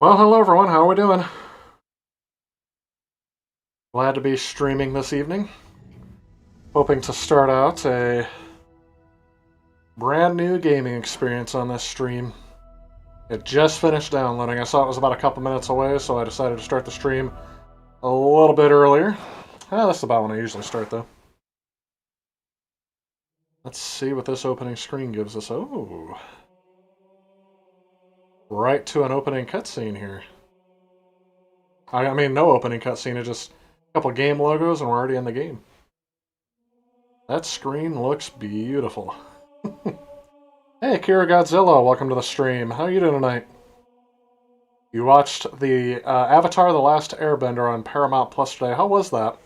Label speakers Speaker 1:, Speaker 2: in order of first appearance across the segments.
Speaker 1: Well, hello everyone, how are we doing? Glad to be streaming this evening. Hoping to start out a brand new gaming experience on this stream. It just finished downloading. I saw it was about a couple minutes away, so I decided to start the stream a little bit earlier. That's about when I usually start, though. Let's see what this opening screen gives us. Oh, right to an opening cutscene here. I mean, no opening cutscene, it's just a couple game logos and we're already in the game. That screen looks beautiful. Hey, Kira Godzilla, welcome to the stream. How are you doing tonight? You watched the Avatar: The Last Airbender on Paramount Plus today. How was that?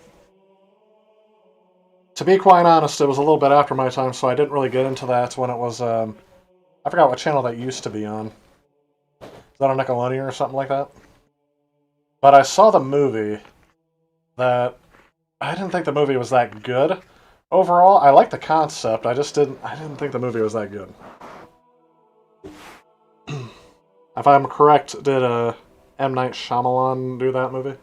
Speaker 1: To be quite honest, it was a little bit after my time, so I didn't really get into that when it was. I forgot what channel that used to be on. Is that on Nickelodeon or something like that? But I saw the movie. That I didn't think the movie was that good. Overall, I liked the concept. I didn't think the movie was that good. If I'm correct, did M. Night Shyamalan do that movie?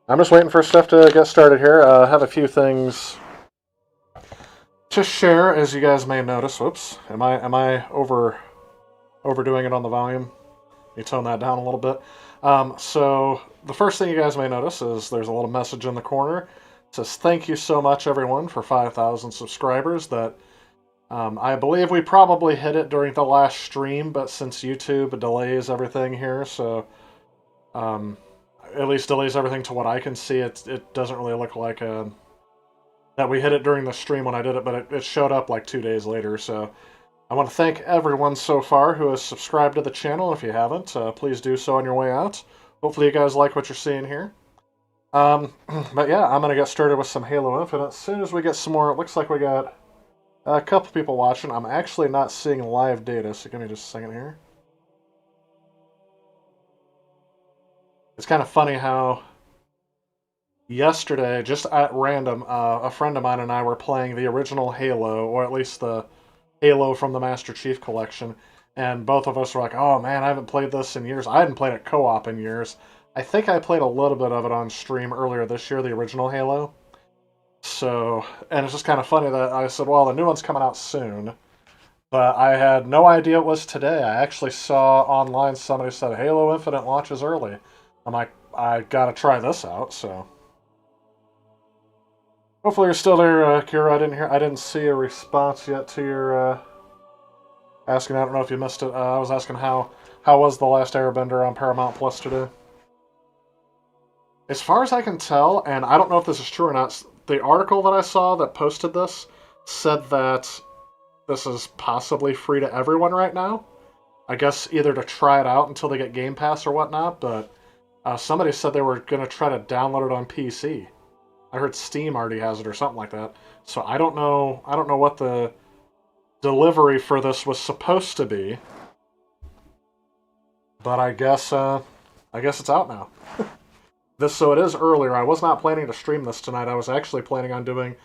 Speaker 1: I'm just waiting for stuff to get started here. I have a few things to share, as you guys may notice. Whoops, am I overdoing it on the volume? You tone that down a little bit. So the first thing you guys may notice is there's a little message in the corner. It says, "Thank you so much, everyone, for 5,000 subscribers." That I believe we probably hit it during the last stream, but since YouTube delays everything here, so at least delays everything to what I can see, it doesn't really look like that we hit it during the stream when I did it, but it showed up like 2 days later, so I want to thank everyone so far who has subscribed to the channel. If you haven't, please do so on your way out. Hopefully you guys like what you're seeing here. But yeah, I'm going to get started with some Halo Infinite. As soon as we get some more, it looks like we got a couple people watching. I'm actually not seeing live data, so give me just a second here. It's kind of funny how yesterday, just at random, a friend of mine and I were playing the original Halo, or at least the Halo from the Master Chief Collection, and both of us were like, "Oh man, I haven't played this in years. I hadn't played it co-op in years." I think I played a little bit of it on stream earlier this year, the original Halo. So, and it's just kind of funny that I said, "Well, the new one's coming out soon," but I had no idea it was today. I actually saw online somebody said Halo Infinite launches early. I'm like, I gotta try this out. So, hopefully you're still there, Kira. I didn't see a response yet to your asking. I don't know if you missed it. I was asking how was The Last Airbender on Paramount Plus today? As far as I can tell, and I don't know if this is true or not, the article that I saw that posted this said that this is possibly free to everyone right now. I guess either to try it out until they get Game Pass or whatnot, but somebody said they were going to try to download it on PC. I heard Steam already has it or something like that. So I don't know what the delivery for this was supposed to be, but I guess it's out now. So it is earlier. I was not planning to stream this tonight. I was actually planning on doing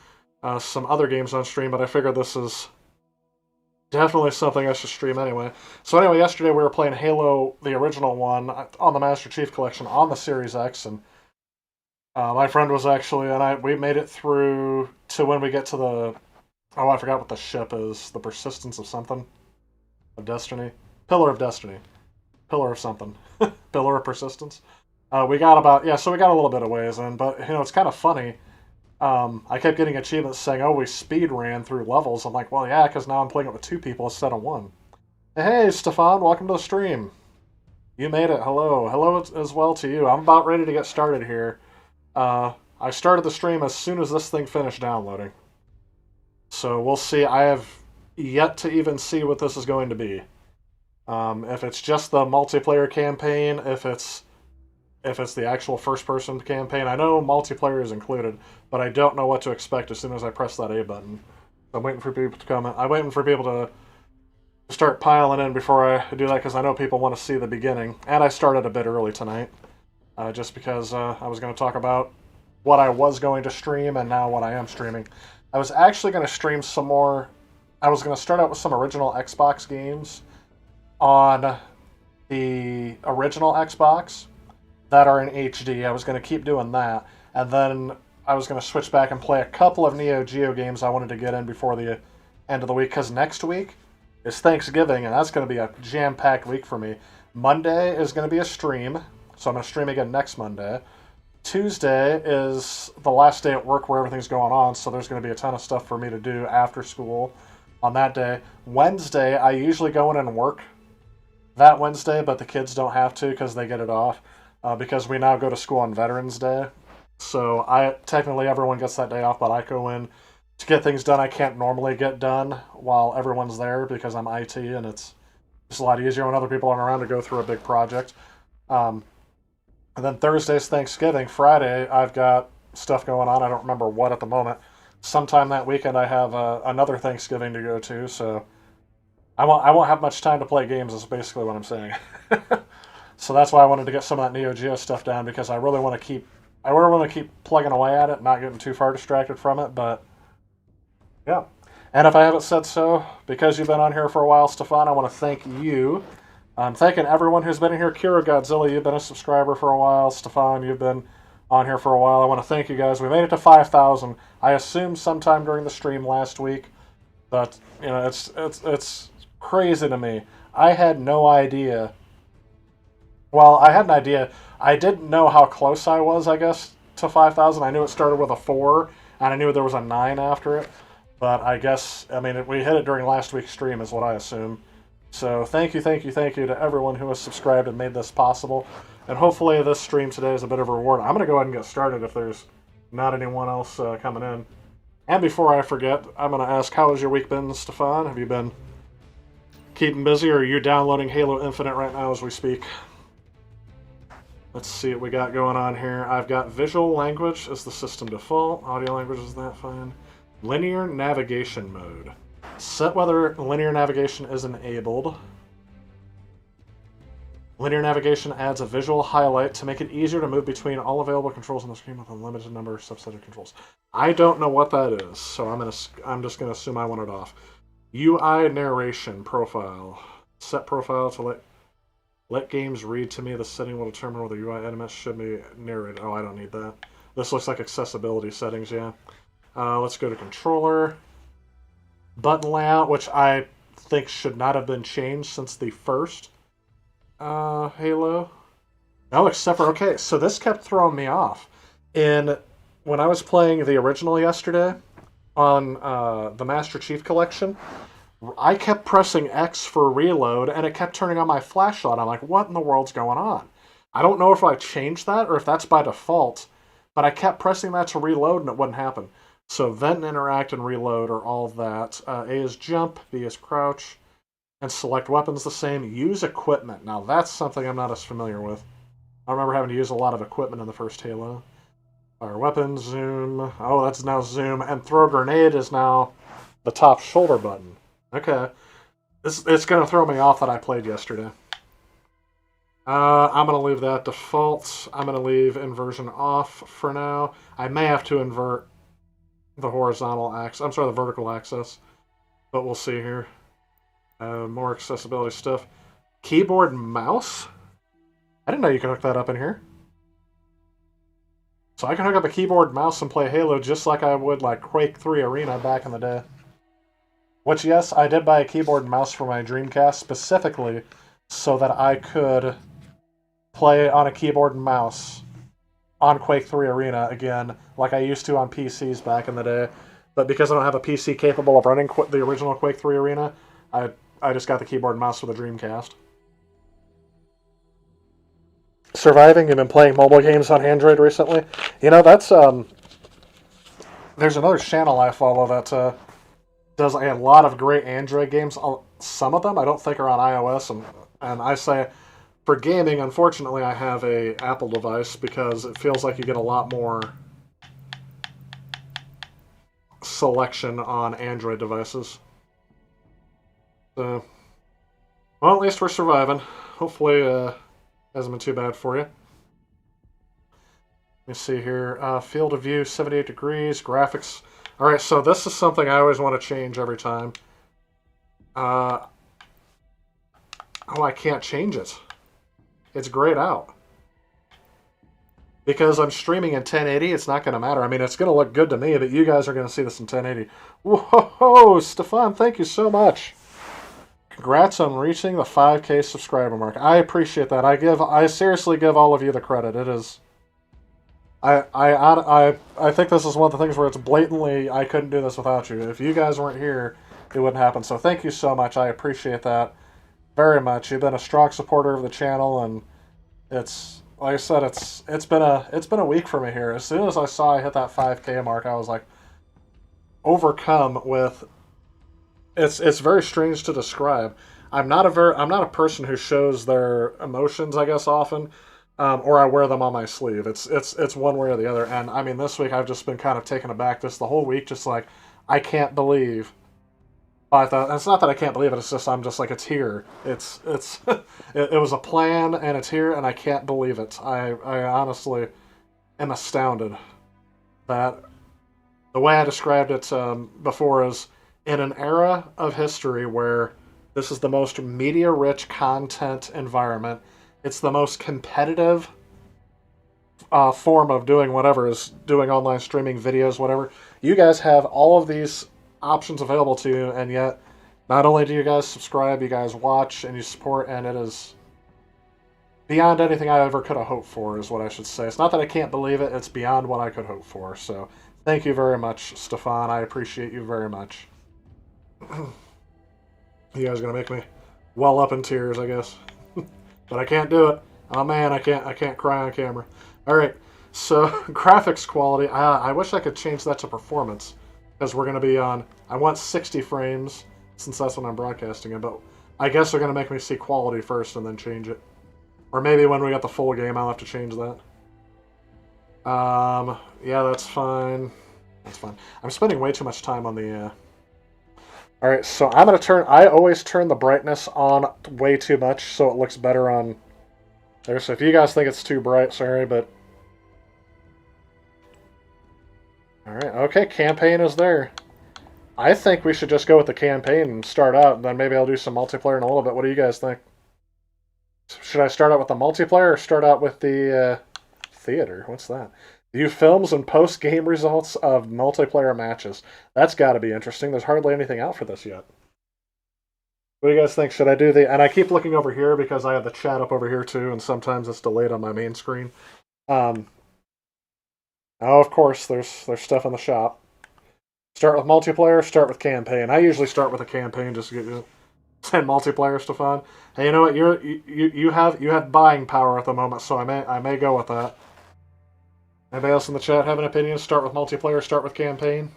Speaker 1: some other games on stream, but I figured this is definitely something I should stream anyway. So anyway, yesterday we were playing Halo, the original one, on the Master Chief Collection on the Series X, and my friend was actually, and we made it through to when we get to the, oh, I forgot what the ship is, the Persistence of something, of Destiny, Pillar of Destiny, Pillar of something, Pillar of Persistence. We got about, yeah, so we got a little bit of ways in, but, it's kind of funny. I kept getting achievements saying, "Oh, we speed ran through levels." I'm like, well, yeah, because now I'm playing it with 2 people instead of 1. Hey, Stefan, welcome to the stream. You made it. Hello. Hello as well to you. I'm about ready to get started here. I started the stream as soon as this thing finished downloading. So we'll see. I have yet to even see what this is going to be. If it's just the multiplayer campaign, if it's the actual first-person campaign. I know multiplayer is included, but I don't know what to expect as soon as I press that A button. I'm waiting for people to comment. I'm waiting for people to start piling in before I do that, because I know people want to see the beginning. And I started a bit early tonight, just because I was going to talk about what I was going to stream and now what I am streaming. I was actually going to stream some more I was going to start out with some original Xbox games on the original Xbox that are in HD. I was going to keep doing that, and then I was going to switch back and play a couple of Neo Geo games I wanted to get in before the end of the week, because next week is Thanksgiving, and that's going to be a jam-packed week for me. Monday is going to be a stream, so I'm going to stream again next Monday. Tuesday is the last day at work where everything's going on, so there's going to be a ton of stuff for me to do after school on that day. Wednesday, I usually go in and work that Wednesday, but the kids don't have to because they get it off, because we now go to school on Veterans Day. So technically everyone gets that day off, but I go in to get things done I can't normally get done while everyone's there because I'm IT, and it's just a lot easier when other people aren't around to go through a big project. And then Thursday's Thanksgiving. Friday, I've got stuff going on. I don't remember what at the moment. Sometime that weekend, I have another Thanksgiving to go to, so I won't have much time to play games, is basically what I'm saying. So that's why I wanted to get some of that Neo Geo stuff down, because I really want to keep plugging away at it, not getting too far distracted from it, but yeah. And if I haven't said so, because you've been on here for a while, Stefan, I want to thank you. I'm thanking everyone who's been in here. Kira Godzilla, you've been a subscriber for a while. Stefan, you've been on here for a while. I want to thank you guys. We made it to 5,000. I assumed sometime during the stream last week, but you know, it's crazy to me. I had no idea. Well, I had an idea. I didn't know how close I was, I guess, to 5,000. I knew it started with a 4, and I knew there was a 9 after it. But I guess, I mean, we hit it during last week's stream is what I assume. So thank you to everyone who has subscribed and made this possible. And hopefully this stream today is a bit of a reward. I'm going to go ahead and get started if there's not anyone else coming in. And before I forget, I'm going to ask, how has your week been, Stefan? Have you been keeping busy, or are you downloading Halo Infinite right now as we speak? Let's see what we got going on here. I've got visual language as the system default. Audio language is that fine. Linear navigation mode. Set whether linear navigation is enabled. Linear navigation adds a visual highlight to make it easier to move between all available controls on the screen with a limited number of subset of controls. I don't know what that is, so I'm just gonna assume I want it off. UI narration profile. Set profile to let games read to me. The setting will determine whether UI elements should be narrated. Oh, I don't need that. This looks like accessibility settings, yeah. Let's go to controller. Button layout, which I think should not have been changed since the first Halo. Oh, except for, okay, so this kept throwing me off. When I was playing the original yesterday on the Master Chief Collection, I kept pressing X for reload, and it kept turning on my flashlight. I'm like, what in the world's going on? I don't know if I changed that or if that's by default, but I kept pressing that to reload and it wouldn't happen. So vent, interact, and reload are all that. A is jump, B is crouch, and select weapons the same. Use equipment. Now that's something I'm not as familiar with. I remember having to use a lot of equipment in the first Halo. Fire weapons, zoom. Oh, that's now zoom. And throw grenade is now the top shoulder button. Okay. It's going to throw me off that I played yesterday. I'm going to leave that default. I'm going to leave inversion off for now. I may have to invert the horizontal axis. I'm sorry, the vertical axis. But we'll see here. More accessibility stuff. Keyboard and mouse? I didn't know you could hook that up in here. So I can hook up a keyboard and mouse and play Halo just like I would like Quake 3 Arena back in the day. Which, yes, I did buy a keyboard and mouse for my Dreamcast specifically so that I could play on a keyboard and mouse on Quake 3 Arena again, like I used to on PCs back in the day. But because I don't have a PC capable of running the original Quake 3 Arena, I just got the keyboard and mouse for the Dreamcast. Surviving, you've been playing mobile games on Android recently? You know, that's, there's another channel I follow that, does a lot of great Android games. Some of them I don't think are on iOS, and I say, for gaming, unfortunately, I have a Apple device because it feels like you get a lot more selection on Android devices. So, well, at least we're surviving. Hopefully, hasn't been too bad for you. Let me see here. Field of view, 78 degrees. Graphics. All right, so this is something I always want to change every time. Oh, I can't change it. It's grayed out. Because I'm streaming in 1080, it's not going to matter. I mean, it's going to look good to me, but you guys are going to see this in 1080. Whoa, Stefan, thank you so much. Congrats on reaching the 5K subscriber mark. I appreciate that. I seriously give all of you the credit. It is. I think this is one of the things where it's blatantly I couldn't do this without you. If you guys weren't here, it wouldn't happen. So thank you so much. I appreciate that very much. You've been a strong supporter of the channel, and it's like I said, it's been a week for me here. As soon as I saw I hit that 5K mark, I was like overcome with. It's very strange to describe. I'm not a person who shows their emotions, I guess, often, or I wear them on my sleeve. It's one way or the other. And I mean, this week I've just been kind of taken aback. Just the whole week, just like I can't believe. I thought it's not that I can't believe it. It's just I'm just like it's here. It's it was a plan and it's here and I can't believe it. I honestly am astounded that the way I described it before is in an era of history where this is the most media-rich content environment. It's the most competitive form of doing whatever is doing online streaming, videos, whatever. You guys have all of these options available to you, and yet not only do you guys subscribe, you guys watch and you support, and it is beyond anything I ever could have hoped for, is what I should say. It's not that I can't believe it, it's beyond what I could hope for. So thank you very much, Stefan. I appreciate you very much. You guys are gonna make me well up in tears, I guess. But I can't do it. Oh man, I can't cry on camera. Alright, so graphics quality, I wish I could change that to performance. Because we're gonna be on, I want 60 frames, since that's when I'm broadcasting it, but I guess they're gonna make me see quality first and then change it. Or maybe when we got the full game I'll have to change that. Yeah, that's fine. That's fine. I'm spending way too much time on the Alright, so I'm going to I always turn the brightness on way too much so it looks better on there. So if you guys think it's too bright, sorry, but... Alright, okay, campaign is there. I think we should just go with the campaign and start out, and then maybe I'll do some multiplayer in a little bit. What do you guys think? Should I start out with the multiplayer or start out with the theater? What's that? View films and post-game results of multiplayer matches. That's got to be interesting. There's hardly anything out for this yet. What do you guys think? Should I do the... And I keep looking over here because I have the chat up over here too, and sometimes it's delayed on my main screen. Oh, of course, there's stuff in the shop. Start with multiplayer, start with campaign. I usually start with a campaign just to get you... Send multiplayer stuff on. Hey, you know what? You have buying power at the moment, so I may go with that. Anybody else in the chat have an opinion? Start with multiplayer, start with campaign?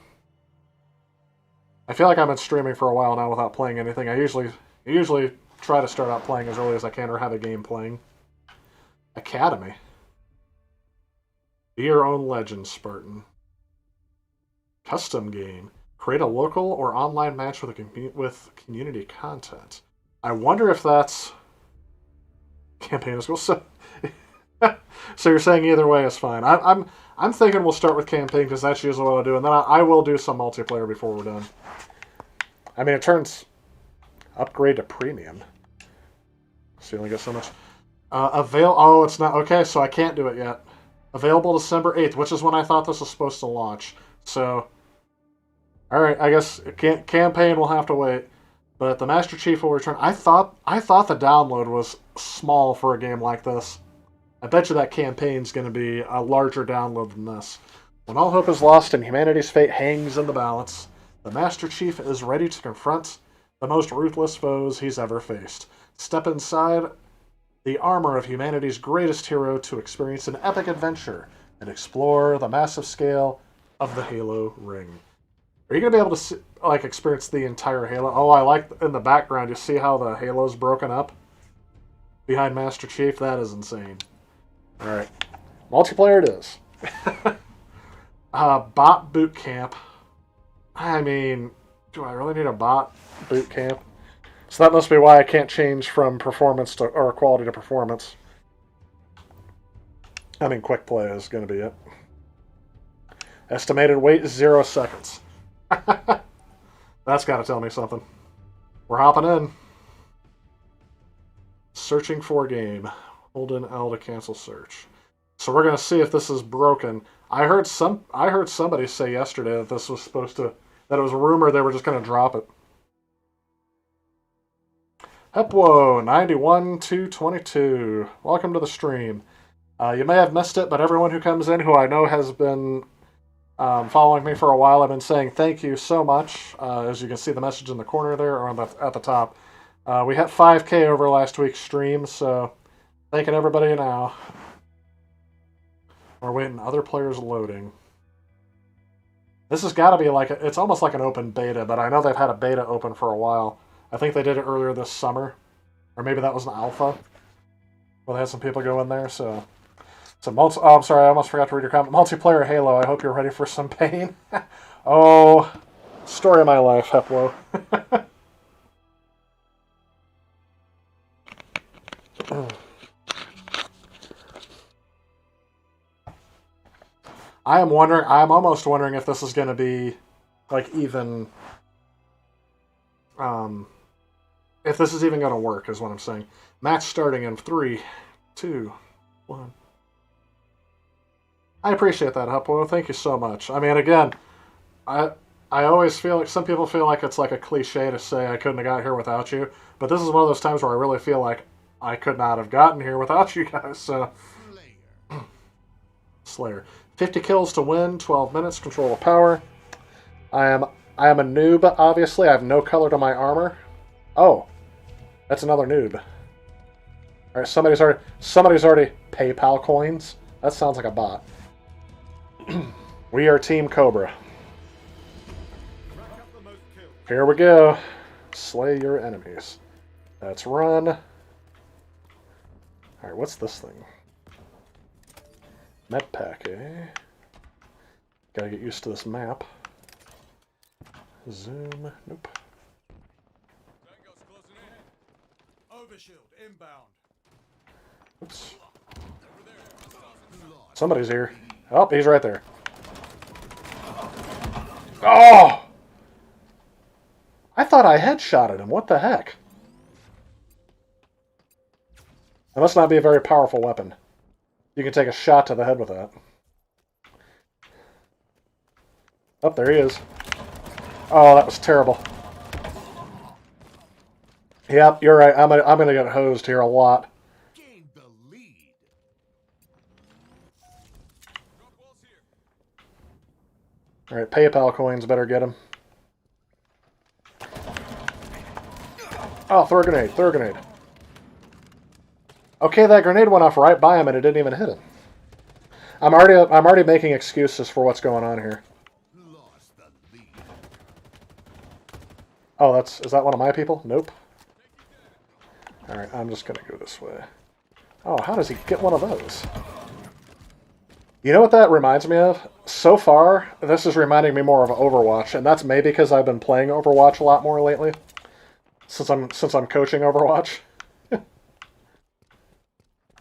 Speaker 1: I feel like I've been streaming for a while now without playing anything. I usually try to start out playing as early as I can or have a game playing. Academy. Be your own legend, Spartan. Custom game. Create a local or online match with community content. I wonder if that's... Campaign is cool. So you're saying either way is fine. I'm thinking we'll start with campaign because that's usually what I'll do, and then I will do some multiplayer before we're done. I mean, it turns upgrade to premium. So you only get so much. Oh, it's not okay. So I can't do it yet. Available December 8th, which is when I thought this was supposed to launch. So, all right, I guess campaign will have to wait. But the Master Chief will return. I thought the download was small for a game like this. I bet you that campaign's going to be a larger download than this. When all hope is lost and humanity's fate hangs in the balance, the Master Chief is ready to confront the most ruthless foes he's ever faced. Step inside the armor of humanity's greatest hero to experience an epic adventure and explore the massive scale of the Halo ring. Are you going to be able to experience the entire Halo? Oh, I like in the background, you see how the Halo's broken up behind Master Chief? That is insane. Alright. Multiplayer it is. Bot boot camp. I mean, do I really need a bot boot camp? So that must be why I can't change from performance to, or quality to performance. I mean, quick play is going to be it. Estimated wait 0 seconds. That's got to tell me something. We're hopping in. Searching for game. Hold in L to cancel search. So we're gonna see if this is broken. I heard somebody say yesterday that this was supposed to, that it was a rumor they were just gonna drop it. Hepwo 91-222. Welcome to the stream. You may have missed it, but everyone who comes in who I know has been following me for a while, I've been saying thank you so much. As you can see the message in the corner there, or at the top. We hit 5K over last week's stream, so thanking everybody now. We're waiting other players loading. This has got to be like, it's almost like an open beta, but I know they've had a beta open for a while. I think they did it earlier this summer. Or maybe that was an alpha. Well, they had some people go in there, so... oh, I'm sorry, I almost forgot to read your comment. Multiplayer Halo, I hope you're ready for some pain. Oh, story of my life, Heplo. I'm almost wondering if this is going to be, like, even, if this is even going to work, is what I'm saying. Match starting in 3, 2, 1. I appreciate that, Hupwo. Thank you so much. I mean, again, I always feel like, some people feel like it's like a cliche to say I couldn't have got here without you, but this is one of those times where I really feel like I could not have gotten here without you guys, so... Slayer. 50 kills to win, 12 minutes, control of power. I am a noob, obviously. I have no color to my armor. Oh, that's another noob. Alright, somebody's already PayPal coins. That sounds like a bot. We are Team Cobra. Here we go. Slay your enemies. Let's run. Alright, what's this thing? Med pack, eh? Gotta get used to this map. Zoom. Nope. Oops. Somebody's here. Oh, he's right there. Oh! I thought I headshotted him. What the heck? That must not be a very powerful weapon. You can take a shot to the head with that. Oh, there he is. Oh, that was terrible. Yep, you're right. I'm gonna get hosed here a lot. Alright, PayPal coins, better get them. Oh, throw a grenade, throw a grenade. Okay, that grenade went off right by him and it didn't even hit him. I'm already making excuses for what's going on here. Oh, is that one of my people? Nope. Alright, I'm just gonna go this way. Oh, how does he get one of those? You know what that reminds me of? So far, this is reminding me more of Overwatch, and that's maybe because I've been playing Overwatch a lot more lately. Since I'm coaching Overwatch.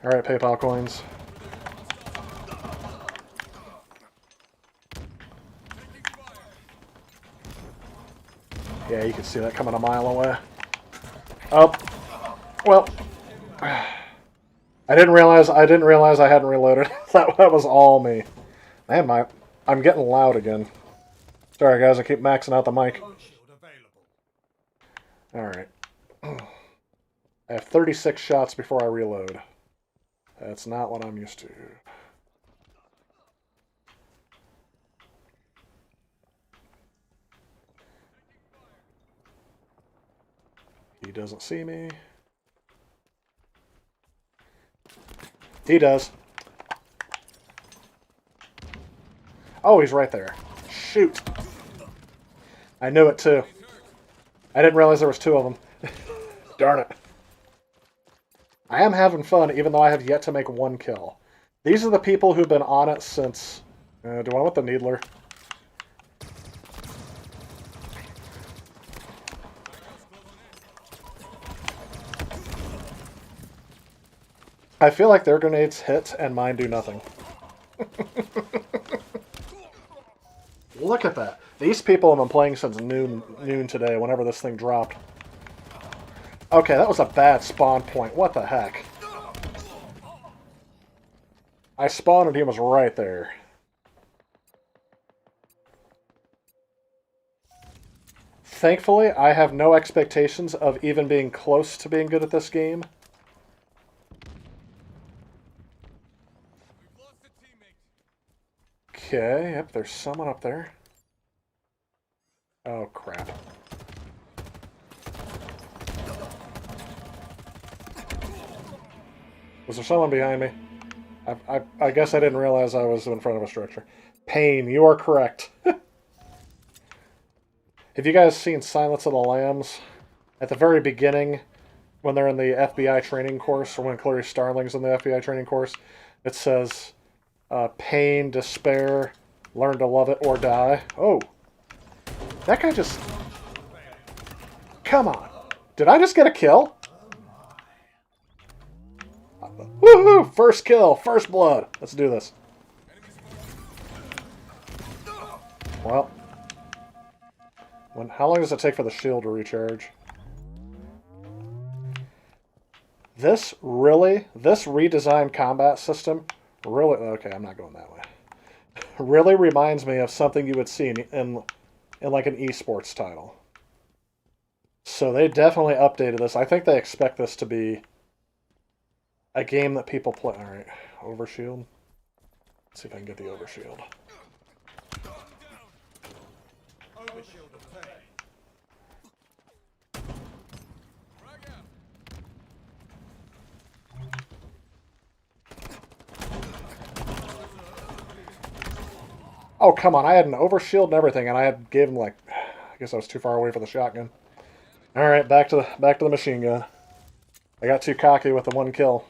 Speaker 1: Alright, PayPal coins. Yeah, you can see that coming a mile away. Oh. Well. I didn't realize I hadn't reloaded. that was all me. Man, I'm getting loud again. Sorry guys, I keep maxing out the mic. Alright. I have 36 shots before I reload. That's not what I'm used to. He doesn't see me. He does. Oh, he's right there. Shoot. I knew it too. I didn't realize there was two of them. Darn it. I am having fun, even though I have yet to make one kill. These are the people who've been on it since... do I want the Needler? I feel like their grenades hit and mine do nothing. Look at that. These people have been playing since noon today, whenever this thing dropped. Okay, that was a bad spawn point. What the heck? I spawned and he was right there. Thankfully, I have no expectations of even being close to being good at this game. Okay, yep, there's someone up there. Oh, crap. Was there someone behind me? I guess I didn't realize I was in front of a structure. Pain, you are correct. Have you guys seen Silence of the Lambs? At the very beginning, when they're in the FBI training course, or when Clarice Starling's in the FBI training course, it says, pain, despair, learn to love it or die. Oh. That guy just... Come on. Did I just get a kill? Woohoo! First kill, first blood. Let's do this. Well. How long does it take for the shield to recharge? This redesigned combat system really... Okay, I'm not going that way. Really reminds me of something you would see in like an esports title. So they definitely updated this. I think they expect this to be a game that people play. Alright, overshield. Let's see if I can get the overshield. Oh, come on. I had an overshield and everything, and I gave him, like... I guess I was too far away for the shotgun. Alright, back to the machine gun. I got too cocky with the one kill.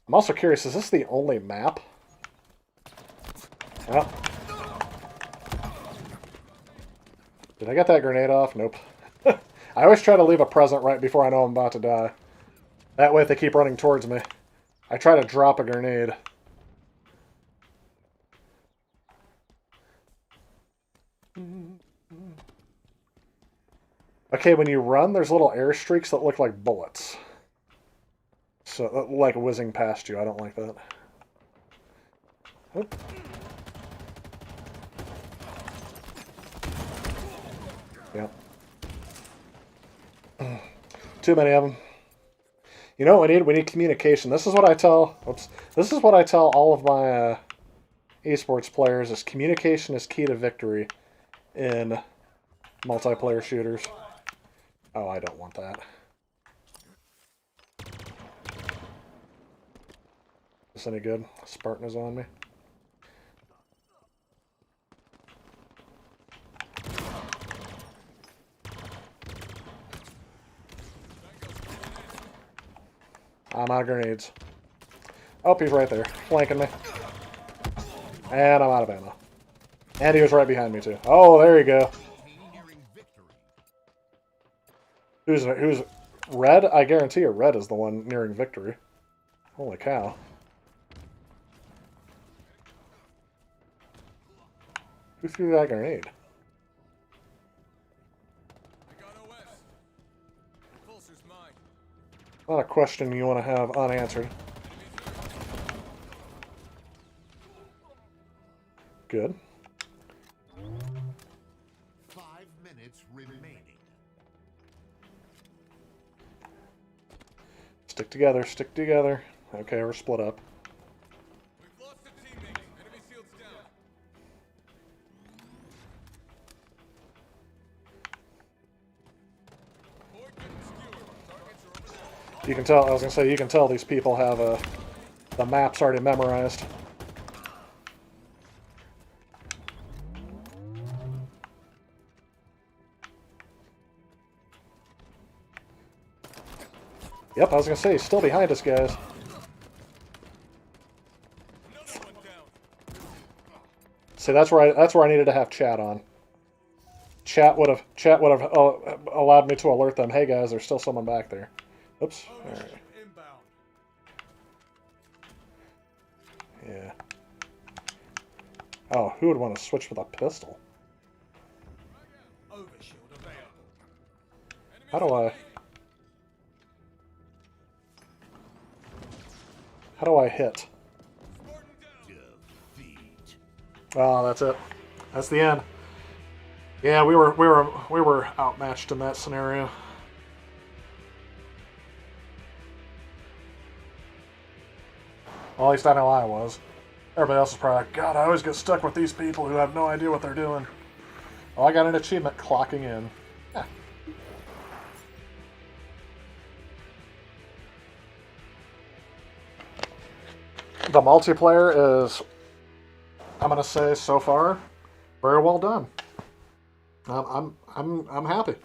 Speaker 1: I'm also curious, is this the only map? Well. Did I get that grenade off? Nope. I always try to leave a present right before I know I'm about to die. That way if they keep running towards me. I try to drop a grenade. Okay, when you run, there's little air streaks that look like bullets. So, like whizzing past you. I don't like that. Oop. Yep. Too many of them. You know what we need? We need communication. This is what I tell... Oops. This is what I tell all of my esports players, is communication is key to victory in multiplayer shooters. Oh, I don't want that. Is this any good? Spartan is on me. I'm out of grenades. Oh, he's right there, flanking me. And I'm out of ammo. And he was right behind me, too. Oh, there you go. Who's red? I guarantee you red is the one nearing victory. Holy cow. Who threw that grenade? Not a question you want to have unanswered. Good.
Speaker 2: 5 minutes remaining.
Speaker 1: Stick together, stick together. Okay, we're split up.
Speaker 3: We've lost a teammate. Enemy shields down. Point getting skewered. Targets are over there.
Speaker 1: You can tell, I was going to say, you can tell these people have the maps already memorized. Yep, I was going to say, he's still behind us, guys. See, that's where I needed to have chat on. Chat would have allowed me to alert them. Hey guys, there's still someone back there. Oops. All right. Yeah. Oh, who would want to switch with a pistol? How do I? How do I hit?
Speaker 2: Defeat.
Speaker 1: Oh, that's it. That's the end. Yeah, we were outmatched in that scenario. Well, at least I know I was. Everybody else is probably like, God, I always get stuck with these people who have no idea what they're doing. Well, I got an achievement clocking in. Yeah. The multiplayer is, I'm gonna say, so far, very well done. I'm happy.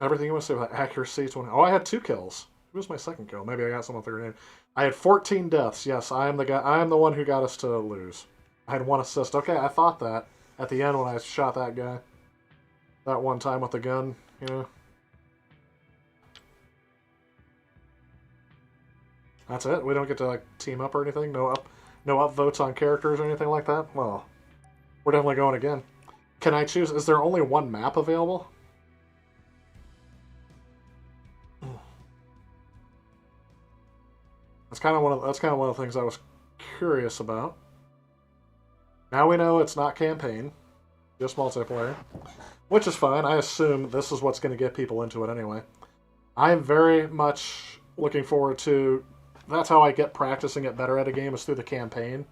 Speaker 1: Everything you want to say about accuracy, 20. Oh, I had 2 kills. Who was my second kill? Maybe I got someone figured in. I had 14 deaths. Yes, I am the guy. I am the one who got us to lose. I had 1 assist. Okay, I thought that at the end when I shot that guy. That one time with the gun, you know. That's it. We don't get to like team up or anything. No up votes on characters or anything like that. Well, we're definitely going again. Can I choose? Is there only one map available? That's kind of one of the things I was curious about. Now we know it's not campaign, just multiplayer, which is fine. I assume this is what's going to get people into it anyway. I am very much looking forward to. That's how I get practice and get better at a game is through the campaign.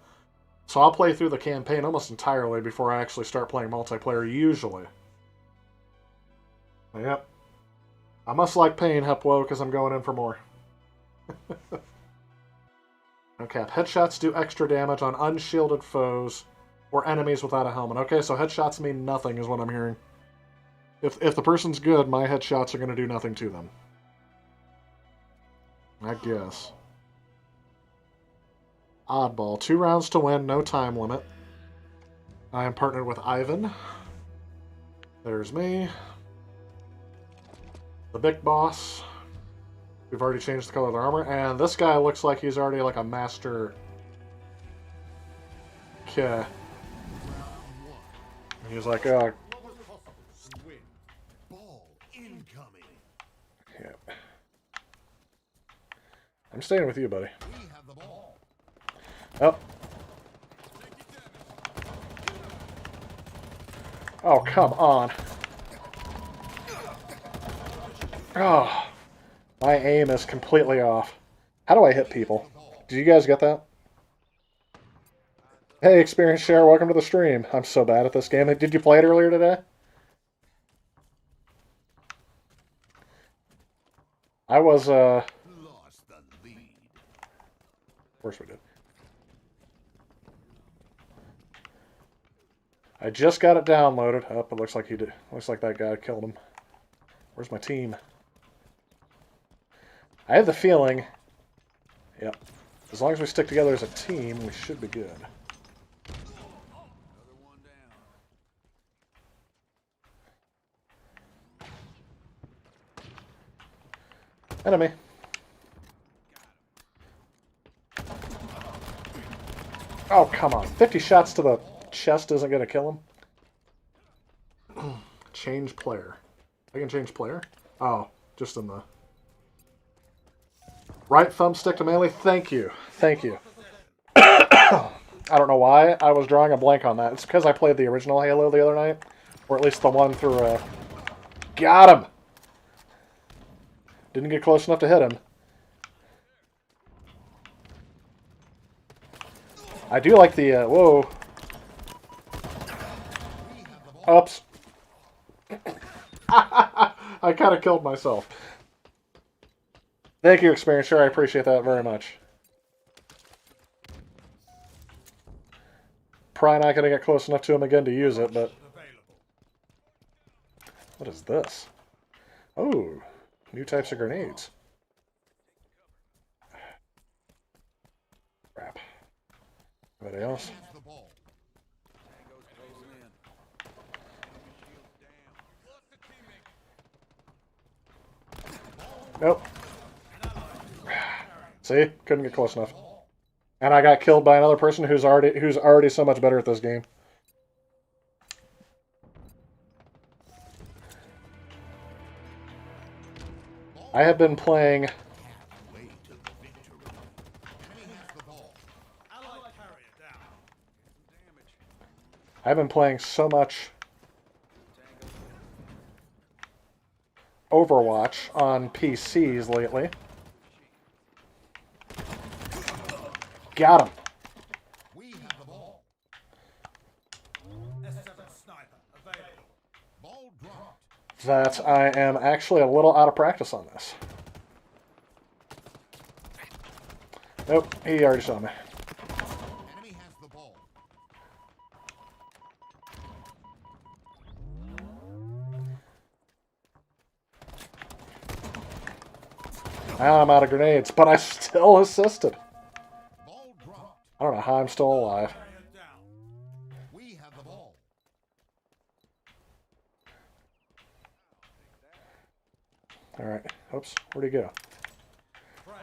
Speaker 1: So I'll play through the campaign almost entirely before I actually start playing multiplayer, usually. Yep. I must like pain, Hepwo, because I'm going in for more. Okay, headshots do extra damage on unshielded foes or enemies without a helmet. Okay, so headshots mean nothing is what I'm hearing. If the person's good, my headshots are going to do nothing to them. I guess. Oddball. 2 rounds to win, no time limit. I am partnered with Ivan. There's me. The big boss. We've already changed the color of the armor. And this guy looks like he's already like a master. Okay. He's like,
Speaker 2: Win. Ball incoming.
Speaker 1: Yep. I'm staying with you, buddy.
Speaker 2: We have the ball.
Speaker 1: Oh. Oh, come on. Oh. My aim is completely off. How do I hit people? Did you guys get that? Hey, Experience Share, welcome to the stream. I'm so bad at this game. Did you play it earlier today? I was,
Speaker 2: Lost the lead.
Speaker 1: Of course we did. I just got it downloaded. Oh, it looks like he did. Looks like that guy killed him. Where's my team? I have the feeling... Yep. As long as we stick together as a team, we should be good. Enemy. Oh, come on. 50 shots to the chest isn't going to kill him. Change player. I can change player? Oh, just in the... Right thumbstick to melee? Thank you. Thank you. I don't know why I was drawing a blank on that. It's because I played the original Halo the other night. Or at least the one through... Got him! Didn't get close enough to hit him. I do like the... whoa. Oops. I kind of killed myself. Thank you, Experience Share. I appreciate that very much. Probably not going to get close enough to him again to use it, but... What is this? Oh, new types of grenades. Crap. Anybody else? Nope. See? Couldn't get close enough. And I got killed by another person who's already so much better at this game. I have been playing I've been playing so much Overwatch on PCs lately. Got him.
Speaker 2: We have the ball.
Speaker 3: S7 sniper available.
Speaker 2: Ball dropped.
Speaker 1: That I am actually a little out of practice on this. Nope, he already saw me.
Speaker 2: Enemy has the ball.
Speaker 1: Now I'm out of grenades, but I still assisted.
Speaker 2: Ball dropped.
Speaker 1: I don't know how I'm still alive.
Speaker 3: Carrier down.
Speaker 2: We have the ball.
Speaker 1: Alright, oops, where'd he go?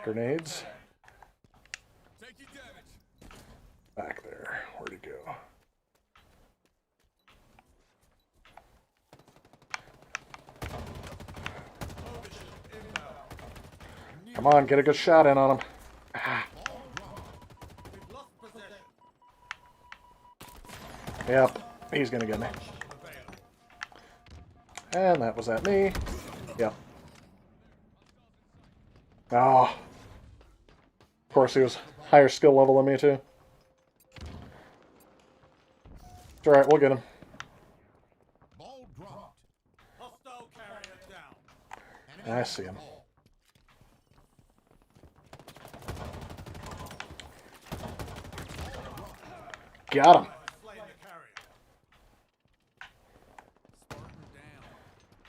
Speaker 1: Grenades.
Speaker 3: Take your damage.
Speaker 1: Back there, where'd he go?
Speaker 3: Overshield inbound.
Speaker 1: Come on, get a good shot in on him. Ah,
Speaker 2: Ball dropped.
Speaker 3: We've lost possession.
Speaker 1: yep, he's gonna get me.
Speaker 3: Available.
Speaker 1: And that was at me. Yep. Oh. Of course, he was higher skill level than me, too. It's alright, we'll get him.
Speaker 2: Ball dropped.
Speaker 3: Hostile carrier down.
Speaker 1: I see him. Got him.
Speaker 3: Slain the carrier. Spartan down.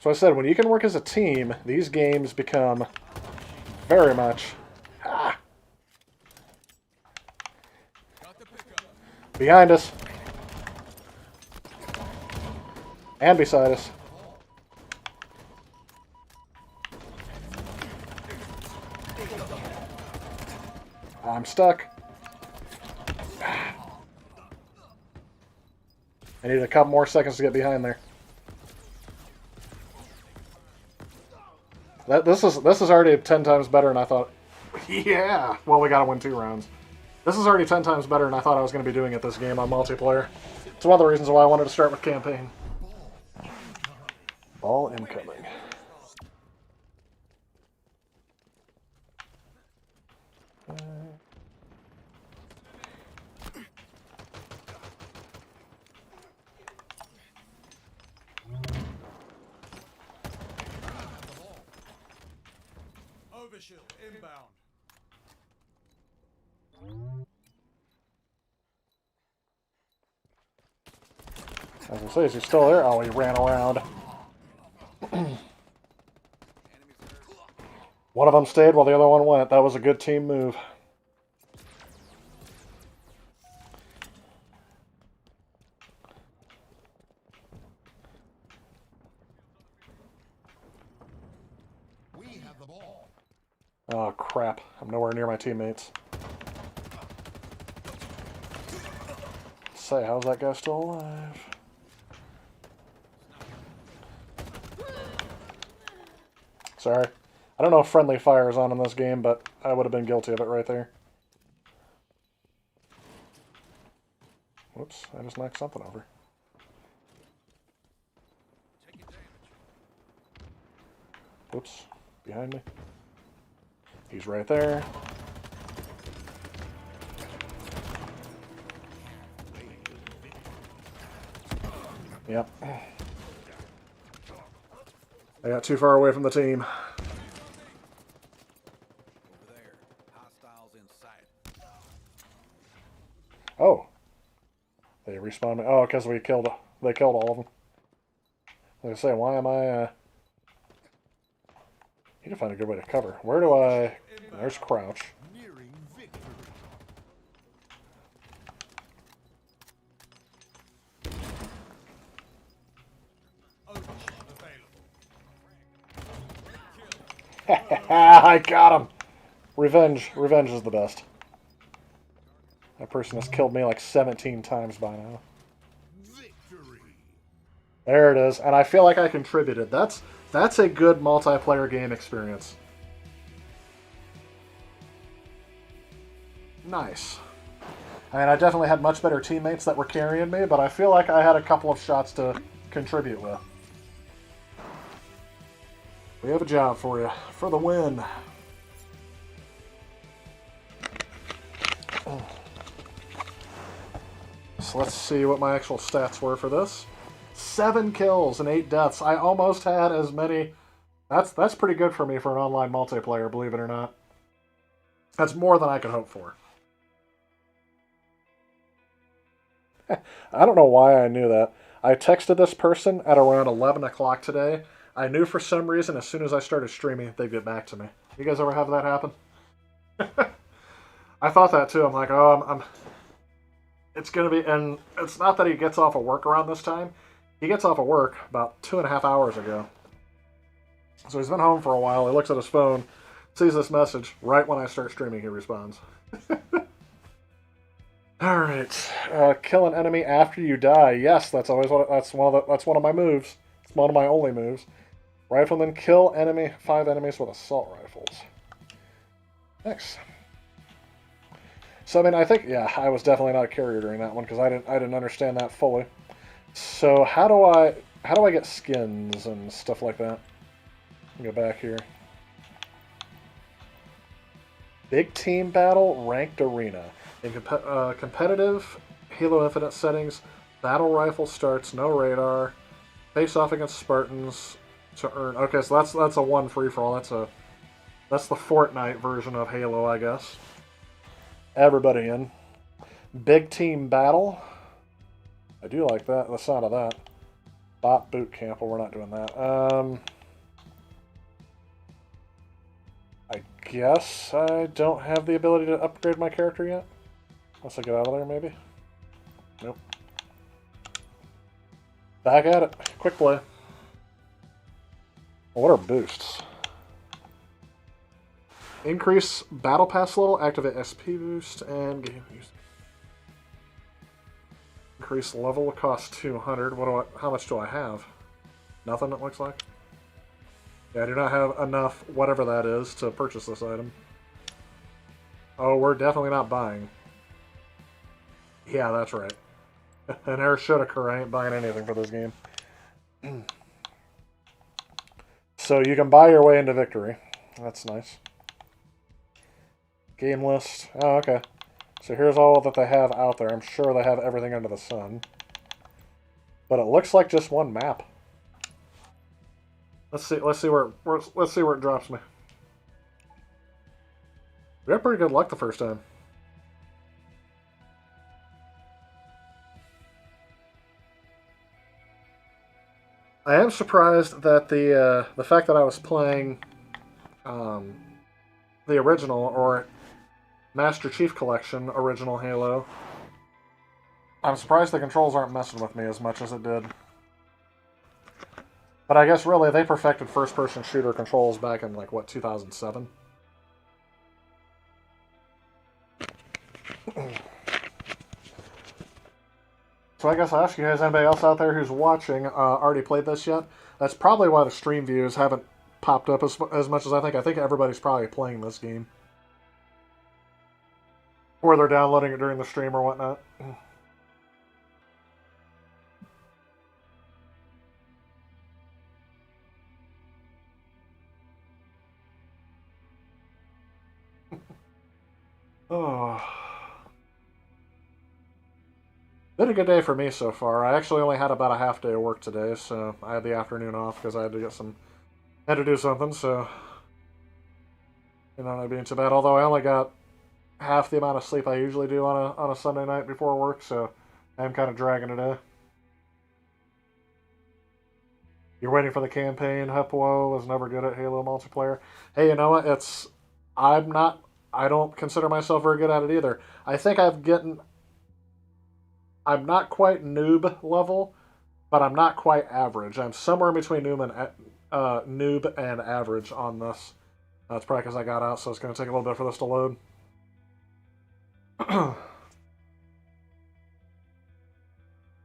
Speaker 1: So I said, when you can work as a team, these games become very much... Ah,
Speaker 3: Got the pickup.
Speaker 1: behind us. And beside us. I'm stuck. I need a couple more seconds to get behind there. This is already 10 times better than I thought. Yeah! Well, we gotta win 2 rounds. This is already 10 times better than I thought I was going to be doing at this game on multiplayer. It's one of the reasons why I wanted to start with campaign. Ball incoming.
Speaker 3: Overshield inbound.
Speaker 1: As I say, is he still there? Oh, he ran around. One of them stayed while the other one went. That was a good team move.
Speaker 2: We have the ball.
Speaker 1: Oh, crap. I'm nowhere near my teammates. Say, how's that guy still alive? Sorry. I don't know if friendly fire is on in this game, but I would have been guilty of it right there. Whoops, I just knocked something over. Whoops, behind me. He's right there. Yep. I got too far away from the team.
Speaker 3: Over there. Hostiles in sight.
Speaker 1: Oh. They respawned me. Oh, because they killed all of them. Like I say, why am I, need to find a good way to cover. Where do I... There's crouch.
Speaker 2: Nearing victory.
Speaker 3: Overshield available.
Speaker 1: I got him! Revenge. Revenge is the best. That person has killed me like 17 times by now.
Speaker 2: Victory.
Speaker 1: There it is. And I feel like I contributed. That's a good multiplayer game experience. Nice. I mean, I definitely had much better teammates that were carrying me, but I feel like I had a couple of shots to contribute with. We have a job for you. For the win. So let's see what my actual stats were for this. 7 kills and 8 deaths. I almost had as many. That's pretty good for me for an online multiplayer, believe it or not. That's more than I could hope for. I don't know why I knew that. I texted this person at around 11 o'clock today. I knew for some reason as soon as I started streaming, they'd get back to me. You guys ever have that happen? I thought that too. I'm like, oh, it's going to be... And it's not that he gets off of work around this time. He gets off of work about 2.5 hours ago. So he's been home for a while. He looks at his phone, sees this message. Right when I start streaming, he responds. All right, kill an enemy after you die. Yes, that's always that's one of my moves. It's one of my only moves. Rifleman, kill 5 enemies with assault rifles. Next. So I mean, I think I was definitely not a carrier during that one because I didn't understand that fully. So how do I get skins and stuff like that? Go back here. Big team battle, ranked arena. In competitive Halo Infinite settings, battle rifle starts, no radar. Face off against Spartans to earn. Okay, so that's a 1 free for all. That's the Fortnite version of Halo, I guess. Everybody in. Big team battle. I do like that. The sound of that. Bot boot camp. Well, we're not doing that. I guess I don't have the ability to upgrade my character yet. Once I get out of there, maybe? Nope. Back at it. Quick play. What are boosts? Increase battle pass level, activate SP boost, and game use. Increase level cost 200. How much do I have? Nothing, it looks like. Yeah, I do not have enough, whatever that is, to purchase this item. Oh, we're definitely not buying. Yeah, that's right. An error should occur. I ain't buying anything for this game. So you can buy your way into victory. That's nice. Game list. Oh, okay. So here's all that they have out there. I'm sure they have everything under the sun. But it looks like just one map. Let's see where it drops me. We had pretty good luck the first time. I am surprised that the fact that I was playing the original, or Master Chief Collection original Halo, I'm surprised the controls aren't messing with me as much as it did. But I guess really they perfected first-person shooter controls back in, like, what, 2007? So I guess I'll ask you guys, anybody else out there who's watching already played this yet? That's probably why the stream views haven't popped up as much as I think. I think everybody's probably playing this game. Or they're downloading it during the stream or whatnot. Oh. Been a good day for me so far. I actually only had about a half day of work today, so I had the afternoon off because I had to do something, so not being too bad. Although I only got half the amount of sleep I usually do on a Sunday night before work, so I'm kind of dragging today. You're waiting for the campaign. Hepwo was never good at Halo multiplayer. Hey, you know what? I don't consider myself very good at it either. I think I'm not quite noob level, but I'm not quite average. I'm somewhere in between noob and average on this. That's probably because I got out, so it's going to take a little bit for this to load.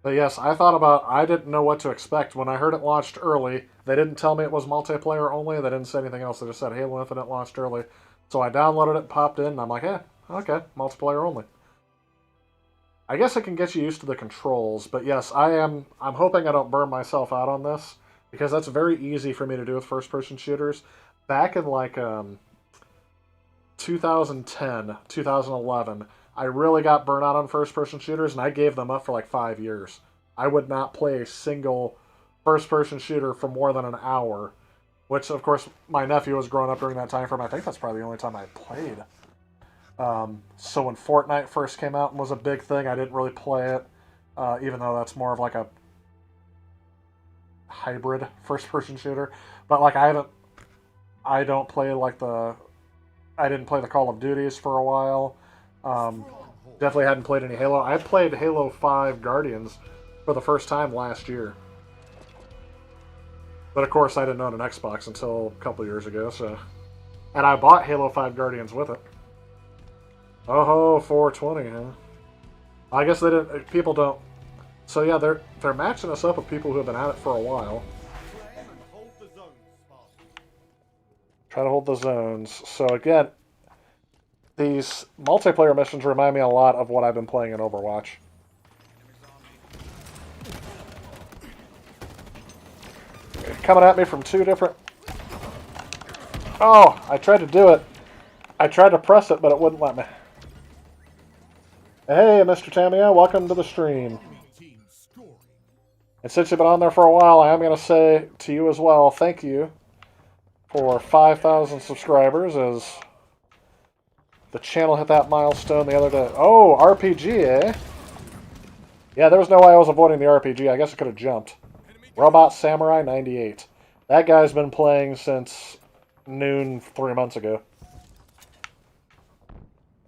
Speaker 1: But yes, I didn't know what to expect. When I heard it launched early, they didn't tell me it was multiplayer only. They didn't say anything else. They just said Halo Infinite launched early. So I downloaded it, popped in, and I'm like, okay, multiplayer only. I guess it can get you used to the controls, but yes, I'm hoping I don't burn myself out on this, because that's very easy for me to do with first-person shooters. Back in, like, 2010, 2011, I really got burnt out on first-person shooters, and I gave them up for, like, 5 years. I would not play a single first-person shooter for more than an hour, which, of course, my nephew was growing up during that time frame. I think that's probably the only time I played. So when Fortnite first came out and was a big thing, I didn't really play it, even though that's more of like a hybrid first-person shooter. But like I don't play like I didn't play the Call of Duties for a while. Definitely hadn't played any Halo. I played Halo 5 Guardians for the first time last year. But of course I didn't own an Xbox until a couple years ago, so. And I bought Halo 5 Guardians with it. Oh, 420, huh? I guess they didn't. People don't. So yeah, they're matching us up with people who have been at it for a while. Try to hold the zones. So again, these multiplayer missions remind me a lot of what I've been playing in Overwatch. Coming at me from two different. Oh, I tried to do it. I tried to press it, but it wouldn't let me. Hey, Mr. Tamia, welcome to the stream. And since you've been on there for a while, I am going to say to you as well, thank you for 5,000 subscribers, as the channel hit that milestone the other day. Oh, RPG, eh? Yeah, there was no way I was avoiding the RPG. I guess I could have jumped. Robot Samurai 98. That guy's been playing since noon 3 months ago.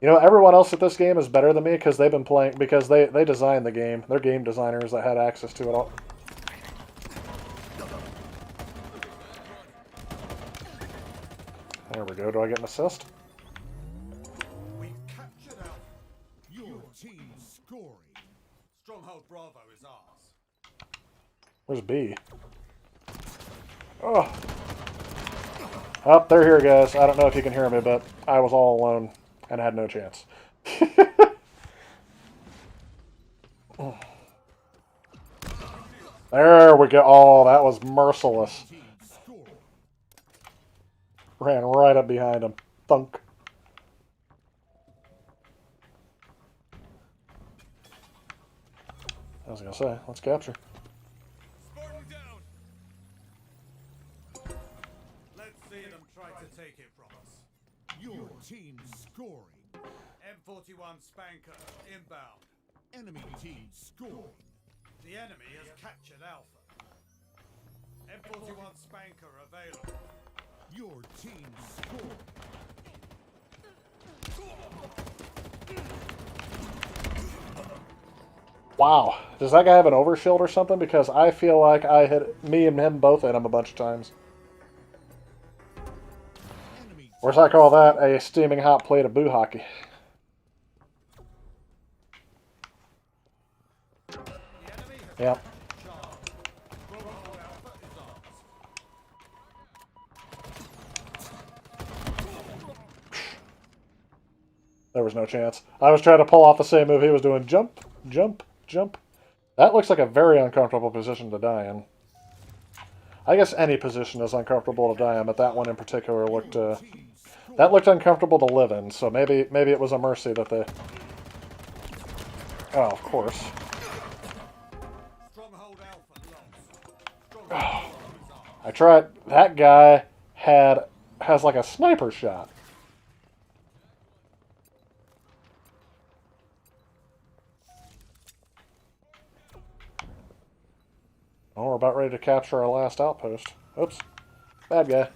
Speaker 1: You know, everyone else at this game is better than me because they've been playing, because they designed the game. They're game designers that had access to it all. There we go. Do I get an assist?
Speaker 2: We've captured Alpha. Your team scoring.
Speaker 3: Stronghold Bravo is ours.
Speaker 1: Where's B? Oh. Oh, they're here, guys. I don't know if you can hear me, but I was all alone and had no chance. There we go. Oh, that was merciless. Ran right up behind him. Thunk. I was going to say, let's capture.
Speaker 3: Spartan down. Let's see them try to take it from us.
Speaker 2: Your team scoring.
Speaker 3: M41 Spanker inbound.
Speaker 2: Enemy team scoring.
Speaker 3: The enemy has captured Alpha. M41 Spanker available.
Speaker 2: Your team scoring.
Speaker 1: Wow. Does that guy have an overshield or something? Because I feel like I hit, me and him both hit him a bunch of times. Or as I call that, a steaming hot plate of boo hockey. Yep. There was no chance. I was trying to pull off the same move he was doing. Jump, jump, jump. That looks like a very uncomfortable position to die in. I guess any position is uncomfortable to die in, but that one in particular looked... that looked uncomfortable to live in, so maybe it was a mercy that they... Oh, of course. Oh, I tried... That guy has like a sniper shot. Oh, we're about ready to capture our last outpost. Oops. Bad guy.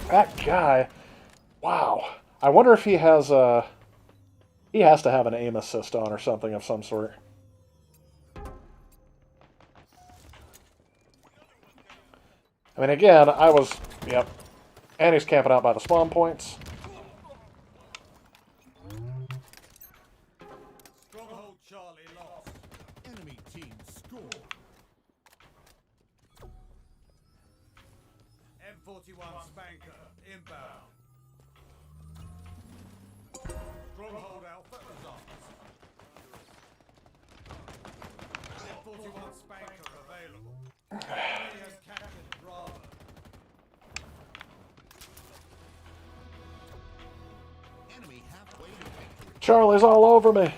Speaker 1: That guy. Wow. I wonder if he has a... He has to have an aim assist on or something of some sort. I mean, again, I was... Yep. And he's camping out by the spawn points.
Speaker 3: Stronghold Charlie lost.
Speaker 2: Enemy team score.
Speaker 3: M41 Spanker inbound.
Speaker 2: Stronghold Alpha is ours. F41 Spanker available. Enemy has captured Bravo. Enemy halfway to victory.
Speaker 1: Charlie's all over me.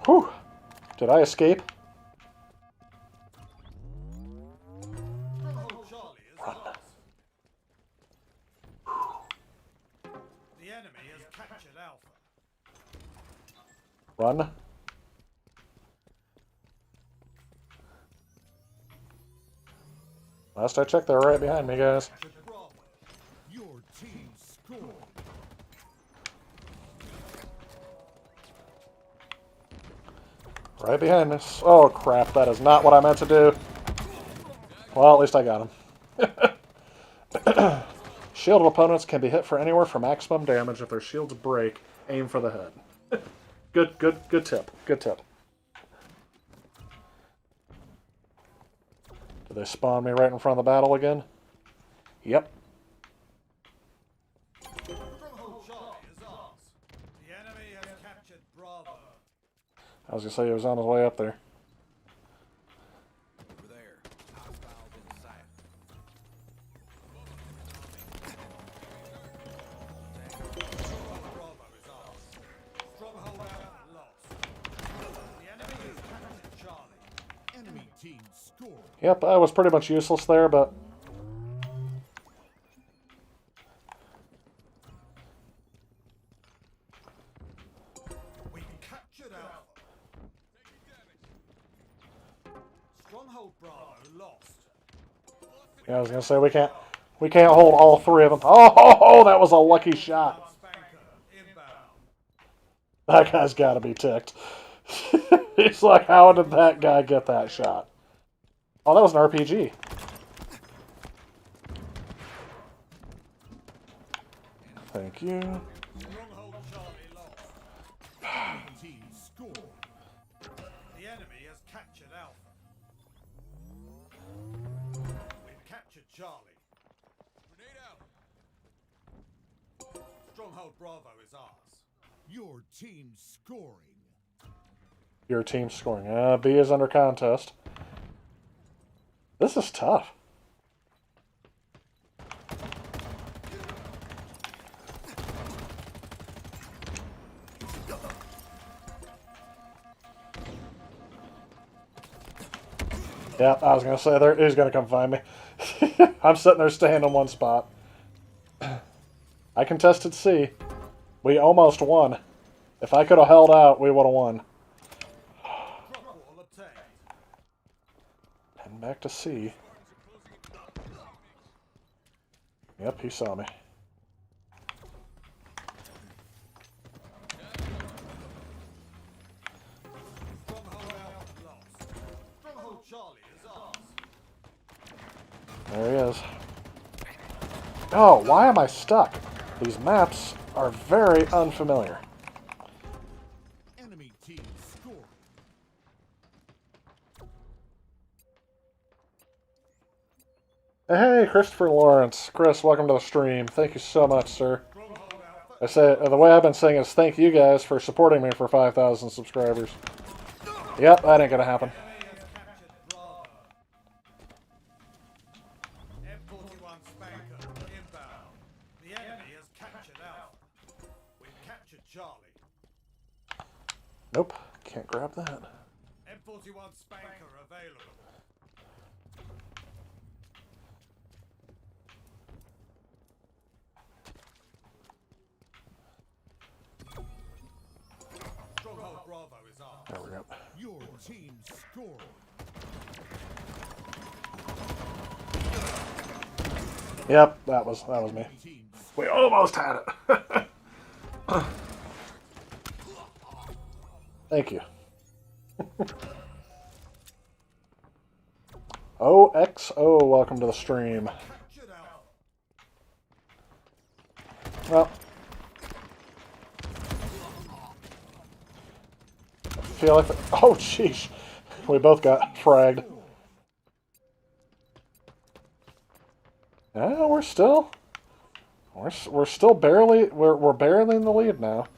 Speaker 1: Whew. Did I escape?
Speaker 2: Stronghold Charlie is ours. The enemy has captured Alpha.
Speaker 1: Run. Last I checked, they're right behind me, guys.
Speaker 2: Captured Bravo. Your team scored.
Speaker 1: Right behind us. Oh, crap. That is not what I meant to do. Well, at least I got him. Shielded opponents can be hit for anywhere from maximum damage. If their shields break, aim for the head. Good tip. Good tip. Did they spawn me right in front of the battle again? Yep.
Speaker 2: Stronghold Charlie is ours. The enemy has captured Bravo.
Speaker 1: I was going to say he was on his way up there.
Speaker 3: Over there. Hostiles in sight.
Speaker 2: Bravo is ours. Stronghold Alpha lost. The enemy has captured Charlie. Enemy team scored.
Speaker 1: Yep, I was pretty much useless there, but
Speaker 2: We captured Alpha. Stronghold Bravo lost.
Speaker 1: yeah, I was going to say we can't hold all three of them. Oh, that was a lucky shot.
Speaker 2: Spanker inbound.
Speaker 1: That guy's got to be ticked. He's like, how did that guy get that shot? Oh, that was an RPG. Thank you.
Speaker 2: Stronghold Charlie lost. Enemy team scored. The enemy has captured Alpha. We've captured Charlie.
Speaker 3: Grenade out.
Speaker 2: Stronghold Bravo is ours. Your team scoring.
Speaker 1: Your team's scoring. B is under contest. This is tough. Yeah, I was going to say, he's going to come find me. I'm sitting there staying in one spot. I contested C. We almost won. If I could have held out, we would have won.
Speaker 2: Drop wall obtained.
Speaker 1: And back to C. Yep, he saw me.
Speaker 2: Stronghold Alpha lost. Stronghold Charlie is ours.
Speaker 1: There he is. Oh, why am I stuck? These maps are very unfamiliar.
Speaker 2: Enemy team scored.
Speaker 1: Hey, Christopher Lawrence. Chris, welcome to the stream. Thank you so much, sir.
Speaker 2: Stronghold Alpha.
Speaker 1: I say the way I've been saying is thank you guys for supporting me for 5,000 subscribers. Yep, that ain't gonna happen.
Speaker 2: Enemy has captured Bravo. F41 Spanker inbound. The enemy has captured Alpha. We've captured Charlie.
Speaker 1: Nope, can't grab that.
Speaker 2: M41 Spanker available. Stronghold Bravo is ours.
Speaker 1: There we go.
Speaker 2: Your team scored.
Speaker 1: Yep, that was me.
Speaker 2: Team
Speaker 1: We almost had it. Thank you. OXO, welcome to the stream.
Speaker 2: captured Alpha.
Speaker 1: Well, I feel like... Oh, jeez. We both got fragged. Yeah, we're still We're still barely we're barely in the lead now.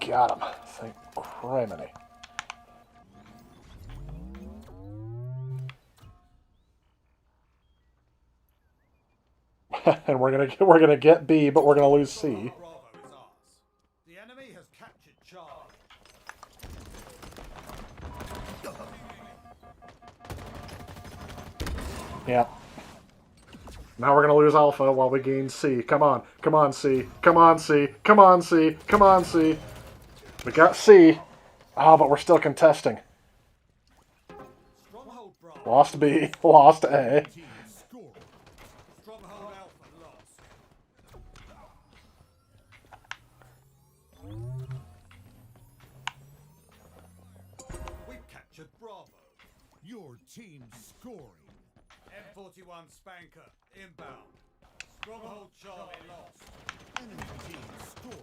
Speaker 1: Got him. Thank criminy. And we're gonna get B, but we're gonna lose C.
Speaker 2: Bravo is ours. The enemy has captured Charlie.
Speaker 1: Yeah. Now we're gonna lose Alpha while we gain C. Come on, come on, C, come on, C, come on, C, come on, C. We got C. Oh, but we're still contesting.
Speaker 2: Stronghold Bravo.
Speaker 1: Lost B, lost A.
Speaker 2: Team scoring. Stronghold Alpha lost. We've captured Bravo. Your team scoring. M41 Spanker inbound. Stronghold Charlie lost. Enemy team scoring.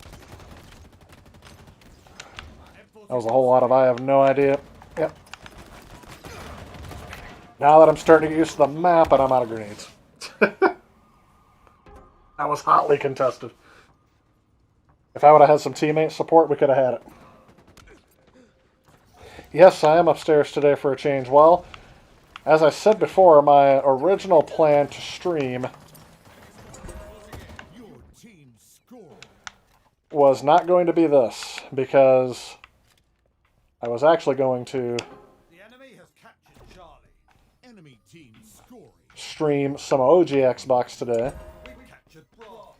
Speaker 1: That was a whole lot of I have no idea. Yep. Now that I'm starting to get used to the map and I'm out of grenades. That was hotly contested. If I would have had some teammate support, we could have had it. Yes, I am upstairs today for a change. Well, as I said before, my original plan to stream
Speaker 2: Your team scoring.
Speaker 1: was not going to be this, because I was actually going to
Speaker 2: The enemy has captured Charlie. Enemy team scoring.
Speaker 1: stream some OG Xbox today.
Speaker 2: We captured Bravo.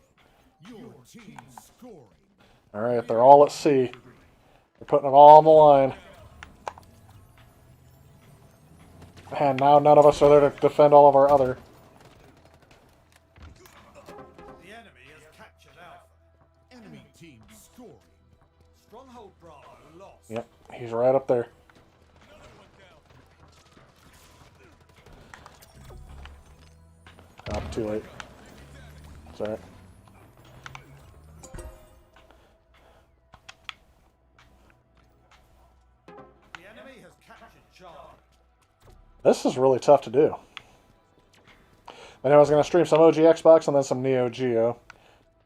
Speaker 2: Your team scoring.
Speaker 1: Alright, they're all at C. They're putting it all on the line. And now none of us are there to defend all of our other.
Speaker 2: The enemy has captured Alpha. Enemy team scoring. Stronghold Bravo lost.
Speaker 1: Yep, he's right up there. Oh, too late. It's alright.
Speaker 2: The enemy has captured Charlie.
Speaker 1: This is really tough to do. And I was going to stream some OG Xbox and then some Neo Geo.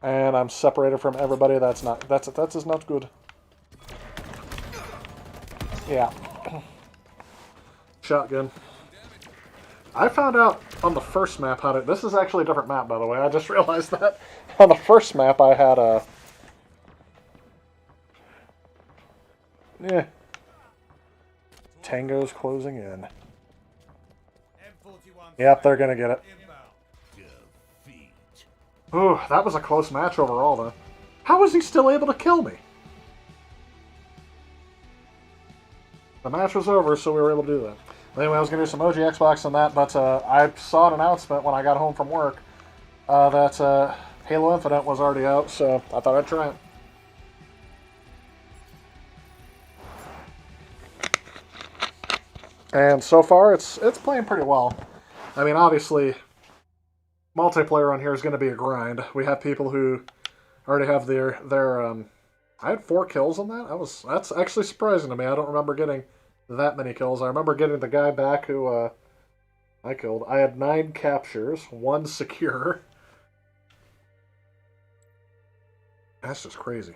Speaker 1: And I'm separated from everybody. That's is not good. Yeah. Shotgun. I found out on the first map how to... This is actually a different map, by the way. I just realized that. On the first map, I had a... Yeah. Tango's closing in.
Speaker 2: M41
Speaker 1: Yep, they're going to get it.
Speaker 2: inbound. Defeat.
Speaker 1: Ooh, that was a close match overall, though. How was he still able to kill me? The match was over, so we were able to do that. Anyway, I was going to do some OG Xbox on that, but I saw an announcement when I got home from work that Halo Infinite was already out, so I thought I'd try it. And so far, it's playing pretty well. I mean, obviously, multiplayer on here is going to be a grind. We have people who already have their I had 4 kills on that. That's actually surprising to me. I don't remember getting that many kills. I remember getting the guy back who I killed. I had 9 captures, 1 secure. That's just crazy.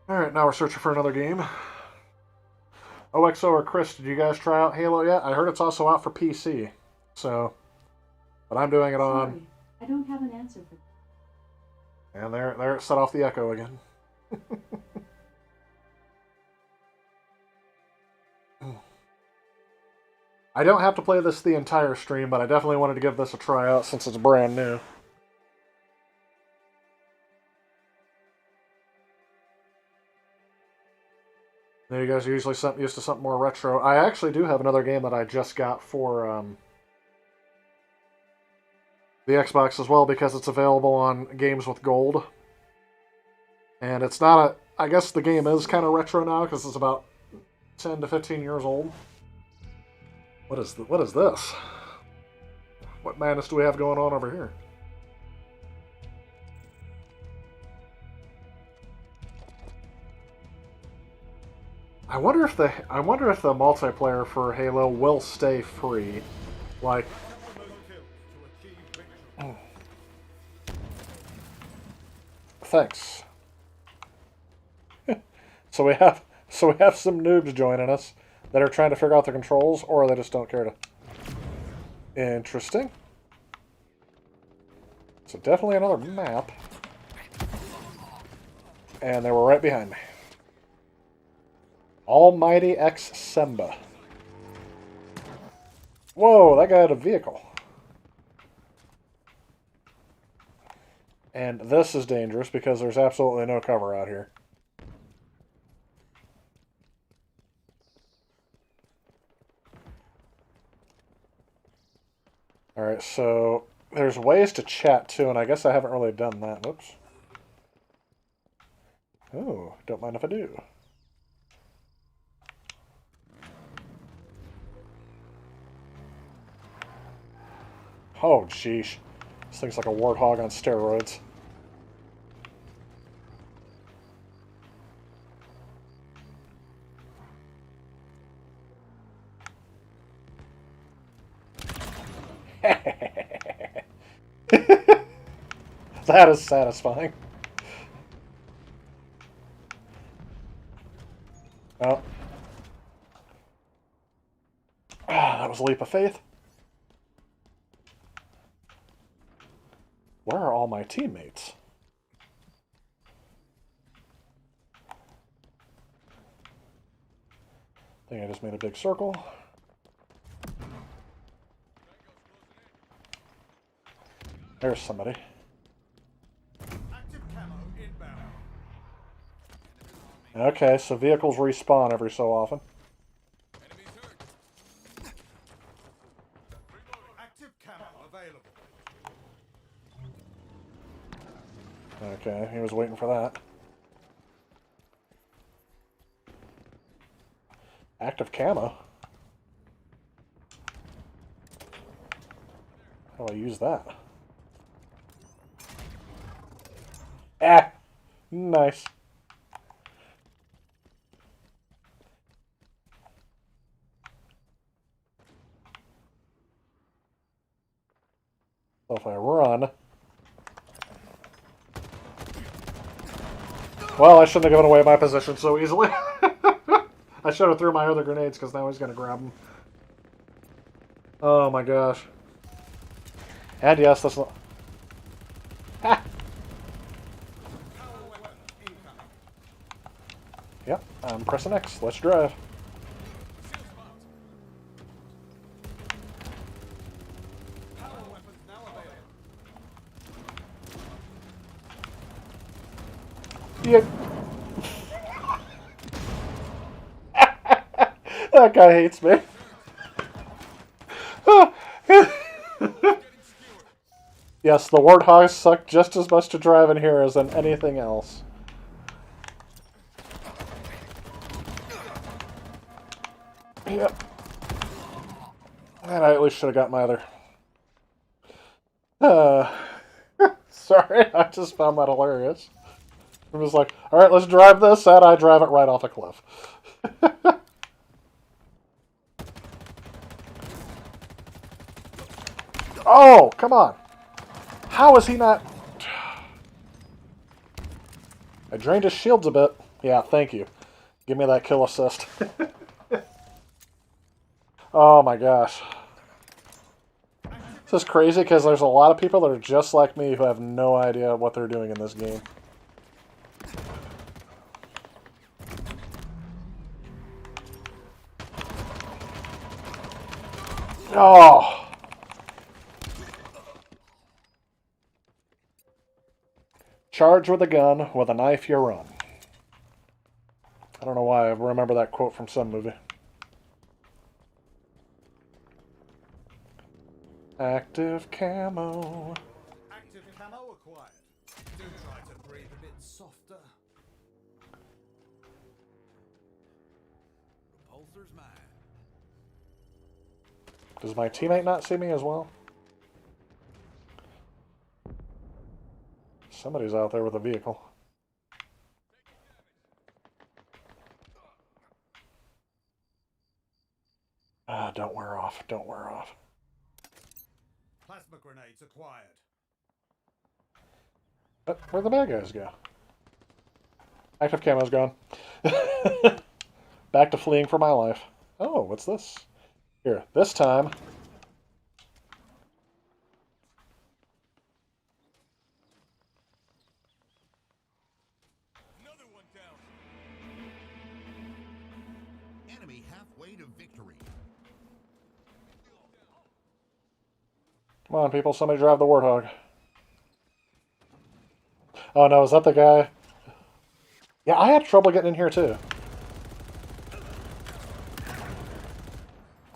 Speaker 1: Alright, now we're searching for another game. OXO or Chris, did you guys try out Halo yet? I heard it's also out for PC. So, but I'm doing it on...
Speaker 4: Sorry, I don't have an answer for that.
Speaker 1: And there it set off the echo again. I don't have to play this the entire stream, but I definitely wanted to give this a try out since it's brand new. You guys are usually used to something more retro. I actually do have another game that I just got for the Xbox as well, because it's available on Games with Gold. And it's not a... I guess the game is kind of retro now, because it's about 10 to 15 years old. What is this? What madness do we have going on over here? I wonder if the multiplayer for Halo will stay free. Like,
Speaker 2: Couple more kills to achieve victory.
Speaker 1: thanks. So we have some noobs joining us that are trying to figure out the controls, or they just don't care to. Interesting. So definitely another map. And they were right behind me. Almighty X Semba. Whoa, that guy had a vehicle. And this is dangerous because there's absolutely no cover out here. Alright, so there's ways to chat too, and I guess I haven't really done that. Whoops. Oh, don't mind if I do. Oh, sheesh. This thing's like a warthog on steroids. That is satisfying. Oh. Ah, that was a leap of faith. Where are all my teammates? I think I just made a big circle. There's somebody.
Speaker 2: Active camo inbound.
Speaker 1: Okay, so vehicles respawn every so often.
Speaker 3: Enemies hurt.
Speaker 2: Active camo available.
Speaker 1: Okay, he was waiting for that. Active camo? How do I use that? Ah! Nice. So if I run... Well, I shouldn't have given away my position so easily. I should have threw my other grenades because now he's going to grab them. Oh my gosh. And yes, that's not... Ha!
Speaker 2: Power weapon incoming.
Speaker 1: Yep, I'm pressing X. Let's drive.
Speaker 2: Power weapons now available.
Speaker 1: Yeah. That guy hates me. Yes, the warthogs suck just as much to drive in here as in anything else. Yep. And I at least should have got my other... Sorry, I just found that hilarious. I'm just like, alright, let's drive this, and I drive it right off a cliff. Oh, come on. How is he not... I drained his shields a bit. Yeah, thank you. Give me that kill assist. Oh my gosh. This is crazy because there's a lot of people that are just like me who have no idea what they're doing in this game. Oh! Charge with a gun, with a knife you run. I don't know why I remember that quote from some movie. Active camo.
Speaker 2: Active camo acquired. Do try to breathe a bit softer.
Speaker 3: Repulsor's mine.
Speaker 1: Does my teammate not see me as well? Somebody's out there with a vehicle.
Speaker 2: grenades acquired.
Speaker 1: But where'd the bad guys go? Active camo's gone. Back to fleeing for my life. Oh, what's this? Here, this time.
Speaker 3: Another one down.
Speaker 2: Enemy halfway to victory.
Speaker 1: Come on, people, somebody drive the Warthog. Oh no, is that the guy? Yeah, I had trouble getting in here too.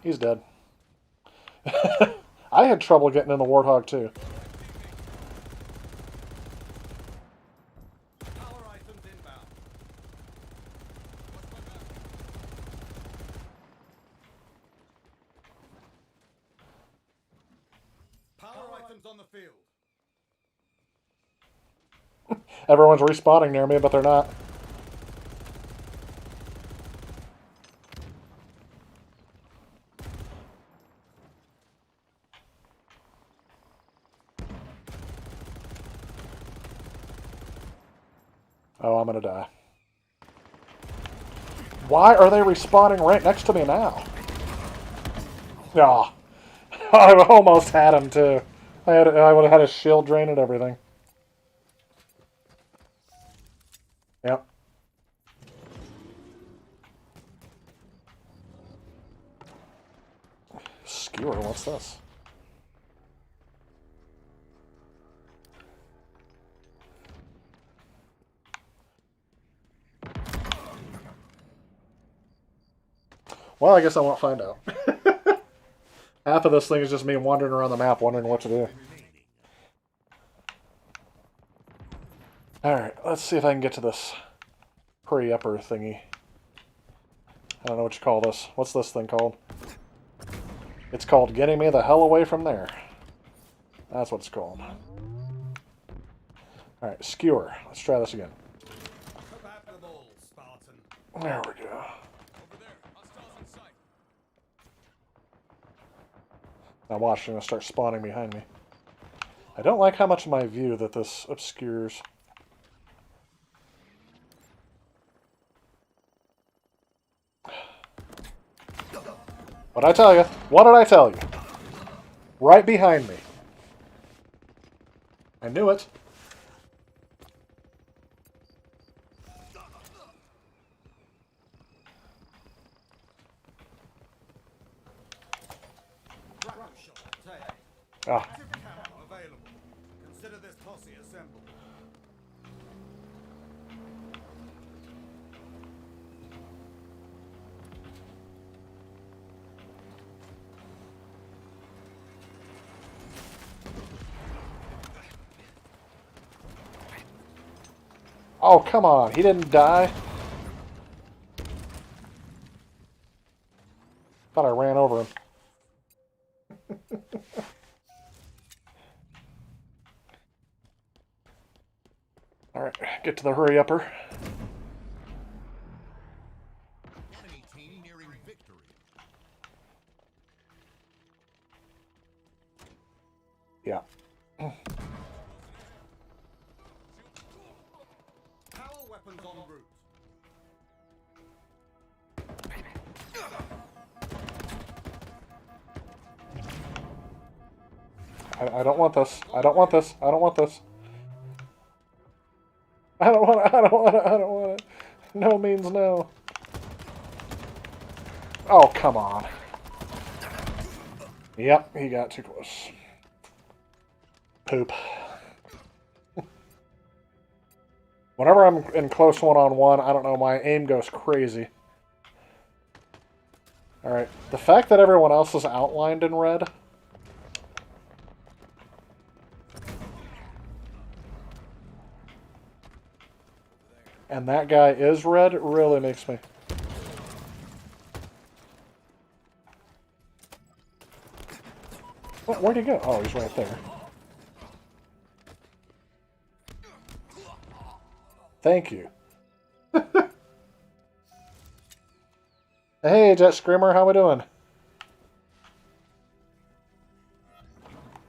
Speaker 1: He's dead. I had trouble getting in the Warthog too.
Speaker 2: Power items inbound. Power items on the field.
Speaker 1: Everyone's respawning near me, but they're not. Oh, I'm gonna die. Why are they respawning right next to me now? Ah, I almost had him too. I would have had his shield drain and everything. Yep. Skewer, what's this? Well, I guess I won't find out. Half of this thing is just me wandering around the map wondering what to do. Alright, let's see if I can get to this pre-upper thingy. I don't know what you call this. What's this thing called? It's called getting me the hell away from there. That's what it's called. Alright, skewer. Let's try this again.
Speaker 2: Compatible, Spartan.
Speaker 1: There we go.
Speaker 3: Over there. Hostiles in sight.
Speaker 1: Now watch, they're going to start spawning behind me. I don't like how much of my view that this obscures. What'd I tell you? What did I tell you? Right behind me. I knew it. Ah.
Speaker 2: Active camo available. Consider this posse assembled.
Speaker 1: Oh, come on. He didn't die. Thought I ran over him. Alright, get to the hurry-upper.
Speaker 2: Enemy team nearing victory.
Speaker 1: Yeah.
Speaker 2: Power weapons en route.
Speaker 1: I don't want this. I don't want this. I don't want this. I don't want it. I don't want it. I don't want it. No means no. Oh, come on. Yep, he got too close. Poop. Whenever I'm in close one-on-one, I don't know, my aim goes crazy. Alright, the fact that everyone else is outlined in red... and that guy is red, really makes me... Where'd he go? Oh, he's right there. Thank you. Hey, Jet Screamer, how we doing?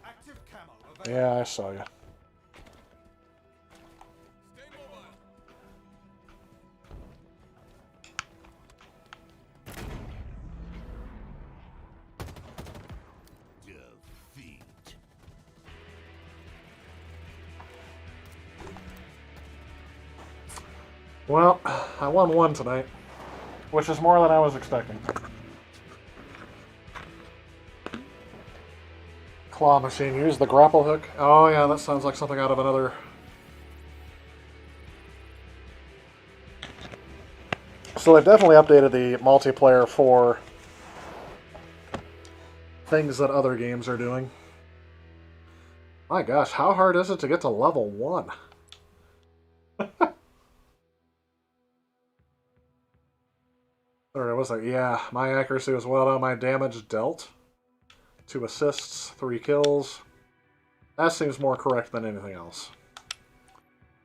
Speaker 2: Active
Speaker 1: Yeah, I saw you.
Speaker 3: Stay mobile.
Speaker 2: Defeat.
Speaker 1: Well, I won one tonight, which is more than I was expecting. Claw machine. Use the grapple hook. Oh yeah, that sounds like something out of another. So they've definitely updated the multiplayer for things that other games are doing. My gosh, how hard is it to get to level 1? Or was it? Yeah, my accuracy was well done. My damage dealt. 2 assists, 3 kills. That seems more correct than anything else.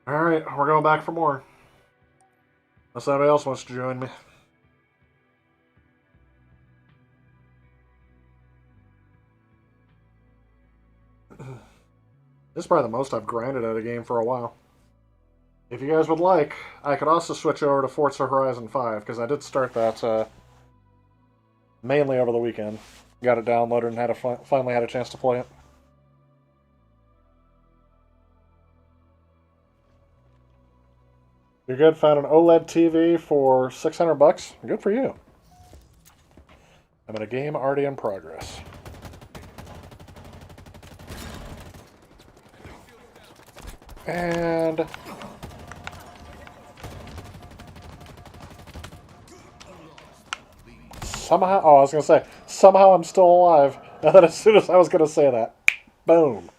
Speaker 1: Alright, we're going back for more. Unless anybody else wants to join me. This is probably the most I've grinded at a game for a while. If you guys would like, I could also switch over to Forza Horizon 5, because I did start that mainly over the weekend. Got it downloaded and finally had a chance to play it. You're good. Found an OLED TV for $600. Good for you. I'm in a game already in progress. And somehow, oh, I was going to say, somehow I'm still alive. And then as soon as I was going to say that, boom.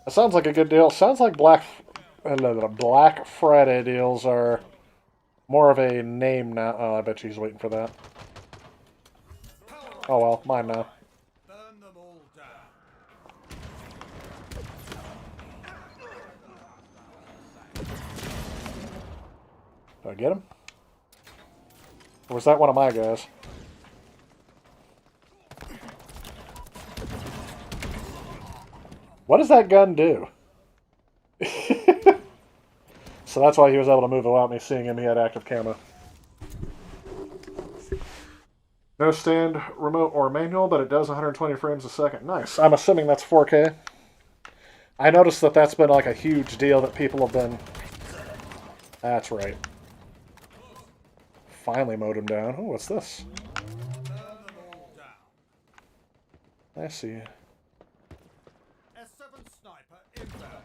Speaker 1: It sounds like a good deal. Sounds like Black Friday deals are more of a name now. Oh, I bet she's waiting for that. Oh well, mine now.
Speaker 2: Burn them all down.
Speaker 1: Did I get him? Or was that one of my guys? What does that gun do? So that's why he was able to move without me seeing him. He had active camo. No stand, remote, or manual, but it does 120 frames a second. Nice. I'm assuming that's 4K. I noticed that that's been like a huge deal that people have been... That's right. Finally mowed him down. Oh, what's this?
Speaker 2: Burn them all down.
Speaker 1: I see.
Speaker 2: S7 sniper inbound.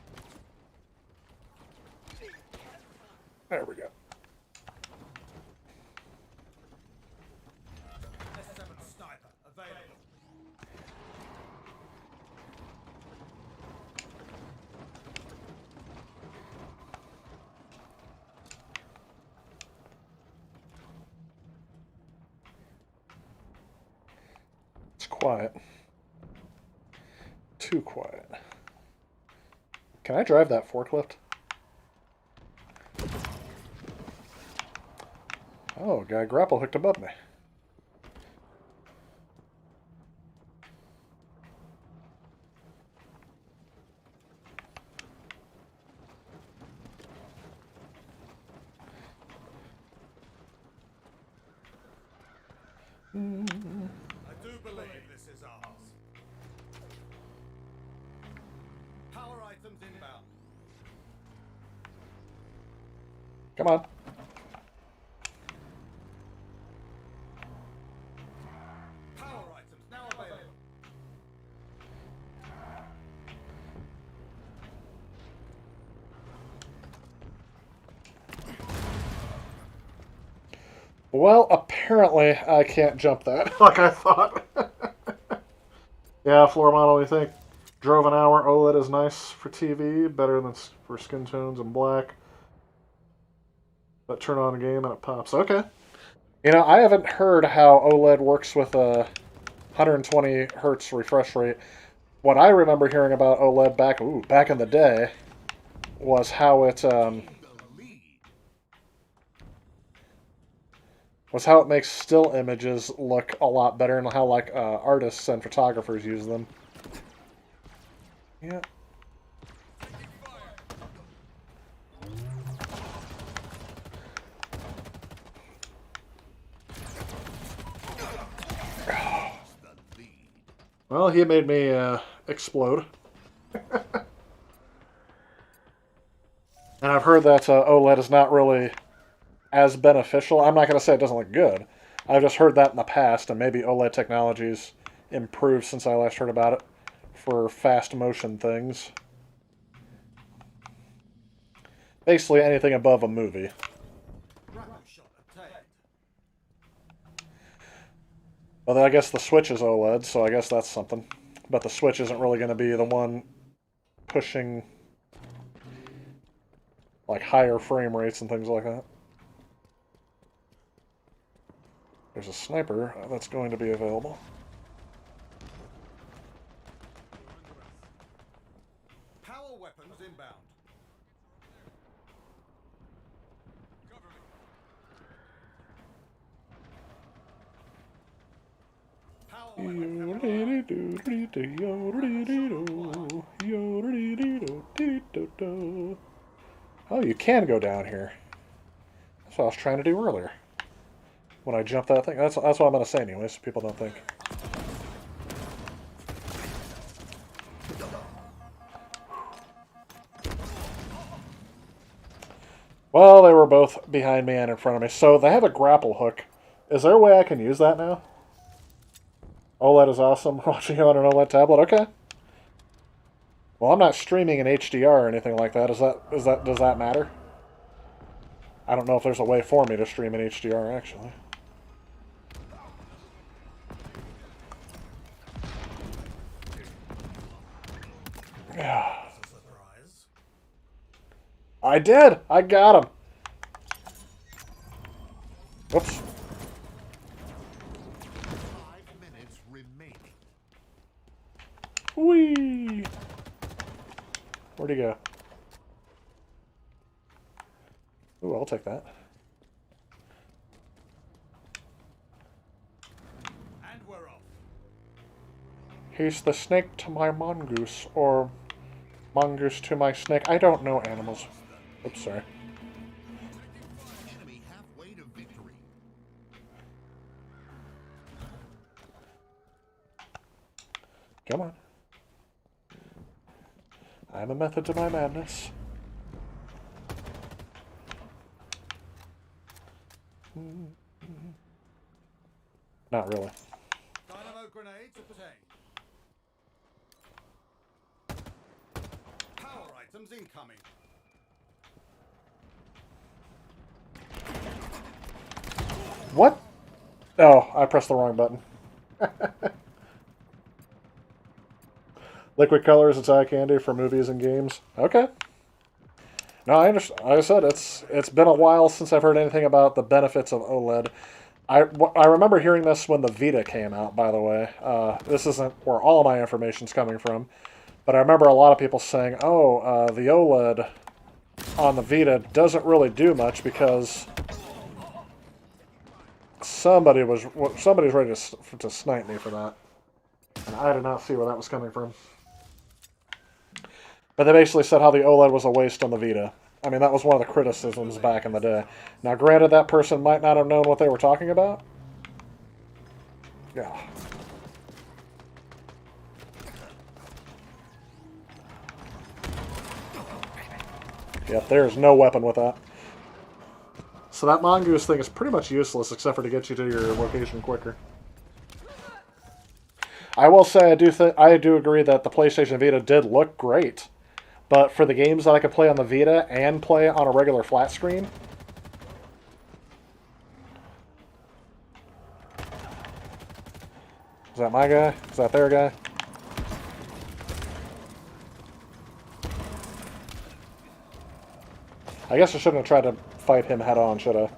Speaker 1: There we go.
Speaker 2: S7 sniper available.
Speaker 1: It's quiet. Too quiet. Can I drive that forklift? Oh, guy grapple hooked above me.
Speaker 2: I do believe this is ours. Power items inbound.
Speaker 1: Come on.
Speaker 2: Power items now available.
Speaker 1: Well, apparently I can't jump that like I thought. Yeah, floor model, we think. Drove an hour. OLED is nice for TV, better than for skin tones and black. But turn on a game and it pops. Okay. You know, I haven't heard how OLED works with a 120 hertz refresh rate. What I remember hearing about OLED back in the day was how it makes still images look a lot better and how artists and photographers use them. Yeah. Well, he made me explode. And I've heard that OLED is not really as beneficial. I'm not going to say it doesn't look good. I've just heard that in the past, and maybe OLED technology's improved since I last heard about it for fast motion things. Basically anything above a movie. Well, I guess the Switch is OLED, so I guess that's something. But the Switch isn't really going to be the one pushing like higher frame rates and things like that. There's a sniper that's going to be available.
Speaker 2: Power weapons inbound.
Speaker 1: Oh, you can go down here. That's what I was trying to do earlier. When I jumped that thing. That's what I'm going to say anyway, so people don't think. Well, they were both behind me and in front of me. So they have a grapple hook. Is there a way I can use that now? OLED is awesome. Watching you on an OLED tablet. Okay. Well, I'm not streaming in HDR or anything like that. Does that matter? I don't know if there's a way for me to stream in HDR, actually. Yeah. I did! I got him! Whoops.
Speaker 2: 5 minutes remaining.
Speaker 1: Whee! Where'd he go? Ooh, I'll take that.
Speaker 2: And we're off.
Speaker 1: He's the snake to my mongoose, or mongoose to my snake. I don't know animals. Oops, sorry.
Speaker 2: Enemy halfway to victory.
Speaker 1: Come on. I have a method to my madness. Not really.
Speaker 2: Dynamo grenades obtained. Power items incoming.
Speaker 1: What? Oh, I pressed the wrong button. Liquid colors, it's eye candy for movies and games. Okay. No, I understand. Like I said, it's been a while since I've heard anything about the benefits of OLED. I remember hearing this when the Vita came out, by the way. This isn't where all my information's coming from, but I remember a lot of people saying, oh, the OLED on the Vita doesn't really do much because somebody was ready to snipe me for that. And I did not see where that was coming from. But they basically said how the OLED was a waste on the Vita. I mean, that was one of the criticisms back in the day. Now, granted, that person might not have known what they were talking about. Yeah. Yep, there's no weapon with that. So that mongoose thing is pretty much useless except for to get you to your location quicker. I will say I do agree that the PlayStation Vita did look great. But for the games that I could play on the Vita and play on a regular flat screen... Is that my guy? Is that their guy? I guess I shouldn't have tried to fight him head on, should I?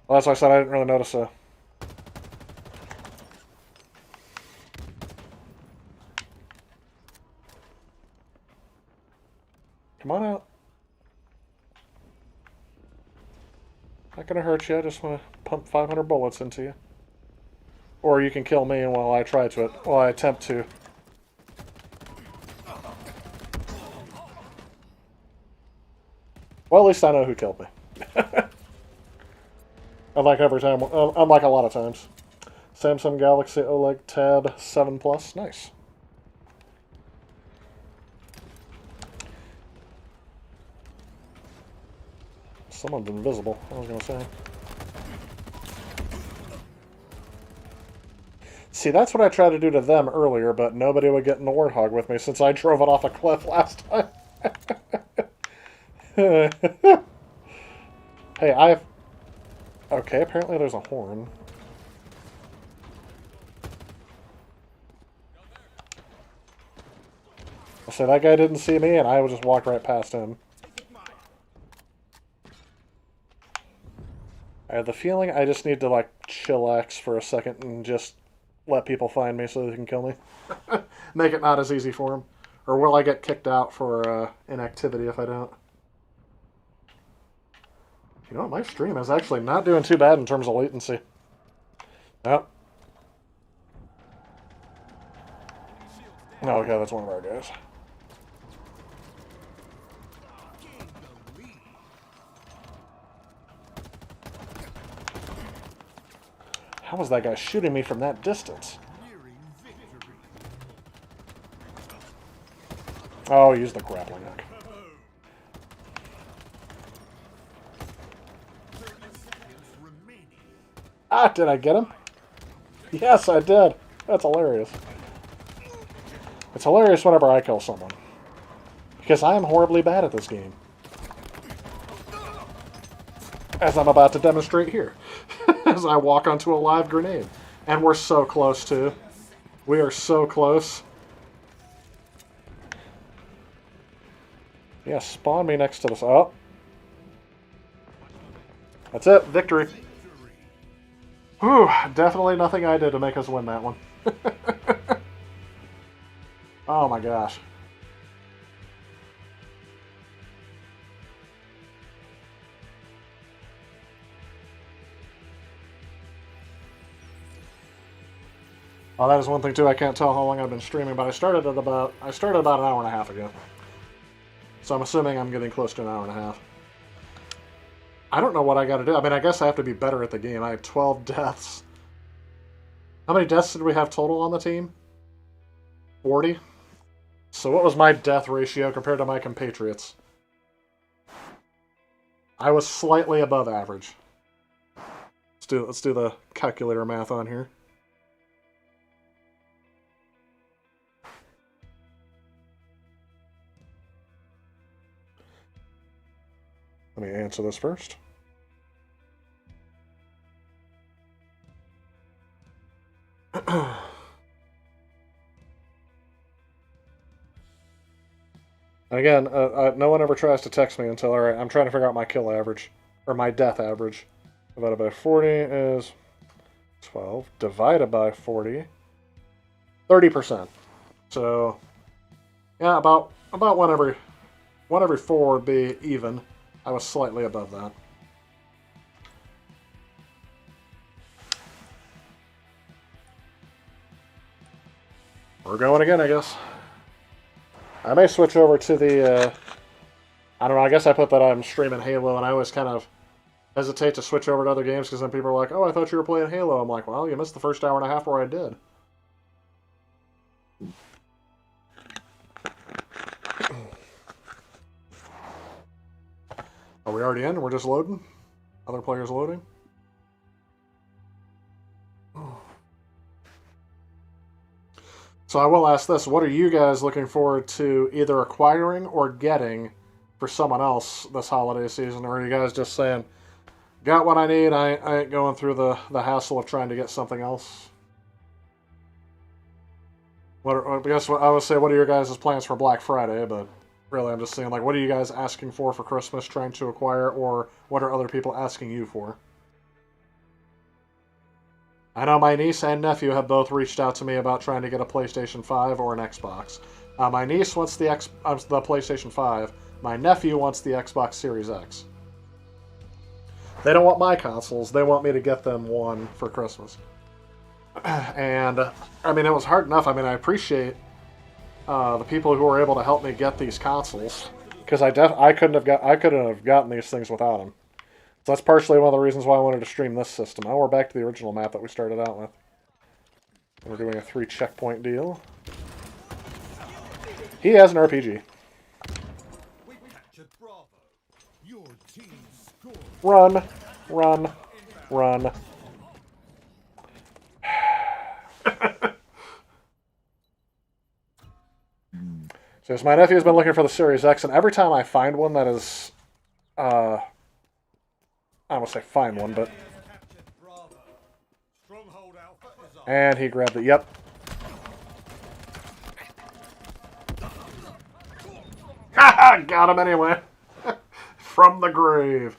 Speaker 1: Well, that's why I said I didn't really notice a... Come on out. Not gonna hurt you, I just want to pump 500 bullets into you. Or you can kill me while I attempt to. Well, at least I know who killed me. Unlike every time, unlike a lot of times. Samsung Galaxy OLED Tab 7 Plus, nice. Someone's invisible, I was gonna say. See, that's what I tried to do to them earlier, but nobody would get in the Warthog with me since I drove it off a cliff last time. Hey, I've... Okay, apparently there's a horn. So that guy didn't see me, and I just walked right past him. I have the feeling I just need to, like, chillax for a second and just let people find me so they can kill me. Make it not as easy for them. Or will I get kicked out for inactivity if I don't? You know what, my stream is actually not doing too bad in terms of latency. Oh. Oh, okay, that's one of our guys. How was that guy shooting me from that distance? Oh, use the grappling hook. Ah, did I get him? Yes, I did. That's hilarious. It's hilarious whenever I kill someone. Because I am horribly bad at this game. As I'm about to demonstrate here. As I walk onto a live grenade. And we're so close, too. We are so close. Yeah, spawn me next to this. Oh. That's it. Victory. Whew. Definitely nothing I did to make us win that one. Oh my gosh. Oh, that is one thing too. I can't tell how long I've been streaming, but I started about an hour and a half ago. So I'm assuming I'm getting close to an hour and a half. I don't know what I got to do. I mean, I guess I have to be better at the game. I had 12 deaths. How many deaths did we have total on the team? 40? So what was my death ratio compared to my compatriots? I was slightly above average. Let's do the calculator math on here. Let me answer this first. Again, no one ever tries to text me until, alright, I'm trying to figure out my kill average, or my death average. Divided by 40 is 12, divided by 40, 30%. So, yeah, about one every 4 would be even. I was slightly above that. We're going again, I guess. I may switch over to the, I don't know, I guess I put that I'm streaming Halo, and I always kind of hesitate to switch over to other games, because then people are like, oh, I thought you were playing Halo. I'm like, well, you missed the first hour and a half where I did. Are we already in? We're just loading? Other players loading? So I will ask this, what are you guys looking forward to either acquiring or getting for someone else this holiday season? Or are you guys just saying, got what I need, I ain't going through the hassle of trying to get something else? I guess I would say, what are your guys' plans for Black Friday? But really, I'm just saying, like, what are you guys asking for Christmas, trying to acquire, or what are other people asking you for? I know my niece and nephew have both reached out to me about trying to get a PlayStation 5 or an Xbox. My niece wants the PlayStation 5. My nephew wants the Xbox Series X. They don't want my consoles. They want me to get them one for Christmas. And I mean, it was hard enough. I mean, I appreciate the people who were able to help me get these consoles, because I couldn't have gotten these things without them. So that's partially one of the reasons why I wanted to stream this system. Now we're back to the original map that we started out with. We're doing a 3 checkpoint deal. He has an RPG.
Speaker 2: We captured Bravo. Your team scored.
Speaker 1: Run, run, run. So my nephew's been looking for the Series X, and every time I find one that is, I almost say find one, but... And he grabbed it, yep. Haha, got him anyway. From the grave.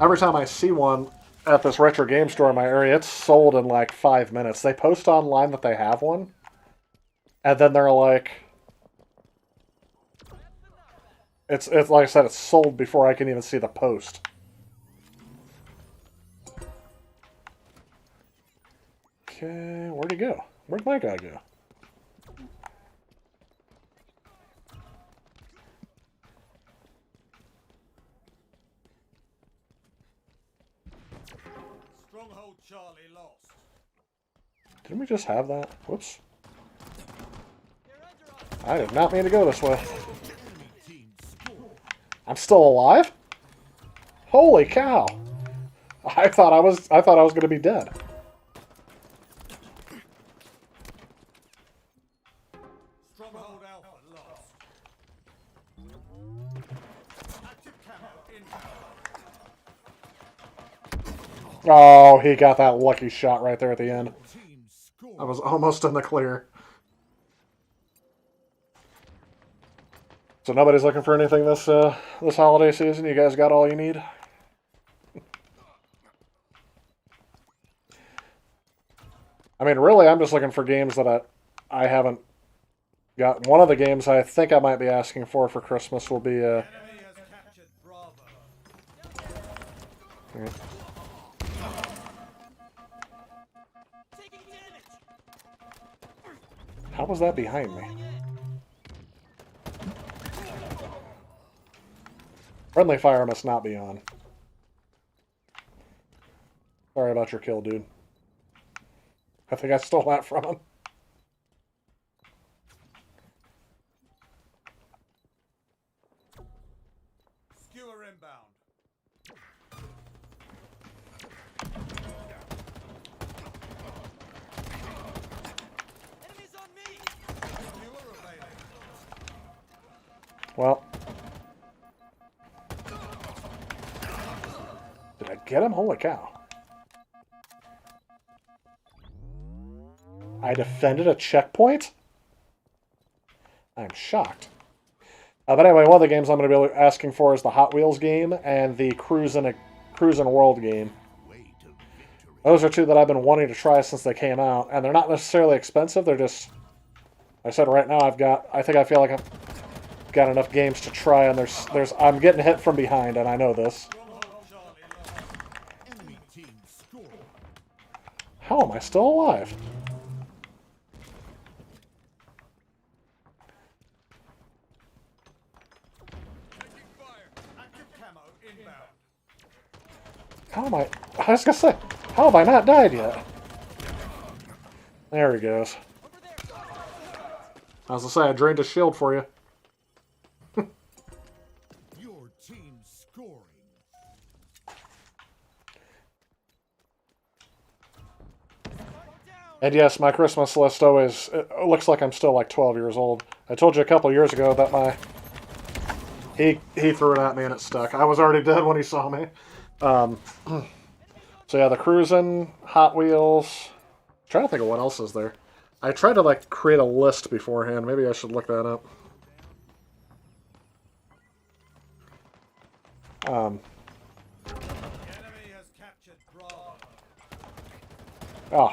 Speaker 1: Every time I see one at this retro game store in my area, it's sold in like 5 minutes. They post online that they have one, and then they're like, it's like I said, it's sold before I can even see the post. Okay, where'd he go? Where'd my guy go?
Speaker 2: Stronghold Charlie lost.
Speaker 1: Didn't we just have that? Whoops. I did not mean to go this way. I'm still alive? Holy cow! I thought I was going to be dead.
Speaker 2: Stronghold Alpha lost. Active camo inbound.
Speaker 1: Oh, he got that lucky shot right there at the end.
Speaker 2: Team scored.
Speaker 1: I was almost in the clear. So nobody's looking for anything this this holiday season? You guys got all you need? I mean, really, I'm just looking for games that I haven't got. One of the games I think I might be asking for Christmas will be...
Speaker 2: Enemy has captured Bravo.
Speaker 1: How was that behind me? Friendly fire must not be on. Sorry about your kill, dude. I think I stole that from him.
Speaker 2: Skewer inbound. Enemies on me. Skewer availing.
Speaker 1: Well. Did I get him? Holy cow. I defended a checkpoint? I'm shocked. But anyway, one of the games I'm going to be asking for is the Hot Wheels game and the Cruisin' World game. Those are two that I've been wanting to try since they came out, and they're not necessarily expensive. They're just, like I said, right now I feel like I've got enough games to try, and I'm getting hit from behind, and I know this.
Speaker 2: Enemy team scored.
Speaker 1: How am I still alive?
Speaker 2: Active camo inbound.
Speaker 1: How am I was going to say, how have I not died yet? There he goes. I was going to say, I drained a shield for you.
Speaker 2: Your team scoring.
Speaker 1: And yes, my Christmas list always, it looks like I'm still like 12 years old. I told you a couple years ago that he threw it at me and it stuck. I was already dead when he saw me. So yeah, the Cruisin', Hot Wheels. I'm trying to think of what else is there. I tried to like create a list beforehand. Maybe I should look that up.
Speaker 2: The enemy has captured Bravo.
Speaker 1: Oh.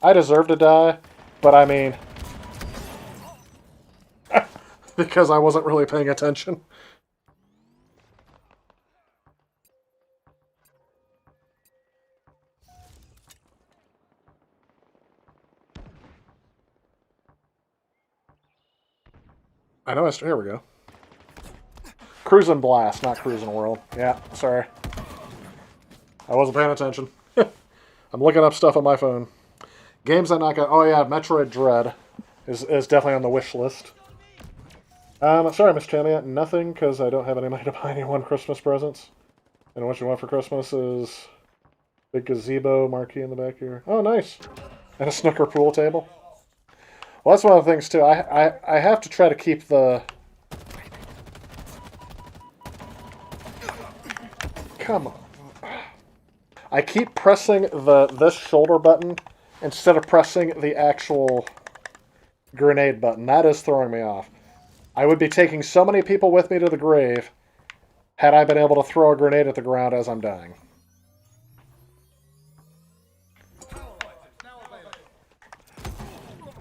Speaker 1: I deserve to die, but I mean... because I wasn't really paying attention. I know here we go. Cruisin' Blast, not Cruisin' World. Yeah, sorry. I wasn't paying attention. I'm looking up stuff on my phone. Games that not got... Oh yeah, Metroid Dread is definitely on the wish list. Sorry, Miss Chamia, nothing, because I don't have any money to buy anyone Christmas presents. And what you want for Christmas is big gazebo marquee in the back here. Oh, nice. And a snooker pool table. Well, that's one of the things, too. I have to try to keep the... Come on. I keep pressing this shoulder button instead of pressing the actual grenade button. That is throwing me off. I would be taking so many people with me to the grave had I been able to throw a grenade at the ground as I'm dying.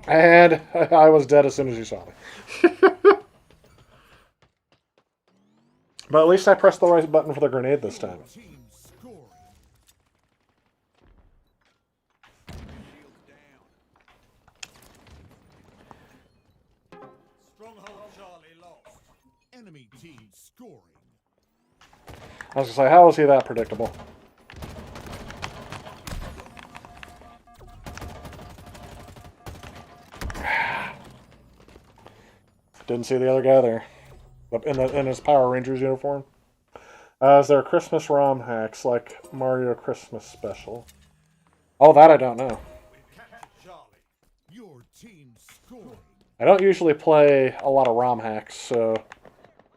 Speaker 1: And I was dead as soon as you saw me. But at least I pressed the right button for the grenade this time.
Speaker 2: Enemy team scoring.
Speaker 1: I was going to say, how was he that predictable? Didn't see the other guy there. In his Power Rangers uniform. Is there Christmas ROM hacks like Mario Christmas Special? Oh, that I don't know.
Speaker 2: Your team scoring.
Speaker 1: I don't usually play a lot of ROM hacks, so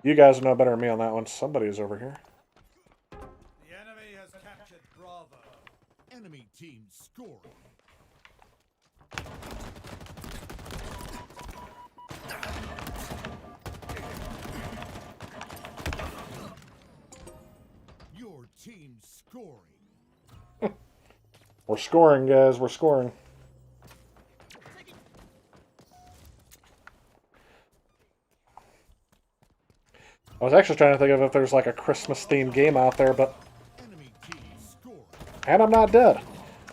Speaker 1: you guys know better than me on that one. Somebody's over here.
Speaker 2: The enemy has captured Bravo. Enemy team scoring. Your team scoring.
Speaker 1: We're scoring, guys. We're scoring. I was actually trying to think of if there's like a Christmas-themed game out there, but... And I'm not dead.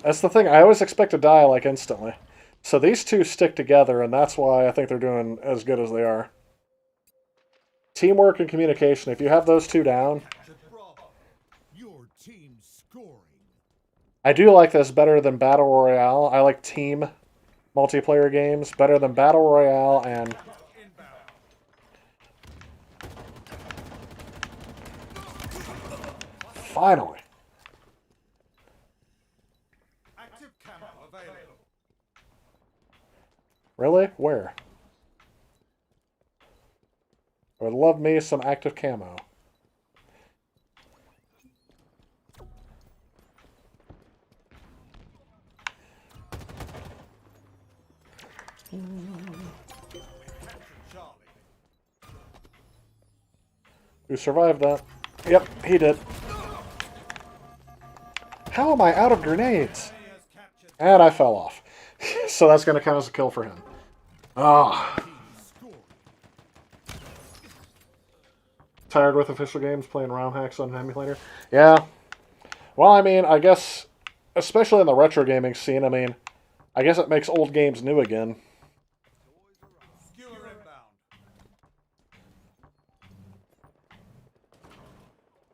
Speaker 1: That's the thing. I always expect to die, like, instantly. So these two stick together, and that's why I think they're doing as good as they are. Teamwork and communication. If you have those two down...
Speaker 2: Your team scoring.
Speaker 1: I do like this better than Battle Royale. I like team multiplayer games better than Battle Royale and... Finally.
Speaker 2: Active camo available.
Speaker 1: Really? Where? I would love me some active camo. Who survived that? Yep, he did. How am I out of grenades? And I fell off. So that's going to count as a kill for him. Ah. Tired with official games playing ROM hacks on an emulator? Yeah. Well, I mean, I guess, especially in the retro gaming scene, I mean, I guess it makes old games new again.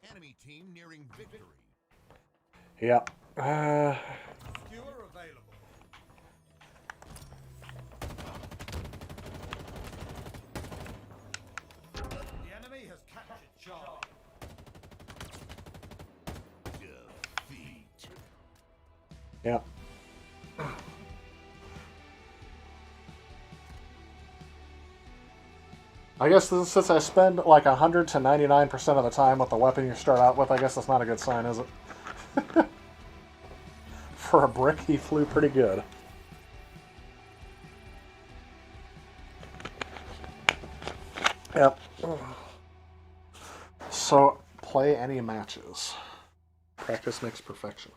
Speaker 2: Enemy team nearing victory.
Speaker 1: Yeah.
Speaker 2: Skewer available. The enemy has captured Charlie. Defeat.
Speaker 1: Yeah. I guess since I spend like 100 to 99% of the time with the weapon you start out with, I guess that's not a good sign, is it? For a brick, he flew pretty good. Yep. So, play any matches. Practice makes perfection.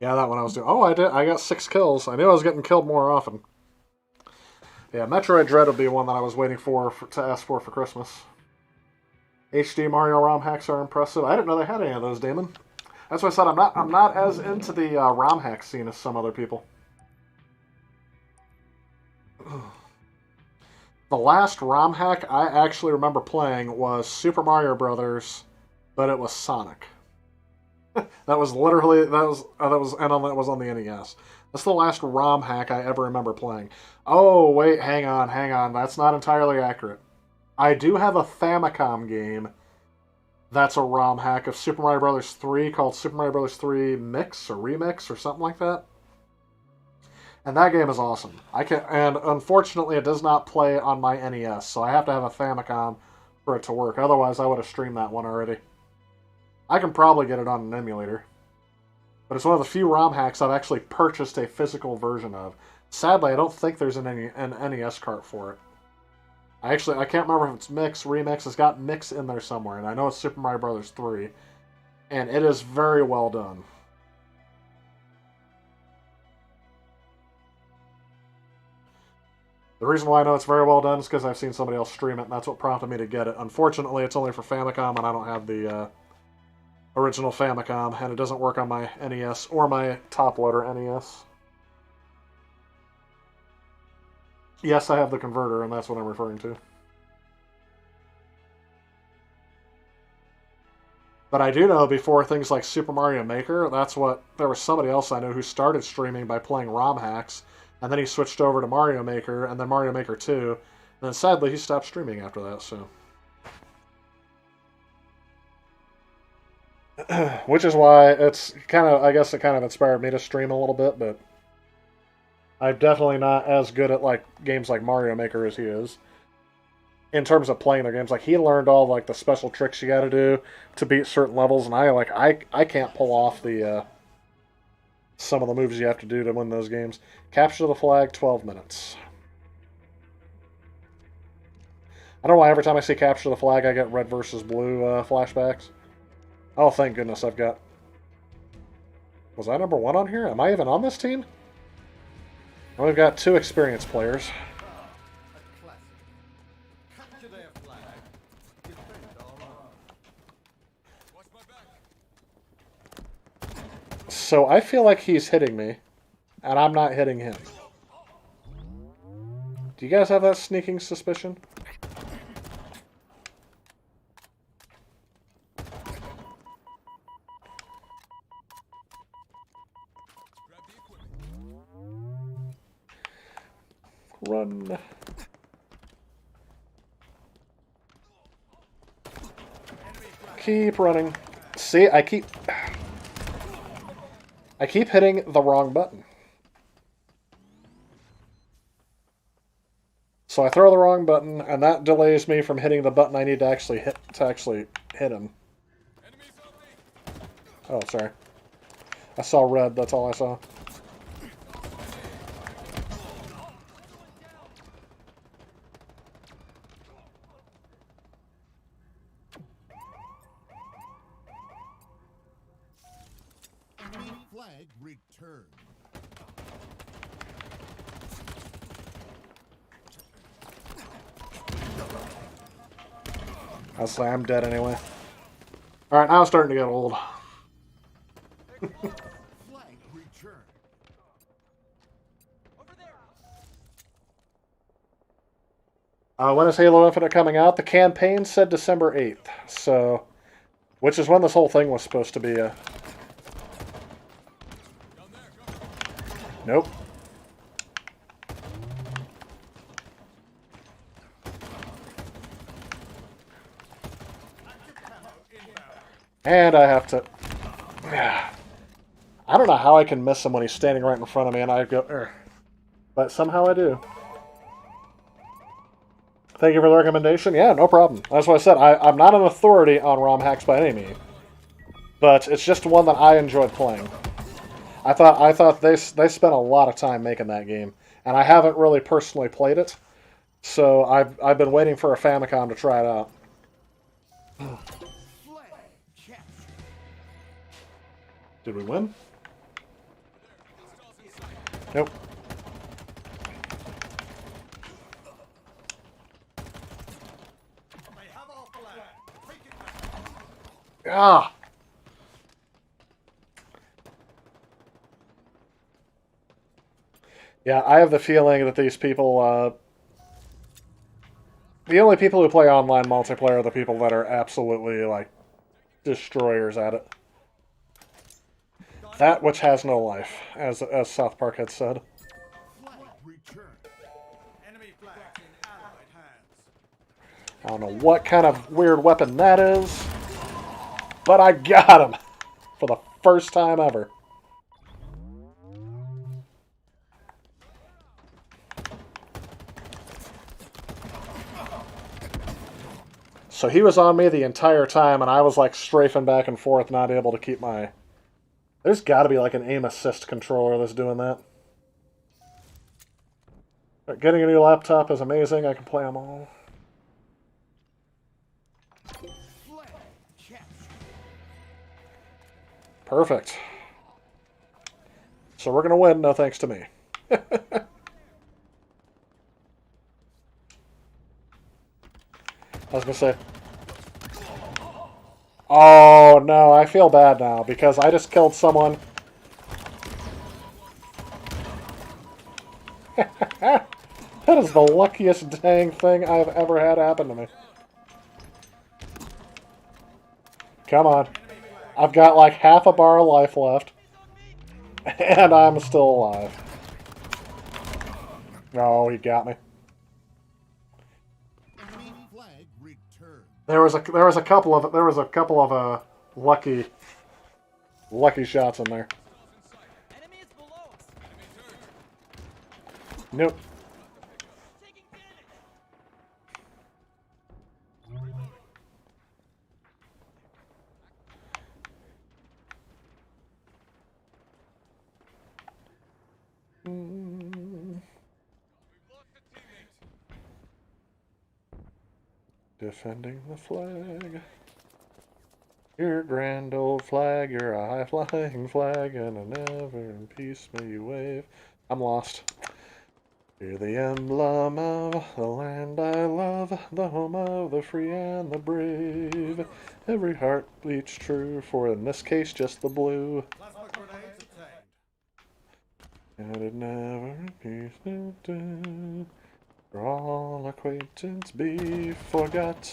Speaker 1: Yeah, that one I was doing. Oh, I did. I got 6 kills. I knew I was getting killed more often. Yeah, Metroid Dread would be one that I was waiting to ask for Christmas. HD Mario ROM hacks are impressive. I didn't know they had any of those, Damon. That's why I said I'm not as into the ROM hack scene as some other people. The last ROM hack I actually remember playing was Super Mario Brothers, but it was Sonic. That was literally that was on the NES. That's the last ROM hack I ever remember playing. Oh wait, hang on. That's not entirely accurate. I do have a Famicom game that's a ROM hack of Super Mario Bros. 3 called Super Mario Bros. 3 Mix or Remix or something like that. And that game is awesome. And unfortunately it does not play on my NES, so I have to have a Famicom for it to work. Otherwise I would have streamed that one already. I can probably get it on an emulator. But it's one of the few ROM hacks I've actually purchased a physical version of. Sadly, I don't think there's an NES cart for it. I can't remember if it's Mix, Remix. It's got Mix in there somewhere, and I know it's Super Mario Bros. 3. And it is very well done. The reason why I know it's very well done is because I've seen somebody else stream it, and that's what prompted me to get it. Unfortunately, it's only for Famicom, and I don't have the original Famicom, and it doesn't work on my NES or my top-loader NES. Yes, I have the converter, and that's what I'm referring to. But I do know before things like Super Mario Maker, there was somebody else I know who started streaming by playing ROM hacks, and then he switched over to Mario Maker, and then Mario Maker 2, and then sadly he stopped streaming after that, so. Which is why I guess it kind of inspired me to stream a little bit, but I'm definitely not as good at games like Mario Maker as he is. In terms of playing their games, he learned all the special tricks you got to do to beat certain levels, and I can't pull off the some of the moves you have to do to win those games. Capture the flag, 12 minutes. I don't know why every time I see capture the flag, I get red versus blue flashbacks. Oh, thank goodness I've got... Was I number 1 on here? Am I even on this team? And we've got 2 experienced players. So I feel like he's hitting me, and I'm not hitting him. Do you guys have that sneaking suspicion? Run. Keep running. See, I keep hitting the wrong button. So I throw the wrong button, and that delays me from hitting the button I need to actually hit him. Oh, sorry. I saw red, that's all I saw.
Speaker 2: Flag returned.
Speaker 1: I'll say I'm dead anyway. Alright, now I'm starting to get old.
Speaker 2: Flag returned.
Speaker 1: When is Halo Infinite coming out? The campaign said December 8th, so... Which is when this whole thing was supposed to be a... Nope. And I have to... I don't know how I can miss him when he's standing right in front of me and I go... Ugh. But somehow I do. Thank you for the recommendation. Yeah, no problem. That's what I said. I'm not an authority on ROM hacks by any means. But it's just one that I enjoyed playing. I thought they spent a lot of time making that game. And I haven't really personally played it. So I've been waiting for a Famicom to try it out. Did we win? Nope.
Speaker 2: They have our flag. Take it back.
Speaker 1: Ah! Yeah, I have the feeling that these people, the only people who play online multiplayer are the people that are absolutely, like, destroyers at it. That which has no life, as South Park had said.
Speaker 2: Flag returned. Enemy flag in Allied hands.
Speaker 1: I don't know what kind of weird weapon that is, but I got him for the first time ever. So he was on me the entire time, and I was like strafing back and forth, not able to keep my... There's got to be like an aim assist controller that's doing that. But getting a new laptop is amazing. I can play them all.
Speaker 2: Flag captured.
Speaker 1: Perfect. So we're going to win, no thanks to me. I was going to say... Oh, no, I feel bad now, because I just killed someone. That is the luckiest dang thing I've ever had happen to me. Come on. I've got like half a bar of life left. And I'm still alive. No, he got me.
Speaker 2: Enemy flag returned.
Speaker 1: There was a couple of lucky shots in there.
Speaker 5: Enemy is below us.
Speaker 1: Nope.
Speaker 5: Taking damage.
Speaker 1: Defending the flag. Your grand old flag, you're a high-flying flag, and a never in peace may you wave. I'm lost. You're the emblem of the land I love, the home of the free and the brave. Every heart beats true, for in this case just the blue.
Speaker 2: Plasma grenades obtained.
Speaker 1: And it never in peace, for all acquaintance be forgot.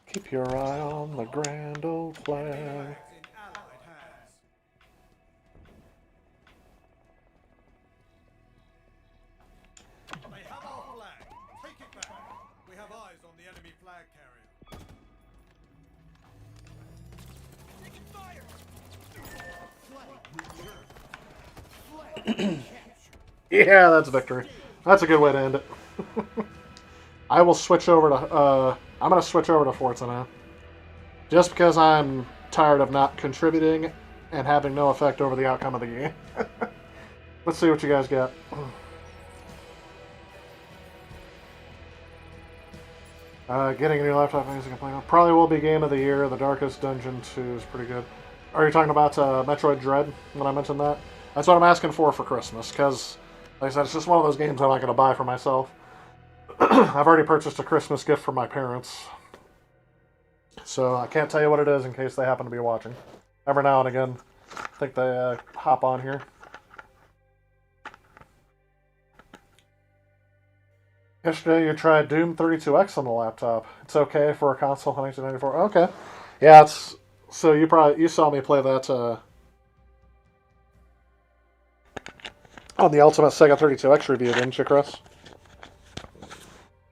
Speaker 1: Keep your eye on the grand old flag.
Speaker 2: Flags in Allied hands. They have our flag. Take it back. We have eyes on the enemy flag carrier.
Speaker 5: Taking fire.
Speaker 2: Flag returned. Flag captured.
Speaker 1: Yeah, that's victory. That's a good way to end it. I will switch over to, I'm going to switch over to Forza now. Just because I'm tired of not contributing and having no effect over the outcome of the game. Let's see what you guys got. Getting a new laptop music and playing. Probably will be game of the year. The Darkest Dungeon 2 is pretty good. Are you talking about Metroid Dread when I mentioned that? That's what I'm asking for Christmas, because, like I said, it's just one of those games I'm not going to buy for myself. I've already purchased a Christmas gift for my parents. So I can't tell you what it is in case they happen to be watching. Every now and again, I think they hop on here. Yesterday you tried Doom 32X on the laptop. It's okay for a console in 1994. Okay. Yeah, it's... So you saw me play that on the Ultimate Sega 32X review, didn't you, Chris?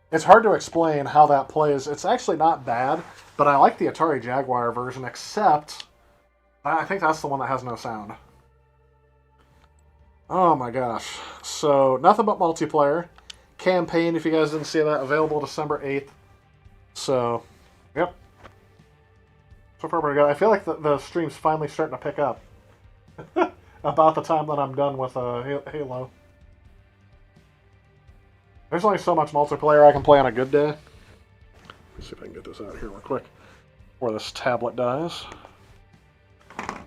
Speaker 1: It's hard to explain how that plays. It's actually not bad, but I like the Atari Jaguar version, except I think that's the one that has no sound. Oh my gosh. So, nothing but multiplayer. Campaign, if you guys didn't see that, available December 8th. So, yep. So far, pretty good. I feel like the stream's finally starting to pick up. About the time that I'm done with Halo. There's only so much multiplayer I can play on a good day. Let's see if I can get this out here real quick before this tablet dies.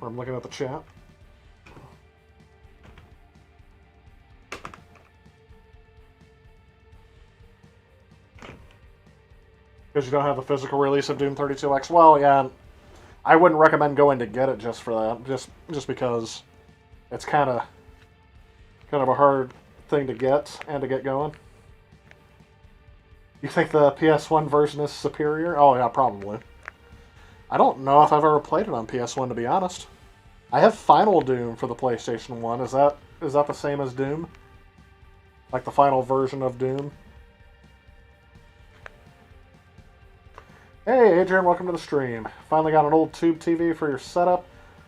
Speaker 1: I'm looking at the chat. Because you don't have the physical release of Doom 32X. Well, yeah, I wouldn't recommend going to get it just for that. Just because it's kind of a hard thing to get and to get going. You think the PS1 version is superior? Oh yeah, probably. I don't know if I've ever played it on PS1, to be honest. I have Final Doom for the PlayStation 1. Is that the same as Doom? Like the final version of Doom? Hey, Adrian, welcome to the stream. Finally got an old tube TV for your setup.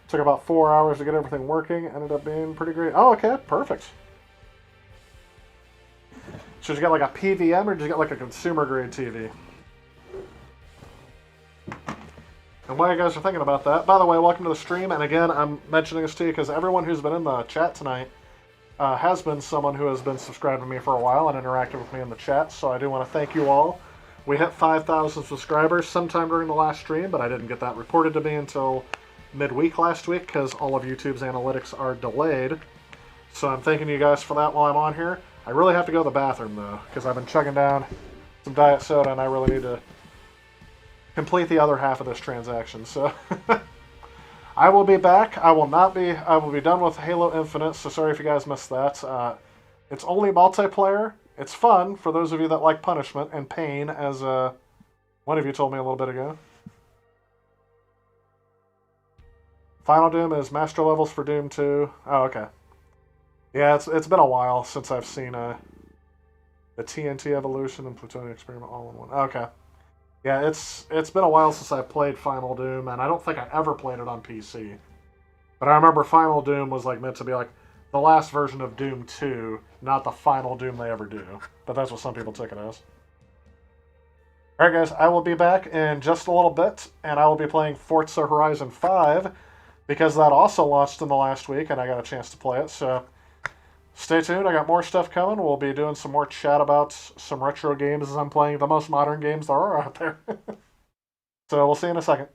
Speaker 1: Took about 4 hours to get everything working. Ended up being pretty great. Oh, okay, perfect. So did you get like a PVM or did you get like a consumer grade TV? And while you guys are thinking about that, by the way, welcome to the stream. And again, I'm mentioning this to you because everyone who's been in the chat tonight has been someone who has been subscribed to me for a while and interacted with me in the chat. So I do want to thank you all. We hit 5,000 subscribers sometime during the last stream, but I didn't get that reported to me until midweek last week because all of YouTube's analytics are delayed. So I'm thanking you guys for that while I'm on here. I really have to go to the bathroom, though, because I've been chugging down some diet soda, and I really need to complete the other half of this transaction. So I will be back. I will be done with Halo Infinite, so sorry if you guys missed that. It's only multiplayer. It's fun for those of you that like punishment and pain, as one of you told me a little bit ago. Final Doom is master levels for Doom 2. Oh, okay. Yeah, it's been a while since I've seen the TNT Evolution and Plutonium Experiment all in one. Okay. Yeah, it's been a while since I played Final Doom, and I don't think I ever played it on PC. But I remember Final Doom was like meant to be like the last version of Doom 2, not the final Doom they ever do. But that's what some people took it as. Alright guys, I will be back in just a little bit, and I will be playing Forza Horizon 5, because that also launched in the last week, and I got a chance to play it, so stay tuned, I got more stuff coming. We'll be doing some more chat about some retro games as I'm playing the most modern games there are out there. So we'll see you in a second.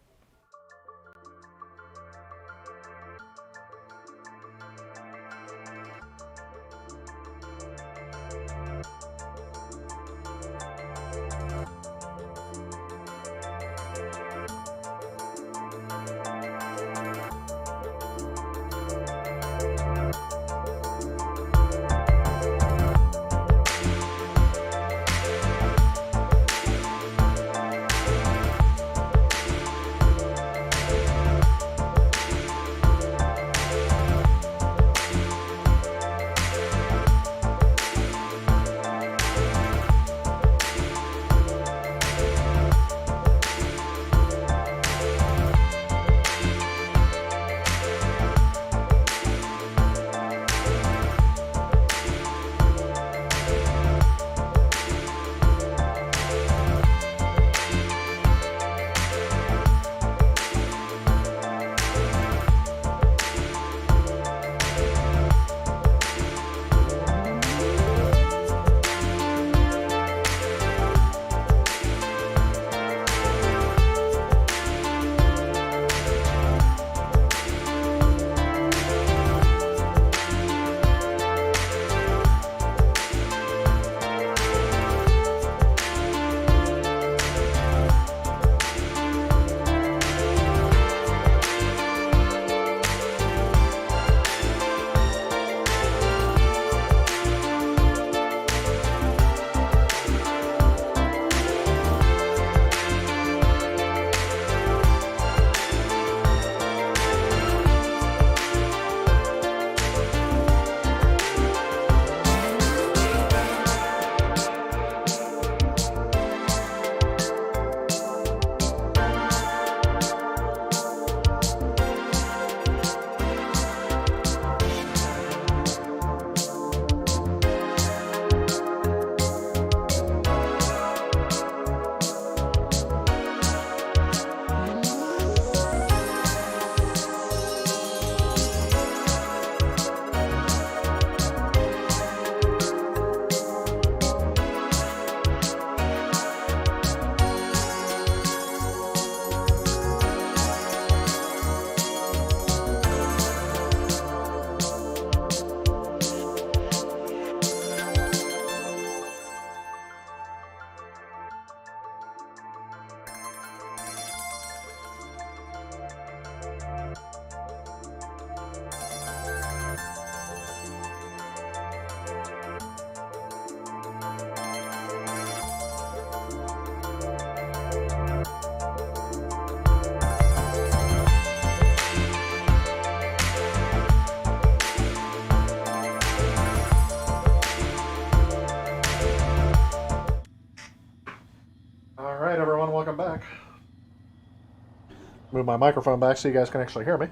Speaker 1: Move my microphone back so you guys can actually hear me.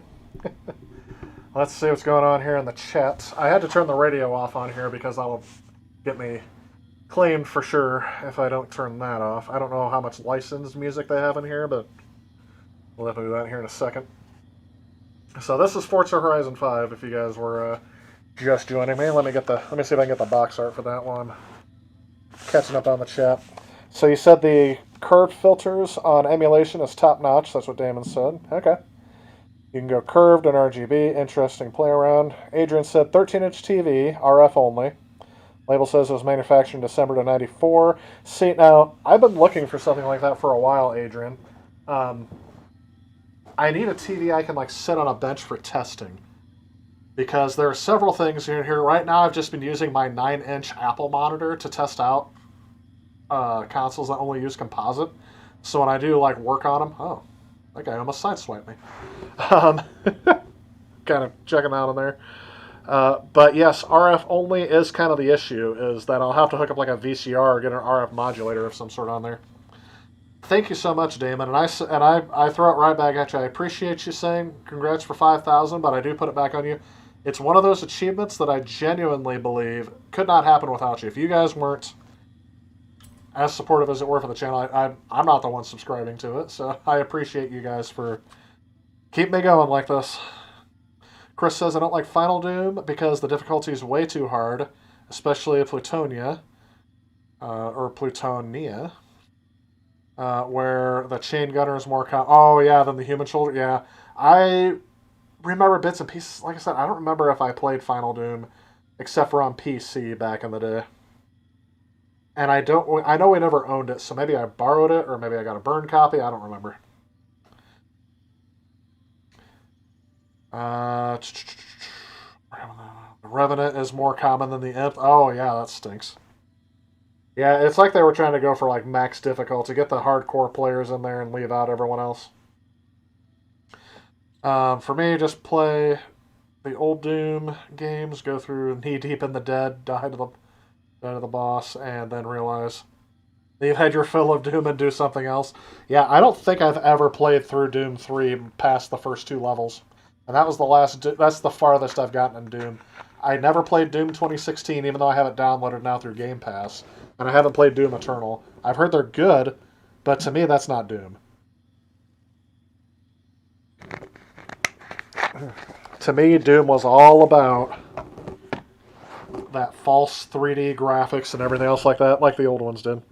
Speaker 1: Let's see what's going on here in the chat. I had to turn the radio off on here because that will get me claimed for sure if I don't turn that off. I don't know how much licensed music they have in here, but we'll have to do that here in a second. So this is Forza Horizon 5. If you guys were just joining me, let me see if I can get the box art for that one. Catching up on the chat. So you said the curved filters on emulation is top notch. That's what Damon said. Okay. You can go curved and RGB. Interesting play around. Adrian said 13-inch TV, RF only. Label says it was manufactured in December of '94. See, now, I've been looking for something like that for a while, Adrian. I need a TV I can, like, sit on a bench for testing. Because there are several things in here. Right now, I've just been using my 9-inch Apple monitor to test out consoles that only use composite. So when I do, like, work on them... Oh, that guy almost sideswiped me. Kind of checking out on there. But yes, RF only is kind of the issue, is that I'll have to hook up like a VCR or get an RF modulator of some sort on there. Thank you so much, Damon. And I throw it right back at you. I appreciate you saying congrats for 5,000, but I do put it back on you. It's one of those achievements that I genuinely believe could not happen without you. If you guys weren't as supportive as it were for the channel, I'm not the one subscribing to it, so I appreciate you guys for keeping me going like this. Chris says, I don't like Final Doom because the difficulty is way too hard, especially Plutonia, or Plutonia, where the chain gunner is more oh, yeah, than the human shoulder. Yeah, I remember bits and pieces. Like I said, I don't remember if I played Final Doom except for on PC back in the day. And I know we never owned it, so maybe I borrowed it, or maybe I got a burned copy. I don't remember. Revenant is more common than the Imp. Oh, yeah, that stinks. Yeah, it's like they were trying to go for like max difficulty, get the hardcore players in there and leave out everyone else. For me, just play the old Doom games, go through knee deep in the dead, die to the boss, and then realize that you've had your fill of Doom and do something else. Yeah, I don't think I've ever played through Doom 3 past the first 2 levels. And that was that's the farthest I've gotten in Doom. I never played Doom 2016, even though I have it downloaded now through Game Pass. And I haven't played Doom Eternal. I've heard they're good, but to me, that's not Doom. To me, Doom was all about that false 3D graphics and everything else like that, like the old ones did.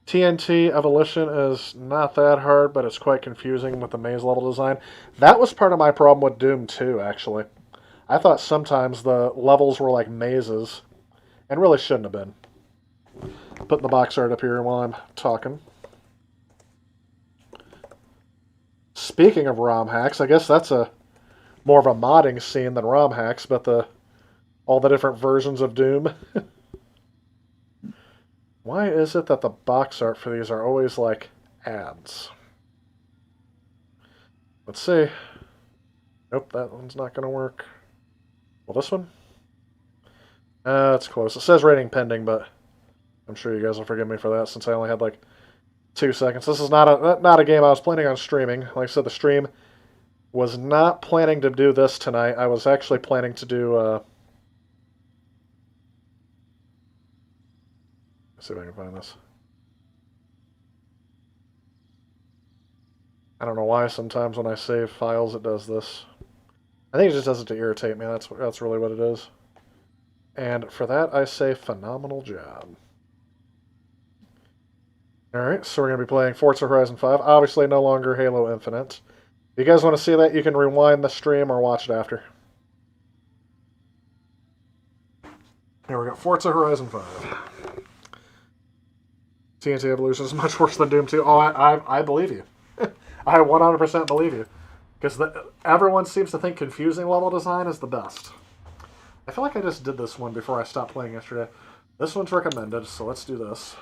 Speaker 1: TNT Evolution is not that hard, but it's quite confusing with the maze level design. That was part of my problem with Doom 2, actually. I thought sometimes the levels were like mazes, and really shouldn't have been. Putting the box art up here while I'm talking. Speaking of ROM hacks, I guess that's more of a modding scene than ROM hacks, but all the different versions of Doom. Why is it that the box art for these are always like ads? Let's see. Nope, that one's not going to work. Well, this one? It's close. It says rating pending, but I'm sure you guys will forgive me for that since I only had like 2 seconds. This is not a game I was planning on streaming. Like I said, the stream was not planning to do this tonight. I was actually planning to do... let's see if I can find this. I don't know why sometimes when I save files it does this. I think it just does it to irritate me. That's really what it is. And for that, I say phenomenal job. Alright, so we're going to be playing Forza Horizon 5. Obviously no longer Halo Infinite. If you guys want to see that, you can rewind the stream or watch it after. Here we go. Forza Horizon 5. TNT Evolution is much worse than Doom 2. Oh, I believe you. I 100% believe you. Because everyone seems to think confusing level design is the best. I feel like I just did this one before I stopped playing yesterday. This one's recommended, so let's do this.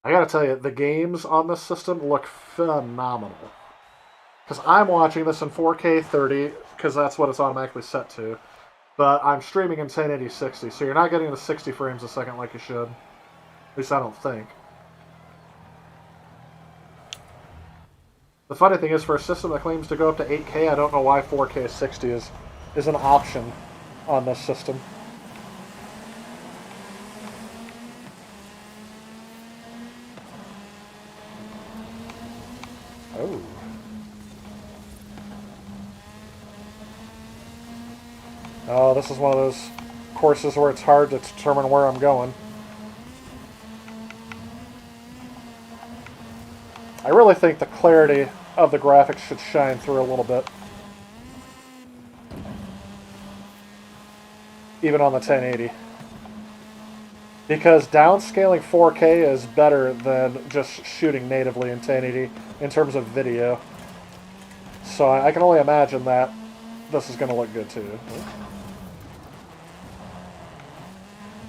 Speaker 1: I gotta tell you, the games on this system look phenomenal. Because I'm watching this in 4K 30, because that's what it's automatically set to. But I'm streaming in 1080 60, so you're not getting the 60 frames a second like you should. At least I don't think. The funny thing is, for a system that claims to go up to 8K, I don't know why 4K 60 is an option on this system. Oh. Oh, this is one of those courses where it's hard to determine where I'm going. I really think the clarity of the graphics should shine through a little bit. Even on the 1080. Because downscaling 4K is better than just shooting natively in 1080 in terms of video. So I can only imagine that this is going to look good too.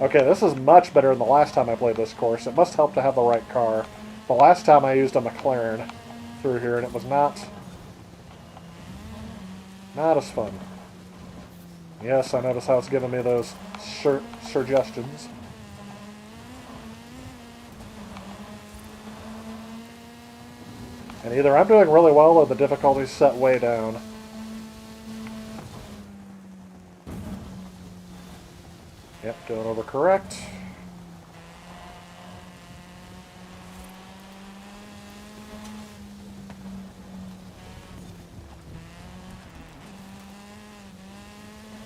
Speaker 1: Okay, this is much better than the last time I played this course. It must help to have the right car. The last time I used a McLaren through here, and it was not as fun. Yes, I notice how it's giving me those suggestions. And either I'm doing really well or the difficulty's set way down. Yep, doing overcorrect.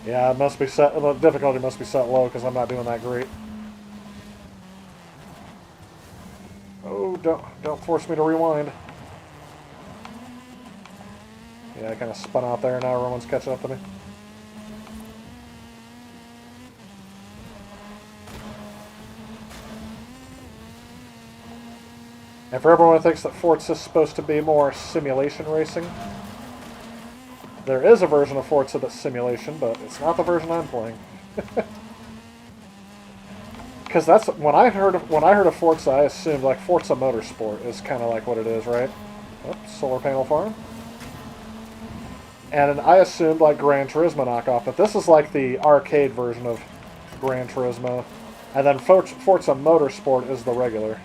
Speaker 1: Yeah, it must be set. The difficulty must be set low because I'm not doing that great. Oh, don't force me to rewind. Yeah, I kind of spun out there. Now everyone's catching up to me. And for everyone who thinks that Forza is supposed to be more simulation racing, there is a version of Forza that's simulation, but it's not the version I'm playing. Because that's when I heard of Forza, I assumed like Forza Motorsport is kind of like what it is, right? Oops, solar panel farm. And I assumed like Gran Turismo knockoff, but this is like the arcade version of Gran Turismo, and then Forza Motorsport is the regular.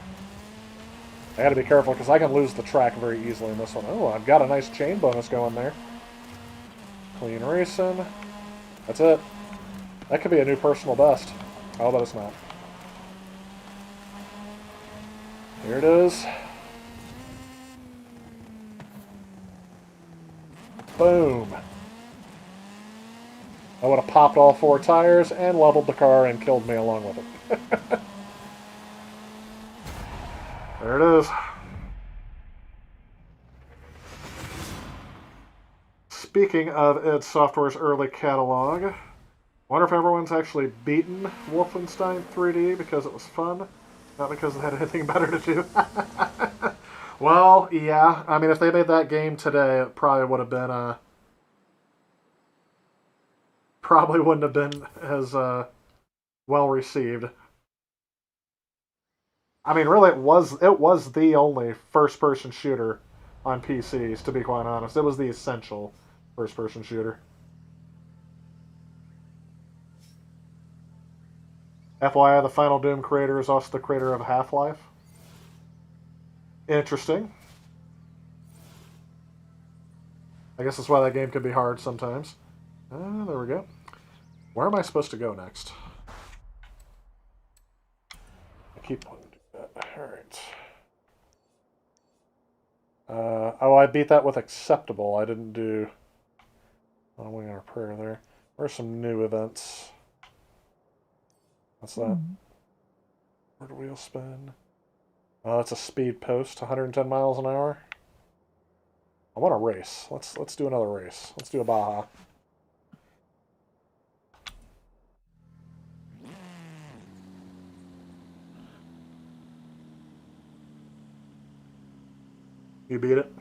Speaker 1: I gotta be careful because I can lose the track very easily in this one. Oh, I've got a nice chain bonus going there. Clean racing. That's it. That could be a new personal best. Oh, but it's not. Here it is. Boom. I would have popped all 4 tires and leveled the car and killed me along with it. There it is. Speaking of id Software's early catalog, wonder if everyone's actually beaten Wolfenstein 3D because it was fun, not because it had anything better to do. Well, yeah. I mean, if they made that game today, it probably would have been probably wouldn't have been as well received. I mean, really, it was the only first-person shooter on PCs, to be quite honest. It was the essential first-person shooter. FYI, the Final Doom creator is also the creator of Half-Life. Interesting. I guess that's why that game can be hard sometimes. There we go. Where am I supposed to go next? I keep wanting to do that. Alright. Oh, I beat that with acceptable. I didn't do... Oh, we got our prayer there. Where's some new events? What's that? Where do wheel spin? Oh, it's a speed post, 110 miles an hour. I want a race. Let's do another race. Let's do a Baja. You beat it.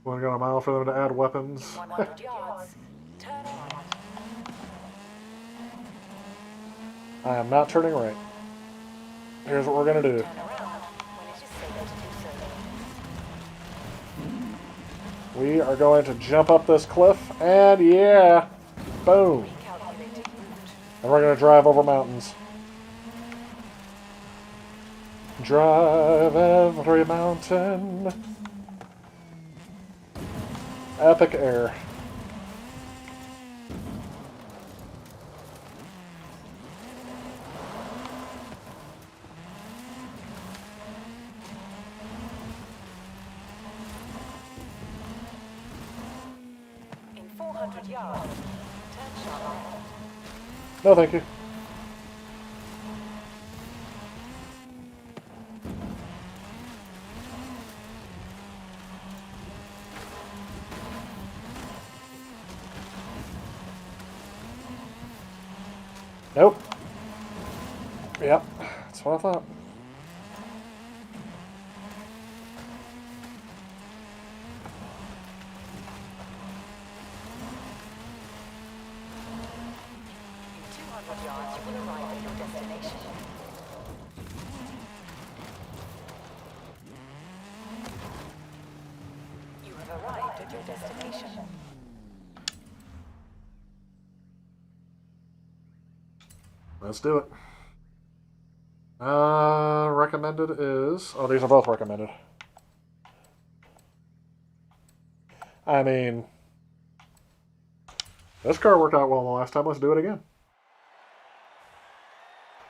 Speaker 1: Want to go a mile for them to add weapons?
Speaker 6: 100 yards. Turn right.
Speaker 1: I am not turning right. Here's what we're going to do.
Speaker 6: Turn around when it is safer to do so.
Speaker 1: We are going to jump up this cliff, and yeah, boom.
Speaker 6: Recalculating route.
Speaker 1: And we're going to drive over mountains. Drive every mountain. Epic air.
Speaker 6: In 400 yards, turn sharp left.
Speaker 1: No, thank you. Nope. Yep, that's what I thought.
Speaker 6: In 200 yards, you will arrive at your destination. You have arrived at your destination.
Speaker 1: Let's do it. Recommended is... Oh, these are both recommended. I mean... This car worked out well the last time. Let's do it again.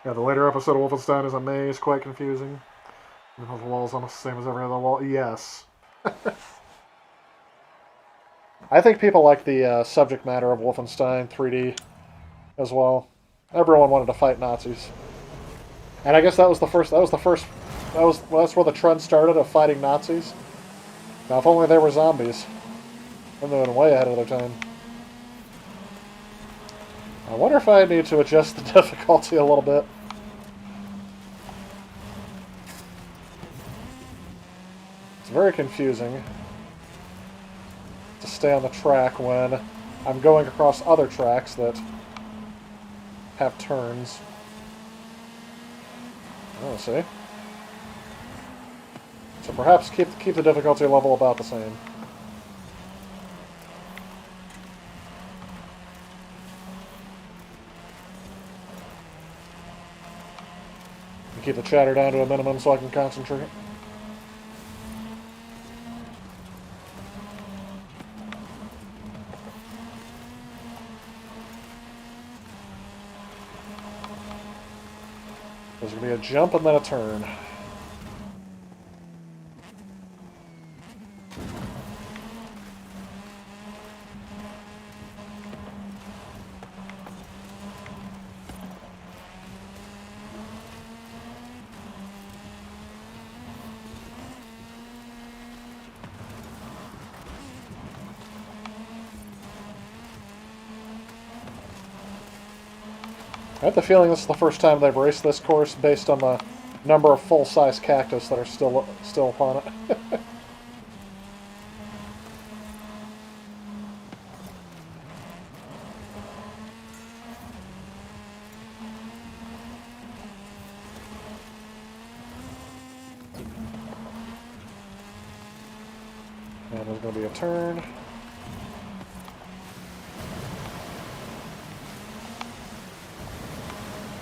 Speaker 1: Yeah, the later episode of Wolfenstein is a maze, quite confusing. The wall's almost the same as every other wall. Yes. I think people like the subject matter of Wolfenstein 3D as well. Everyone wanted to fight Nazis. And I guess that's where the trend started of fighting Nazis. Now, if only they were zombies. Then they were way ahead of their time. I wonder if I need to adjust the difficulty a little bit. It's very confusing to stay on the track when I'm going across other tracks that have turns. Oh, see? So perhaps keep the difficulty level about the same. And keep the chatter down to a minimum so I can concentrate. There's going to be a jump and then a turn. I have the feeling this is the first time they've raced this course based on the number of full-size cactus that are still upon it. And there's going to be a turn.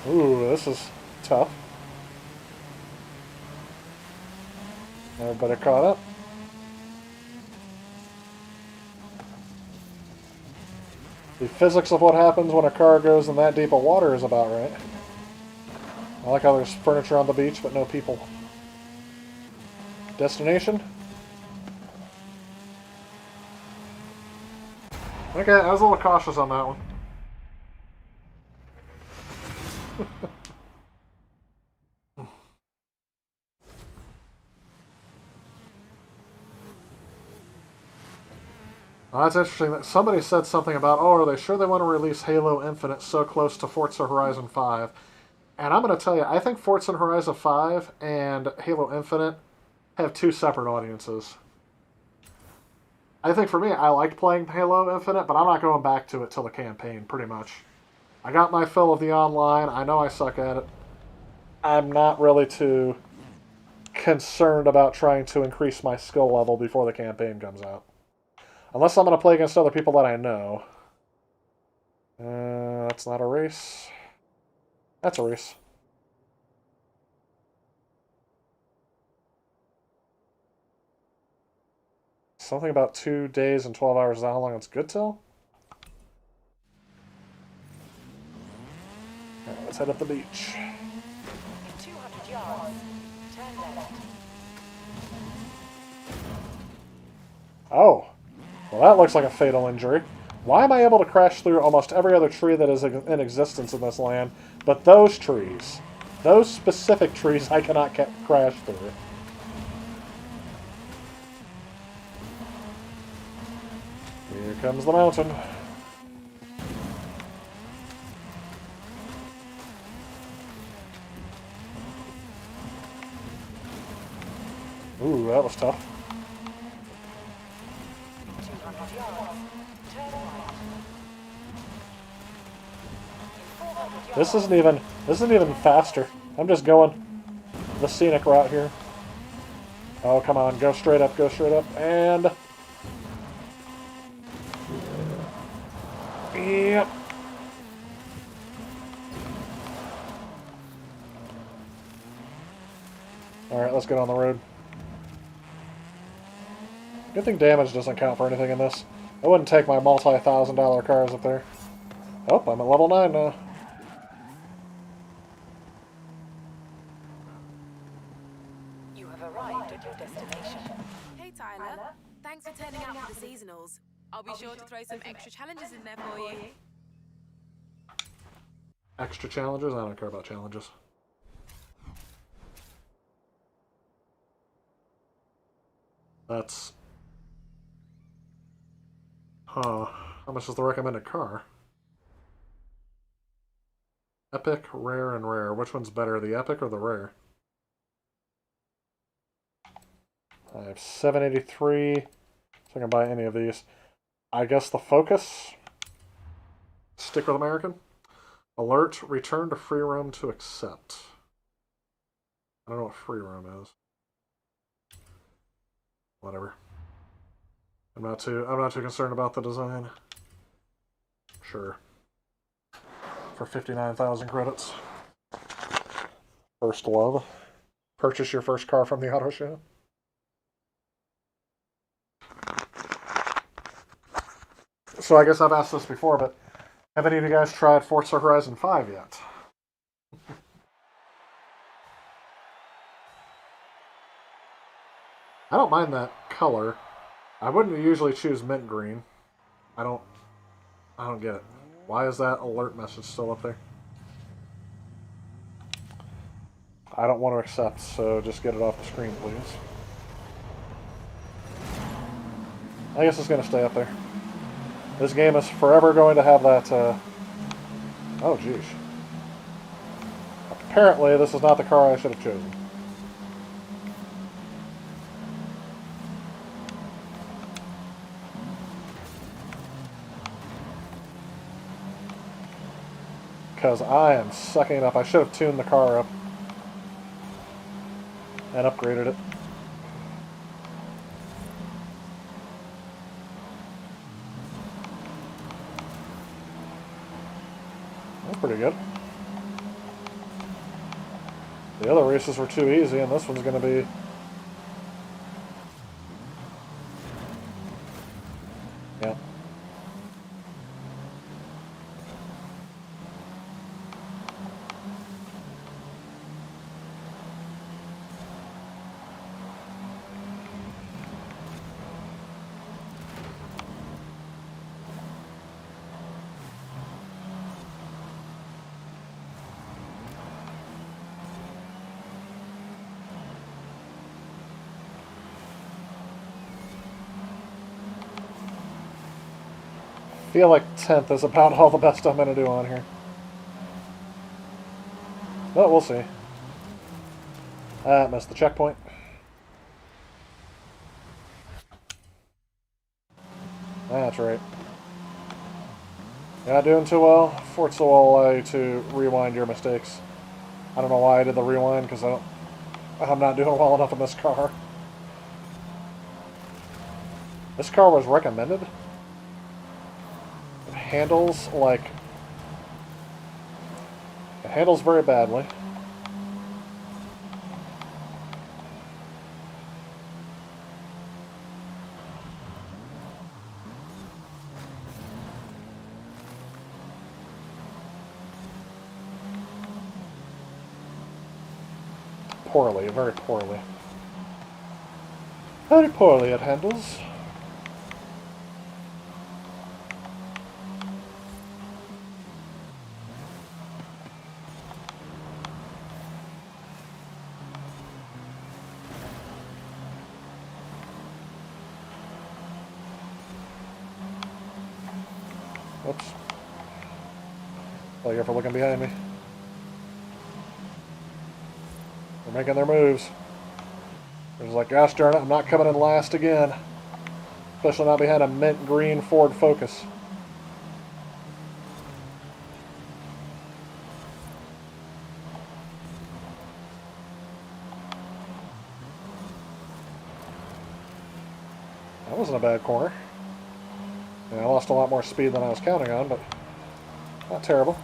Speaker 1: Ooh, this is tough. Everybody caught up. The physics of what happens when a car goes in that deep of water is about right. I like how there's furniture on the beach, but no people. Destination? Okay, I was a little cautious on that one. Well, that's interesting. That somebody said something about, oh, are they sure they want to release Halo Infinite so close to Forza Horizon 5? And I'm going to tell you, I think Forza Horizon 5 and Halo Infinite have two separate audiences. I think for me, I liked playing Halo Infinite, but I'm not going back to it till the campaign, pretty much. I got my fill of the online. I know I suck at it. I'm not really too concerned about trying to increase my skill level before the campaign comes out. Unless I'm going to play against other people that I know. That's not a race. That's a race. Something about 2 days and 12 hours is how long it's good till? Alright, let's head up the beach.
Speaker 6: In 200 yards, turn left.
Speaker 1: Oh. Well, that looks like a fatal injury. Why am I able to crash through almost every other tree that is in existence in this land, but those trees, those specific trees, I cannot crash through? Here comes the mountain. Ooh, that was tough.
Speaker 6: 200 yards, turn right. In 400
Speaker 1: This
Speaker 6: yards,
Speaker 1: isn't even faster. I'm just going the scenic route here. Oh, come on, go straight up, and... Yep. Alright, let's get on the road. Good thing damage doesn't count for anything in this. I wouldn't take my multi-$1,000 cars up there. Oh, I'm at level 9 now.
Speaker 6: you have arrived at your destination.
Speaker 7: Hey Tyler, thanks for turning out for the seasonals. I'll be sure to throw some extra challenges in there for you.
Speaker 1: Extra challenges? I don't care about challenges. That's... Huh. How much is the recommended car? Epic, rare, and rare. Which one's better, the epic or the rare? I have 783, so I can buy any of these. I guess the Focus. Stick with American. Alert, return to free roam to accept. I don't know what free roam is. Whatever. I'm not too concerned about the design. Sure. For 59,000 credits. First love. Purchase your first car from the auto show. So I guess I've asked this before, but have any of you guys tried Forza Horizon 5 yet? I don't mind that color. I wouldn't usually choose mint green. I don't get it. Why is that alert message still up there? I don't want to accept, so just get it off the screen, please. I guess it's going to stay up there. This game is forever going to have that, Oh, geez. Apparently, this is not the car I should have chosen. Because I am sucking it up. I should have tuned the car up and upgraded it. That's pretty good. The other races were too easy, and this one's going to be... Yeah. I feel like 10th is about all the best I'm going to do on here. But we'll see. Missed the checkpoint. That's right. You're not doing too well. Forza will allow you to rewind your mistakes. I don't know why I did the rewind, because I'm not doing well enough in this car. This car was recommended. It handles like... It handles very badly. poorly, very poorly. Very poorly it handles. Oops. Thank you for looking behind me. They're making their moves. It's like, gosh darn it, I'm not coming in last again. Especially not behind a mint green Ford Focus. That wasn't a bad corner. Yeah, I lost a lot more speed than I was counting on, but not terrible.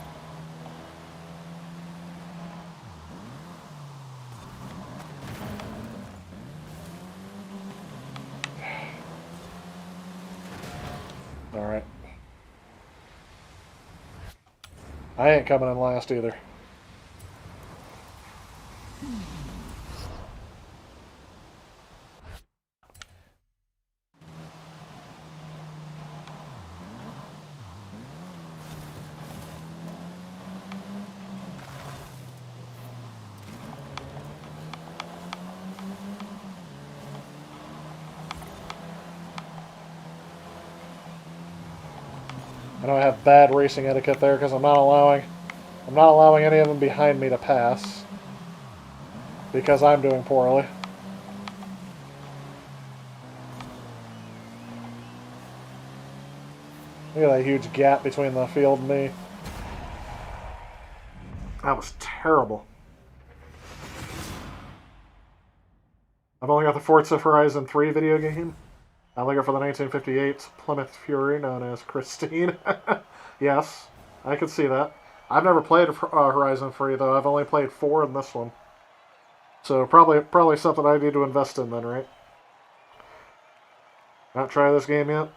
Speaker 1: Alright. I ain't coming in last either. I know I have bad racing etiquette there because I'm not allowing any of them behind me to pass because I'm doing poorly. Look at that huge gap between the field and me. That was terrible. I've only got the Forza Horizon 3 video game. I'm looking for the 1958 Plymouth Fury known as Christine. Yes, I can see that. I've never played Horizon 3 though. I've only played 4 in this one. So probably something I need to invest in then, right? Not try this game yet?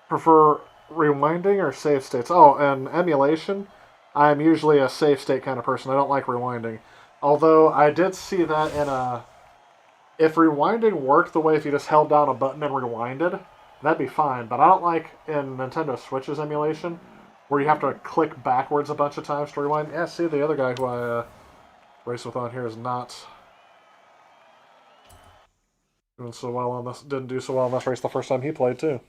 Speaker 1: Prefer rewinding or save states? Oh, and emulation. I'm usually a save state kind of person. I don't like rewinding. Although I did see that in a... If rewinding worked the way if you just held down a button and rewinded, that'd be fine. But I don't like in Nintendo Switch's emulation, where you have to click backwards a bunch of times to rewind. Yeah, see, the other guy who I race with on here is not doing so well on this. Didn't do so well on this race the first time he played too.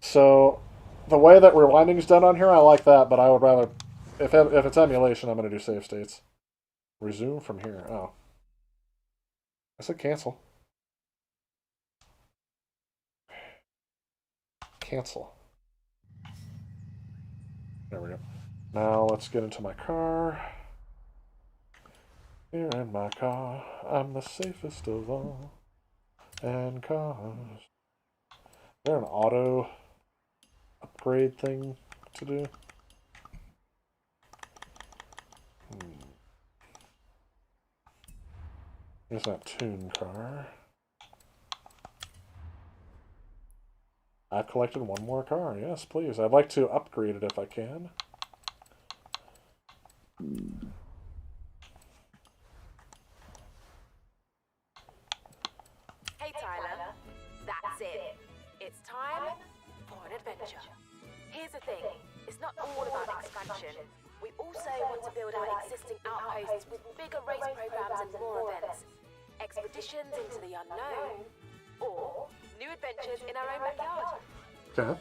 Speaker 1: So the way that rewinding's done on here, I like that, but I would rather, if it's emulation, I'm going to do save states. Resume from here. Oh. I said cancel. Cancel. There we go. Now let's get into my car. Here in my car, I'm the safest of all. And cars. Is there an auto upgrade thing to do? Here's that tune car. I've collected one more car. Yes, please. I'd like to upgrade it if I can.
Speaker 7: Hey Tyler, that's it. It's time for an adventure. Here's the thing, it's not all about expansion. We also want to build our existing outposts with bigger race programs and more events. Expeditions into the unknown, or new adventures in our own backyard.
Speaker 1: Okay.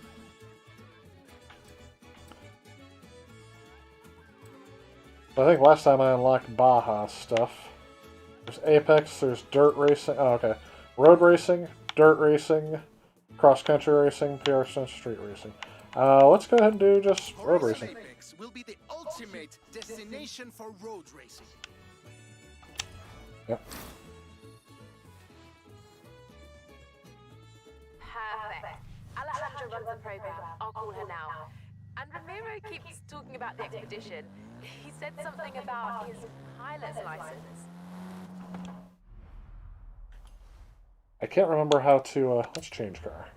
Speaker 1: I think last time I unlocked Baja stuff. There's Apex, there's dirt racing. Oh, okay. Road racing, dirt racing, cross-country racing, PR street racing. Let's go ahead and do just road racing.
Speaker 2: Apex will be the ultimate destination for road racing.
Speaker 1: Yep.
Speaker 7: Perfect. Alejandra runs the program. I'll call her now. And Ramiro keeps talking about the expedition. He said something about his pilot's license.
Speaker 1: I can't remember how to, let's change car.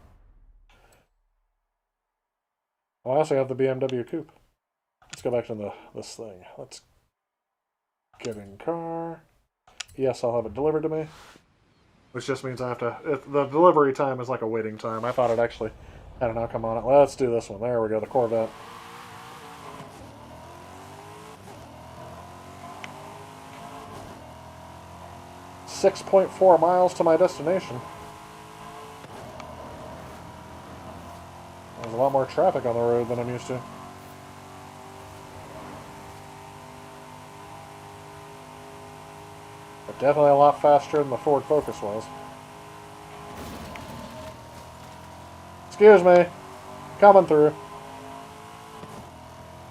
Speaker 1: Oh, I also have the BMW Coupe. Let's go back to this thing. Let's Get in car. Yes, I'll have it delivered to me. Which just means I have to... the delivery time is like a waiting time. I thought it actually had an outcome on it. Let's do this one. There we go, the Corvette. .4 miles to my destination. There's a lot more traffic on the road than I'm used to. But definitely a lot faster than the Ford Focus was. Excuse me. Coming through.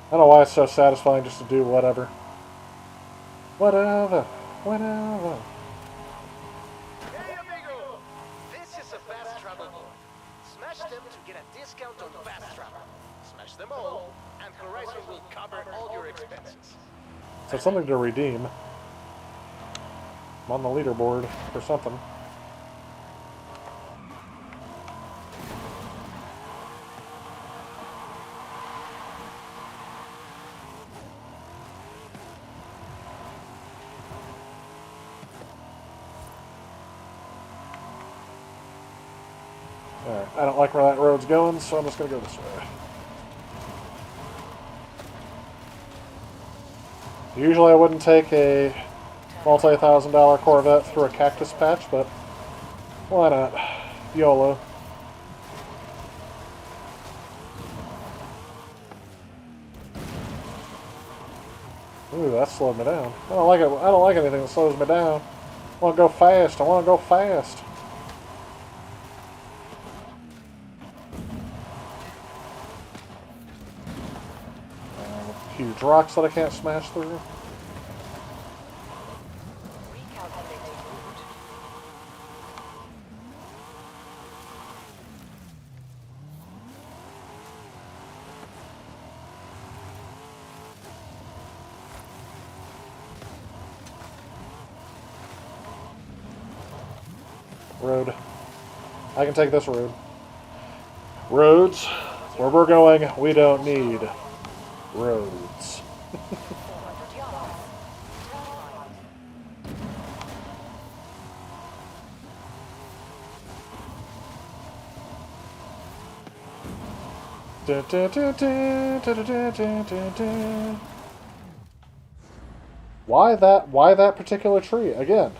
Speaker 1: I don't know why it's so satisfying just to do whatever. Whatever. Whatever.
Speaker 8: Hey, amigo! This is a fast travel board. Smash them to get a discount on fast travel. Smash them all, and Horizon will cover all your expenses.
Speaker 1: So something to redeem. I'm on the leaderboard for something. Alright, I don't like where that road's going, so I'm just going to go this way. Usually I wouldn't take a multi-$1,000 Corvette through a cactus patch, but why not? YOLO. Ooh, that slowed me down. I don't like it. I don't like anything that slows me down. I want to go fast. I want to go fast. Huge rocks that I can't smash through.
Speaker 6: Recalculating route.
Speaker 1: Road. I can take this road. Roads. Where we're going, we don't need roads.
Speaker 6: 400 yards. Turn right.
Speaker 1: Dun, dun, dun, dun, dun, dun, dun, dun, dun. Why that particular tree? Again,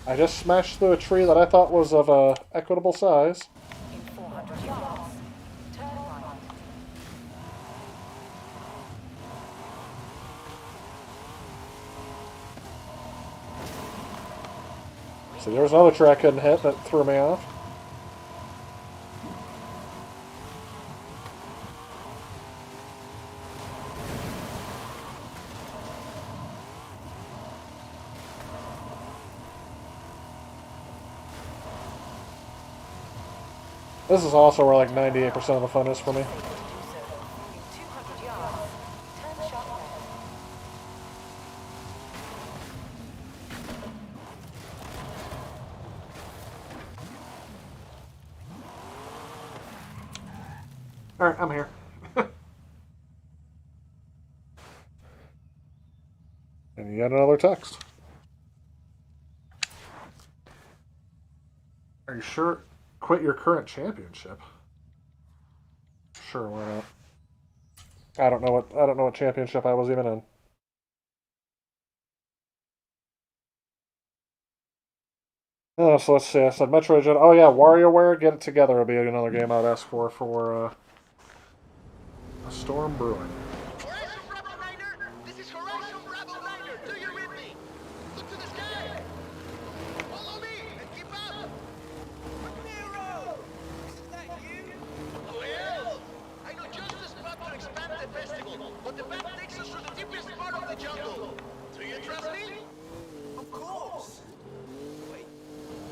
Speaker 1: I just smashed through a tree that I thought was of a equitable size.
Speaker 6: In 400 yards. Turn right.
Speaker 1: So there was another tree I couldn't hit that threw me off. This is also where like 98% of the fun is for me.
Speaker 6: Do so. In 200 yards. Turn sharp left.
Speaker 1: Alright, I'm here. And yet another text. Are you sure? Quit your current championship. Sure, why not? I don't know what championship I was even in. Oh, so let's see. I said Metroid. Oh yeah, WarioWare. Get it together. Would be another game I'd ask for a Storm Brewing.
Speaker 8: Horizon Rebel Niner! This is Horizon Rebel Niner! Do you read me? Look to the sky! Follow me and keep up!
Speaker 5: Nero! Isn't that you?
Speaker 8: Who else? I know just the spot to expand the festival, but the path takes us to the deepest part of the jungle. Do you trust me?
Speaker 5: Of course! Wait,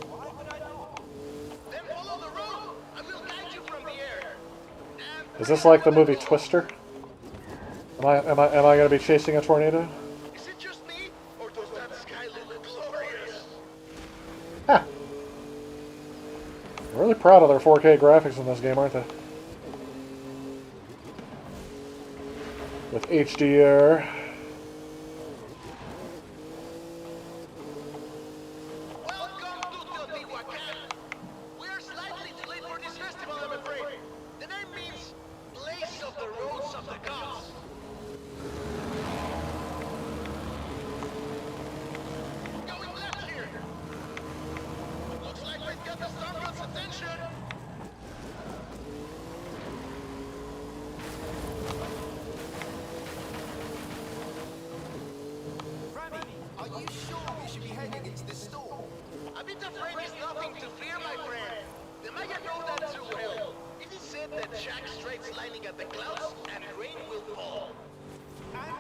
Speaker 5: why would I not?
Speaker 8: Then follow the road. I will guide you from the air. And
Speaker 1: Is this like the movie Twister? Am I gonna be chasing a tornado?
Speaker 8: is it just me, or does that sky look glorious?
Speaker 1: Ha! I'm really proud of their 4K graphics in this game, aren't they? With HDR.
Speaker 8: Peter Frame is nothing to fear, my friend. The Maya know that too well. It is said that Jack Straight's lining at the clouds and rain will fall.
Speaker 5: And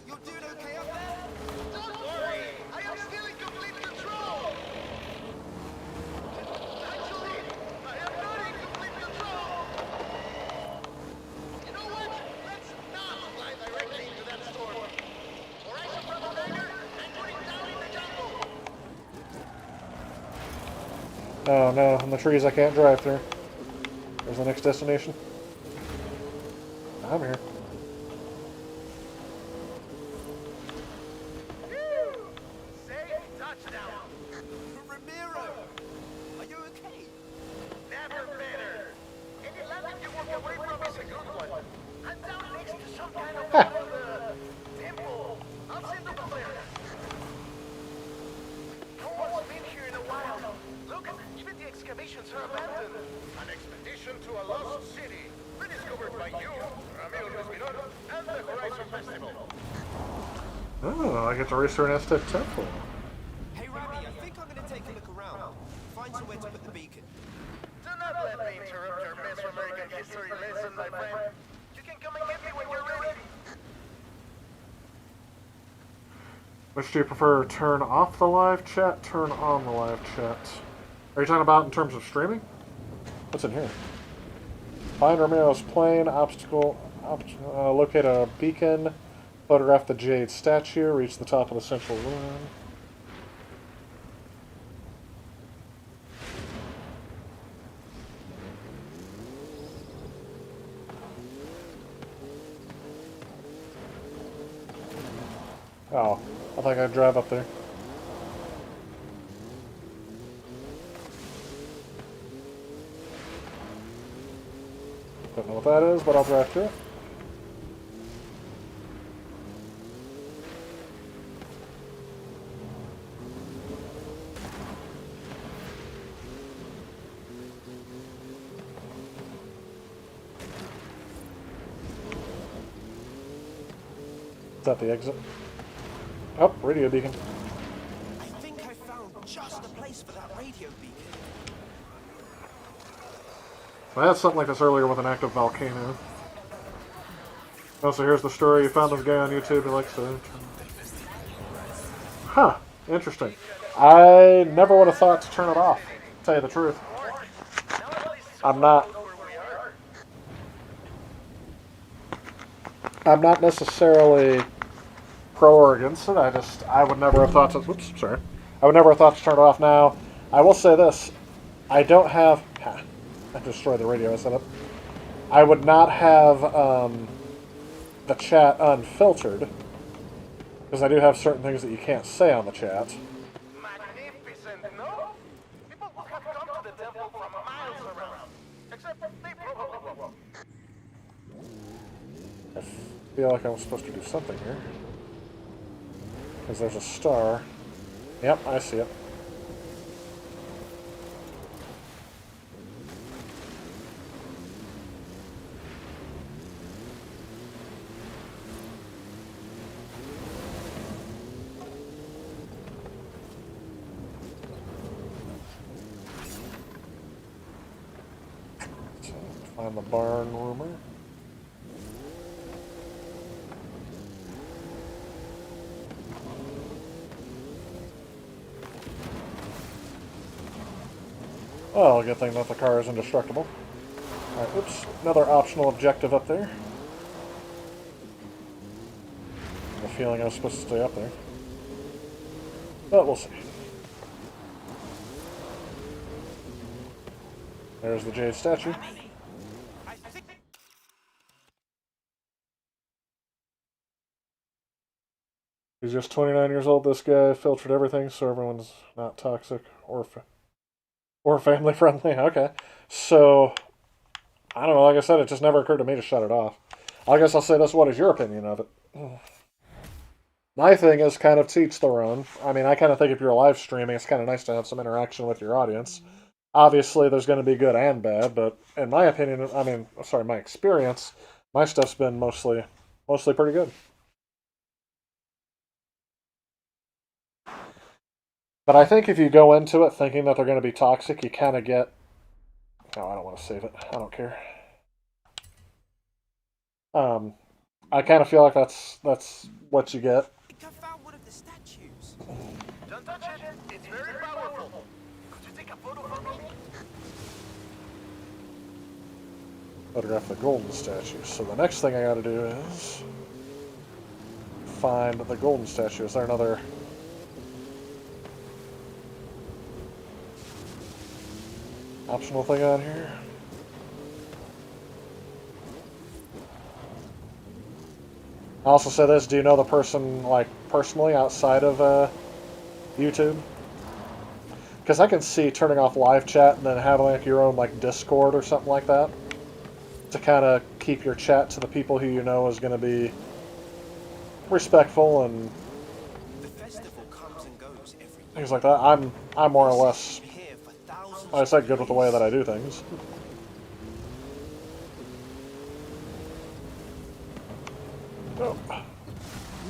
Speaker 5: you're doing okay up there?
Speaker 8: Don't worry, I am still in complete control. Actually, I am not in complete control. You know what? Let's not fly directly into that storm. Horizon Bravo 9er, anchoring down in the jungle.
Speaker 1: Oh no, in the trees I can't drive through. Where's the next destination? I'm here.
Speaker 8: Safe touchdown.
Speaker 5: Ramiro! Are you okay?
Speaker 8: Never better. Any landing you walk away from is a good one. I'm down next to some kind of temple. I'll send up a flare. No one's been here in a while. Look, even the excavations are abandoned. An expedition to a lost city. Rediscovered by you, Ramiro Espinor, and the Horizon Festival.
Speaker 1: Oh, I get to race through an Aztec temple.
Speaker 5: Hey, Rabbi, I think I'm gonna take a look around. Find somewhere to put the beacon.
Speaker 8: Do not let me interrupt your Mesoamerican history lesson, my friend. You can come and get me when you're ready.
Speaker 1: Which do you prefer, turn off the live chat, turn on the live chat? Are you talking about in terms of streaming? What's in here? Find Ramiro's plane, locate a beacon, photograph the jade statue, reach the top of the central room. Oh, I think I'd drive up there. Don't know what that is, but I'll drive through it. Is that the exit? Oh, radio beacon.
Speaker 5: I think I found just the place for that radio beacon.
Speaker 1: I had something like this earlier with an active volcano. Oh, so here's the story. You found this guy on YouTube who likes to... Huh. Interesting. I never would have thought to turn it off, to tell you the truth. I'm not necessarily pro or against it. I would never have thought to... Whoops, sorry. I would never have thought to turn it off now. I will say this. I don't have... I destroyed the radio I set up. I would not have the chat unfiltered, because I do have certain things that you can't say on the chat.
Speaker 8: Magnificent, no? People would have come to the temple from miles around. Except they probably won't.
Speaker 1: I feel like I'm supposed to do something here. Because there's a star. Yep, I see it. Find the barn rumor. Oh, good thing that the car is indestructible. Alright, oops, another optional objective up there. I have a feeling I was supposed to stay up there. But we'll see. There's the jade statue. He's just 29 years old, this guy. Filtered everything so everyone's not toxic or family friendly. Okay. So, I don't know. Like I said, it just never occurred to me to shut it off. I guess I'll say this. What is your opinion of it? My thing is kind of to each their own. I mean, I kind of think if you're live streaming, it's kind of nice to have some interaction with your audience. Obviously, there's going to be good and bad, but in my opinion, my experience, my stuff's been mostly pretty good. But I think if you go into it thinking that they're going to be toxic, you kind of get... No, I don't want to save it. I don't care. I kind of feel like that's what you get.
Speaker 5: I think I found one of the statues.
Speaker 8: Don't touch it. It's very powerful. Could you take a photo for me?
Speaker 1: Photograph the golden statue. So the next thing I gotta do is find the golden statue. Is there another... optional thing on here? I also say this, do you know the person, like, personally outside of YouTube? Because I can see turning off live chat and then having like your own like Discord or something like that to kind of keep your chat to the people who you know is going to be respectful and
Speaker 5: The festival comes and goes every week.
Speaker 1: things like that. I'm more or less,
Speaker 5: Here for thousands
Speaker 1: like I said, good with the way that I do things. Oh,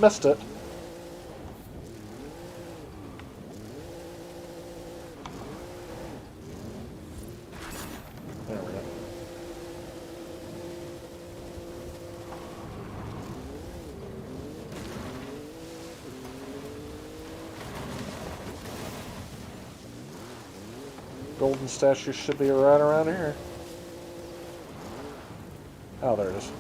Speaker 1: missed it. There we go. Golden statue should be right around here. Oh, there it is.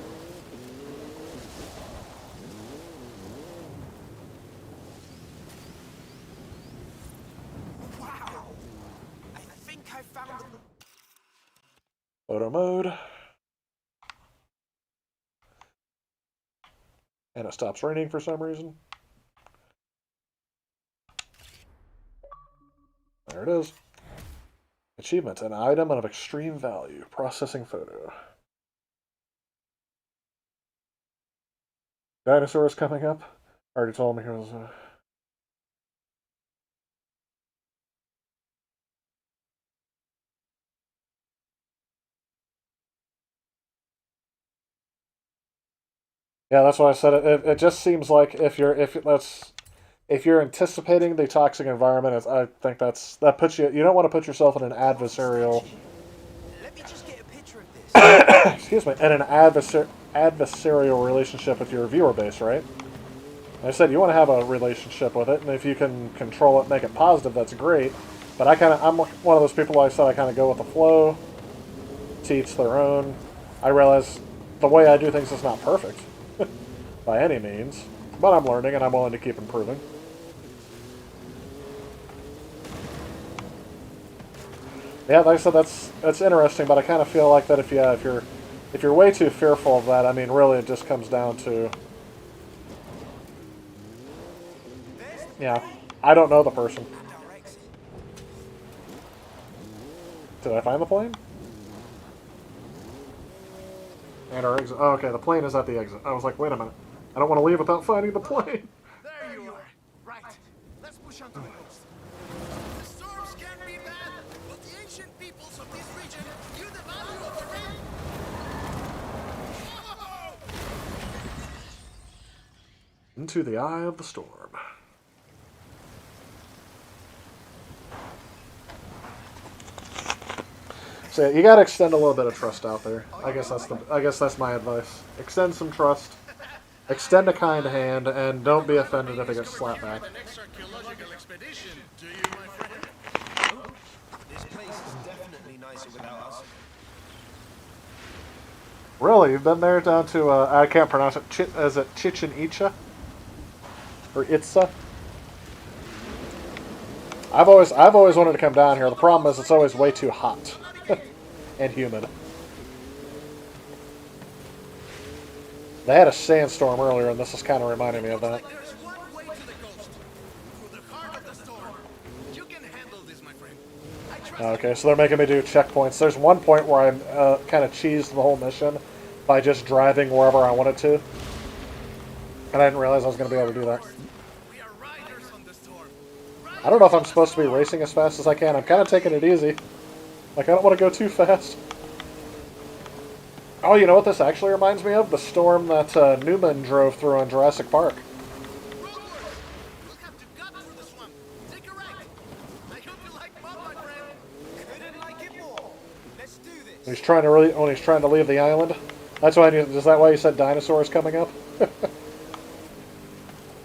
Speaker 5: Wow! I think I found the...
Speaker 1: Photo mode. And it stops raining for some reason. There it is. Achievement, an item of extreme value. Processing photo. Dinosaurs coming up. Already told me he was... Yeah, that's why I said it. It just seems like if you're anticipating the toxic environment, I think that puts you. You don't want to put yourself in an adversarial.
Speaker 5: Let me just get a picture of this.
Speaker 1: Excuse me, in an adversarial relationship with your viewer base, right? And I said you want to have a relationship with it, and if you can control it, make it positive, that's great. But I'm one of those people. Like I said, I kind of go with the flow. To each their own. I realize the way I do things is not perfect. By any means, but I'm learning and I'm willing to keep improving. Yeah, like I said, that's interesting, but I kind of feel like that if you're way too fearful of that, I mean, really, it just comes down to, yeah, I don't know the person. Did I find the plane? And our exit. Oh, okay, the plane is at the exit. I was like, wait a minute. I don't want to leave without finding the plane.
Speaker 8: There you are. Right. Let's push on to the coast. The storms can be bad, but the ancient peoples of this region knew the value of the rain. Whoa!
Speaker 1: Into the eye of the storm. So yeah, you gotta extend a little bit of trust out there. I guess that's my advice. Extend some trust. Extend a kind hand, and don't be offended if it gets slapped back.
Speaker 8: The next archaeological expedition, do you, my friend?
Speaker 5: This place is definitely nicer without us.
Speaker 1: Really, you've been there down to I can't pronounce it. Is it Chichen Itza or Itza? I've always wanted to come down here. The problem is it's always way too hot and humid. They had a sandstorm earlier, and this is kind of reminding me of that.
Speaker 8: There's one way to the coast. Through the heart of the storm. You can handle this, my friend. I trust you.
Speaker 1: Okay, so they're making me do checkpoints. There's one point where I kind of cheesed the whole mission by just driving wherever I wanted to. And I didn't realize I was going to be able to do that.
Speaker 8: We are riders on the storm.
Speaker 1: I don't know if I'm supposed to be racing as fast as I can. I'm kind of taking it easy. Like, I don't want to go too fast. Oh, you know what this actually reminds me of? The storm that Newman drove through on Jurassic Park.
Speaker 8: Roadwork. We'll have to cut through the swamp. Take a right.
Speaker 1: When he's trying to leave the island. That's why. Is that why you said dinosaurs coming up?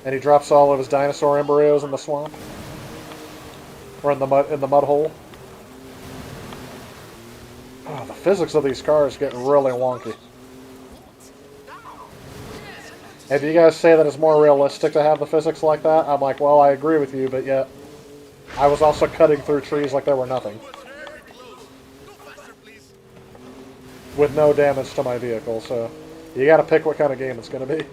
Speaker 1: And he drops all of his dinosaur embryos in the swamp, or in the mud hole. Oh, the physics of these cars get really wonky. If you guys say that it's more realistic to have the physics like that, I'm like, well, I agree with you, but yet I was also cutting through trees like there were nothing, with no damage to my vehicle. So you got to pick what kind of game it's going to be.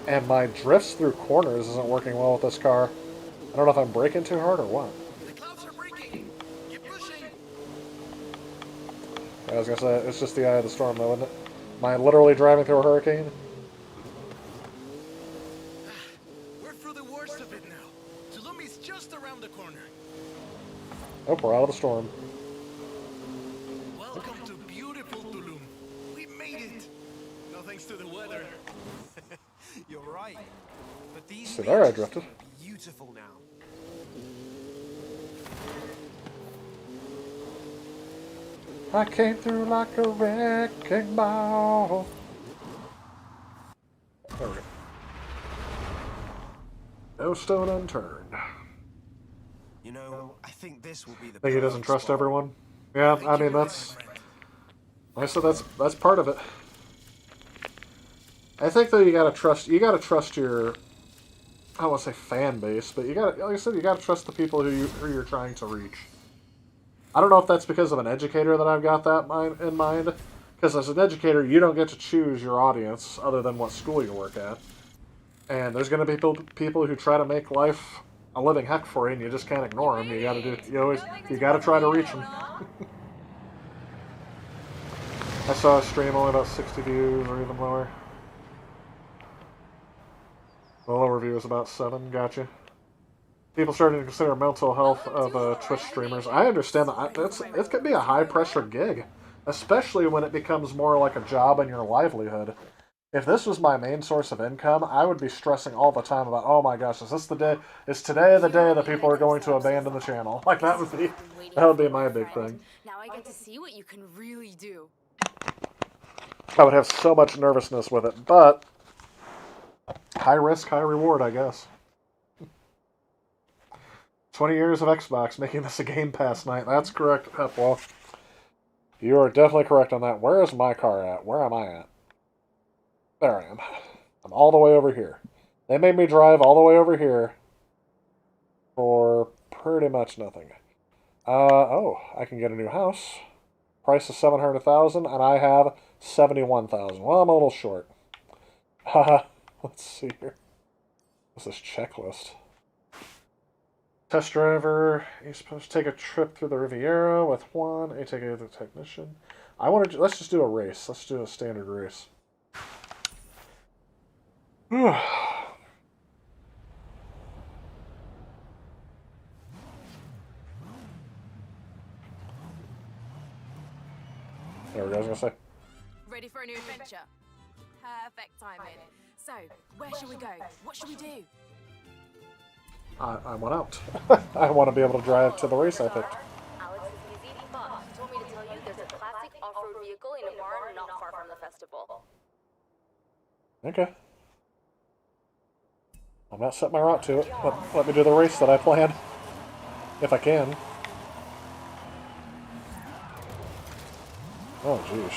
Speaker 1: And my drifts through corners isn't working well with this car. I don't know if I'm braking too hard or what.
Speaker 2: The clouds are breaking. Keep pushing.
Speaker 1: I was gonna say, it's just the eye of the storm though, isn't it? Am I literally driving through a hurricane?
Speaker 2: We're through the worst of it now. Tulumi's just around the corner.
Speaker 1: Oh, we're out of the storm.
Speaker 2: Welcome to beautiful Tulum. We made it. No thanks to the weather.
Speaker 5: You're right. But these
Speaker 1: So there I
Speaker 5: beaches
Speaker 1: drifted.
Speaker 5: are beautiful now.
Speaker 1: I came through like a wrecking ball. There we go. No stone unturned.
Speaker 5: You know, I think this will be the
Speaker 1: Think he doesn't
Speaker 5: perfect
Speaker 1: trust
Speaker 5: spot.
Speaker 1: everyone? Yeah, I mean that's. I said that's part of it. I think though you gotta trust your, I don't want to say fan base, but you gotta, like I said, you gotta trust the people who you're trying to reach. I don't know if that's because of an educator that I've got that in mind, because as an educator you don't get to choose your audience other than what school you work at, and there's gonna be people who try to make life a living heck for you, and you just can't ignore them. You gotta try to reach them. I saw a stream only about 60 views or even lower. The lower view is about 7. Gotcha. People starting to consider mental health of Twitch streamers. I understand that it can be a high pressure gig, especially when it becomes more like a job and your livelihood. If this was my main source of income, I would be stressing all the time about, oh my gosh, is today the day that people are going to abandon the channel? Like that would be my big thing.
Speaker 7: Now I get to see what you can really do.
Speaker 1: I would have so much nervousness with it, but high risk, high reward, I guess. 20 years of Xbox making this a Game Pass night. That's correct. Well, you are definitely correct on that. Where is my car at? Where am I at? There I am. I'm all the way over here. They made me drive all the way over here for pretty much nothing. Oh, I can get a new house. Price is $700,000, and I have $71,000. Well, I'm a little short. Haha. Let's see here. What's this checklist? Test driver. You're supposed to take a trip through the Riviera with one. You take a technician. Let's just do a race. Let's do a standard race. There we go. I was gonna say.
Speaker 7: Ready for a new adventure? Perfect timing. So, where should we go? What should we do?
Speaker 1: I want out. I want to be able to drive to the race I picked.
Speaker 7: Alex is busy, but he told me to tell you there's a classic off-road vehicle in a barn not far from the festival.
Speaker 1: Okay. I'm not setting my route to it. Let me do the race that I planned. If I can. Oh, jeez.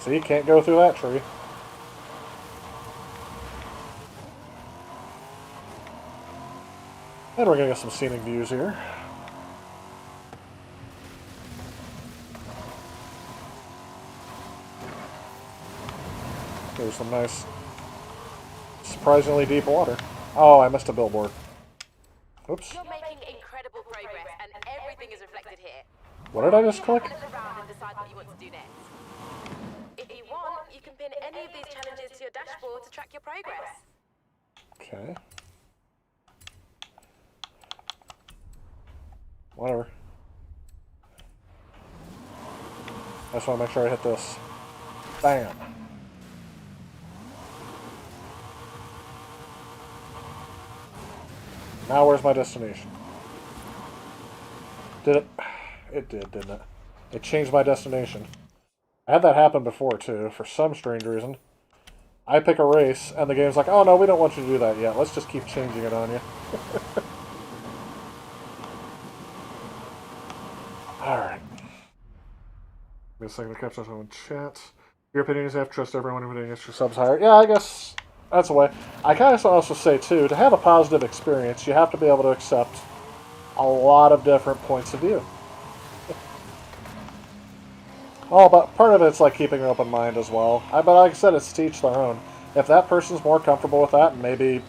Speaker 1: See, you can't go through that tree. And we're going to get some scenic views here. There's some nice, surprisingly deep water. Oh, I missed a billboard. Oops.
Speaker 7: You're making incredible progress, and everything is reflected here.
Speaker 1: What did I just click?
Speaker 7: Look around and decide what you want to do next. If you want, you can pin any of these challenges to your dashboard to track your progress.
Speaker 1: Okay. Whatever. I just want to make sure I hit this. Bam. Now where's my destination? Did it? It did, didn't it? It changed my destination. I had that happen before, too, for some strange reason. I pick a race, and the game's like, oh, no, we don't want you to do that yet. Let's just keep changing it on you. Alright. Give me a second to catch up on chat. Your opinion is you have to trust everyone who gets your subs higher. Yeah, I guess that's a way. I kind of also say, too, to have a positive experience, you have to be able to accept a lot of different points of view. Oh, but part of it's like keeping an open mind as well. But like I said, it's to each their own. If that person's more comfortable with that, and maybe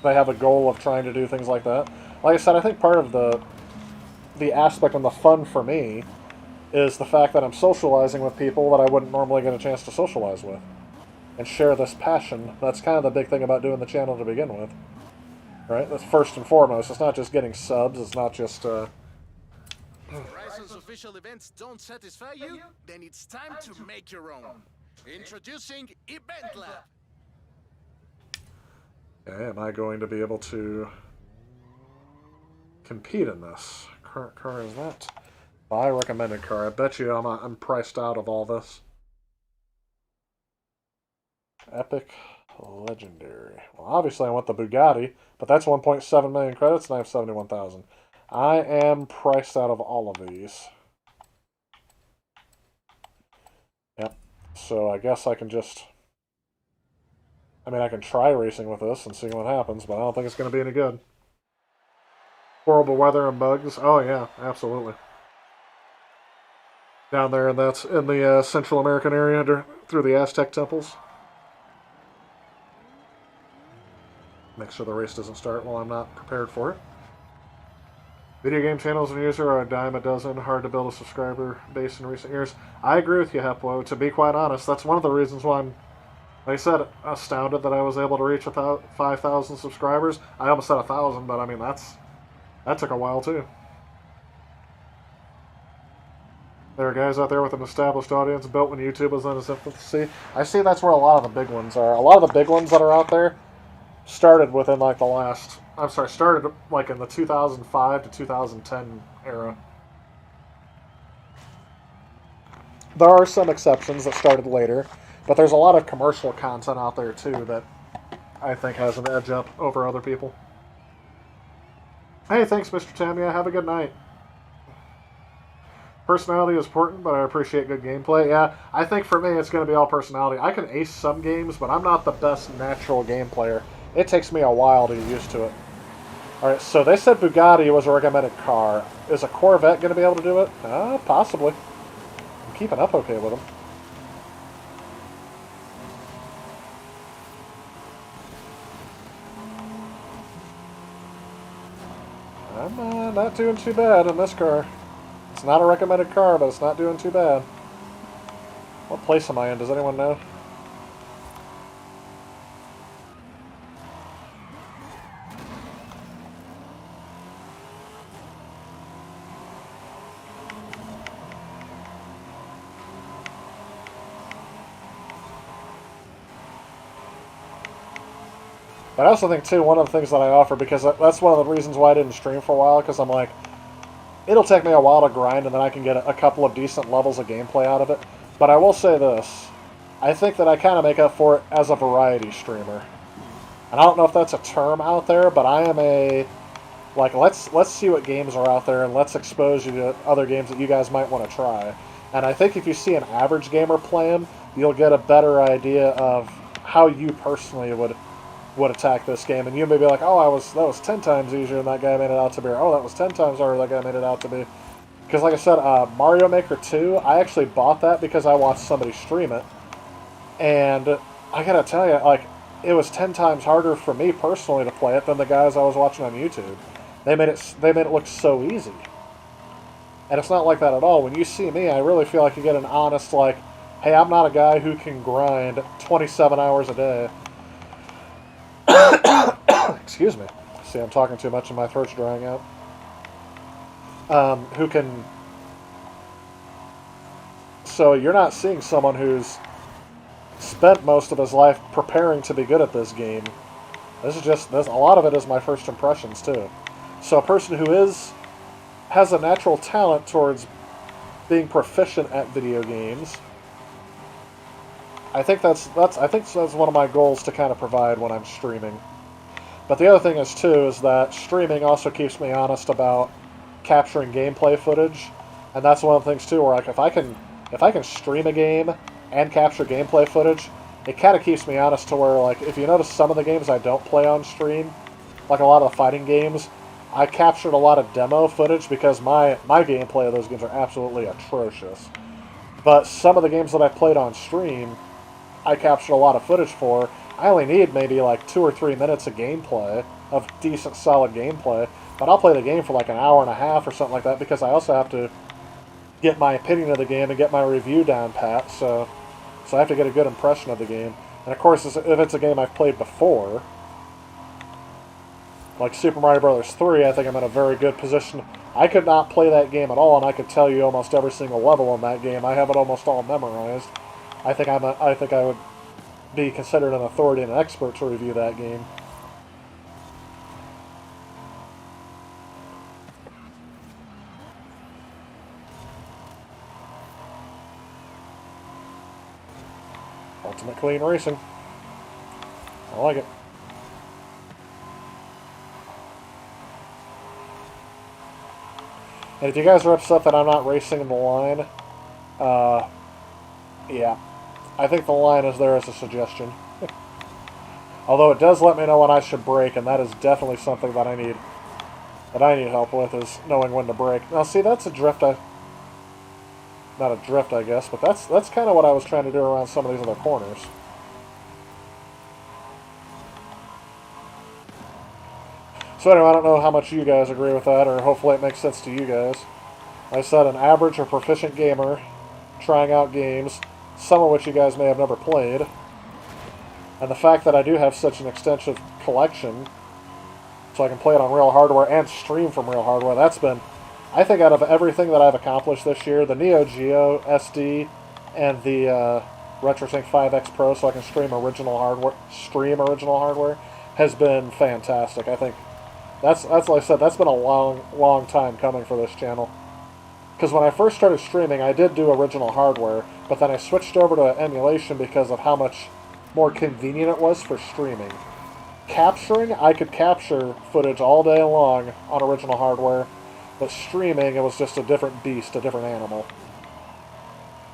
Speaker 1: they have a goal of trying to do things like that. Like I said, I think part of the aspect and the fun for me is the fact that I'm socializing with people that I wouldn't normally get a chance to socialize with. And share this passion. That's kind of the big thing about doing the channel to begin with. Right? That's first and foremost. It's not just getting subs, it's not just...
Speaker 8: Horizon's official events don't satisfy you? Then it's time to make your own. Introducing Event Lab.
Speaker 1: Okay, am I going to be able to compete in this? Current car is that? Buy recommended car. I bet you I'm priced out of all this. Epic Legendary. Well, obviously I want the Bugatti, but that's 1.7 million credits and I have 71,000. I am priced out of all of these. Yep. So I guess I can just... I mean, I can try racing with this and see what happens, but I don't think it's going to be any good. Horrible weather and bugs. Oh, yeah, absolutely. Down there, and that's in the Central American area through the Aztec temples. Make sure the race doesn't start while I'm not prepared for it. Video game channels and user are a dime a dozen. Hard to build a subscriber base in recent years. I agree with you, Hepwo. To be quite honest, that's one of the reasons why I'm, like I said, astounded that I was able to reach 5,000 subscribers. I almost said 1,000, but I mean, that took a while, too. There are guys out there with an established audience built when YouTube was in its infancy. I see that's where a lot of the big ones are. A lot of the big ones that are out there started within like the last... started like in the 2005 to 2010 era. There are some exceptions that started later, but there's a lot of commercial content out there too that I think has an edge up over other people. Hey, thanks, Mr. Tamia. Have a good night. Personality is important, but I appreciate good gameplay. Yeah, I think for me it's going to be all personality. I can ace some games, but I'm not the best natural game player. It takes me a while to get used to it. Alright, so they said Bugatti was a recommended car. Is a Corvette going to be able to do it? Possibly. I'm keeping up okay with them. I'm not doing too bad in this car. It's not a recommended car, but it's not doing too bad. What place am I in? Does anyone know? But I also think, too, one of the things that I offer, because that's one of the reasons why I didn't stream for a while, because I'm like, it'll take me a while to grind, and then I can get a couple of decent levels of gameplay out of it. But I will say this. I think that I kind of make up for it as a variety streamer. And I don't know if that's a term out there, but I am a... Like, let's see what games are out there, and let's expose you to other games that you guys might want to try. And I think if you see an average gamer playing, you'll get a better idea of how you personally would attack this game, and you may be like, oh, that was 10 times easier than that guy made it out to be, or oh, that was 10 times harder than that guy made it out to be. Because like I said, Mario Maker 2, I actually bought that because I watched somebody stream it, and I gotta tell you, like, it was 10 times harder for me personally to play it than the guys I was watching on YouTube. They made it look so easy. And it's not like that at all. When you see me, I really feel like you get an honest, like, hey, I'm not a guy who can grind 27 hours a day. Excuse me. See, I'm talking too much and my throat's drying out. Who can... So you're not seeing someone who's spent most of his life preparing to be good at this game. A lot of it is my first impressions, too. So a person who is has a natural talent towards being proficient at video games. I think that's one of my goals to kind of provide when I'm streaming. But the other thing is too is that streaming also keeps me honest about capturing gameplay footage, and that's one of the things too where like if I can stream a game and capture gameplay footage, it kind of keeps me honest to where like if you notice some of the games I don't play on stream, like a lot of the fighting games, I captured a lot of demo footage because my gameplay of those games are absolutely atrocious. But some of the games that I played on stream, I captured a lot of footage for. I only need maybe like 2 or 3 minutes of gameplay, of decent solid gameplay, but I'll play the game for like an hour and a half or something like that because I also have to get my opinion of the game and get my review down pat, so I have to get a good impression of the game. And of course, if it's a game I've played before, like Super Mario Bros. 3, I think I'm in a very good position. I could not play that game at all, and I could tell you almost every single level in that game. I have it almost all memorized. I think I would be considered an authority and an expert to review that game. Ultimate clean racing. I like it. And if you guys are upset that I'm not racing in the line, yeah. I think the line is there as a suggestion. Although it does let me know when I should brake, and that is definitely something that I need help with, is knowing when to brake. Now see, that's a drift not a drift, I guess, but that's kind of what I was trying to do around some of these other corners. So anyway, I don't know how much you guys agree with that, or hopefully it makes sense to you guys. I said an average or proficient gamer trying out games, some of which you guys may have never played. And the fact that I do have such an extensive collection, so I can play it on real hardware and stream from real hardware, that's been, I think out of everything that I've accomplished this year, the Neo Geo SD and the RetroTink 5X Pro, so I can stream original hardware, has been fantastic. I think that's like I said, that's been a long time coming for this channel. Because when I first started streaming, I did do original hardware, but then I switched over to emulation because of how much more convenient it was for streaming. Capturing, I could capture footage all day long on original hardware, but streaming, it was just a different beast, a different animal.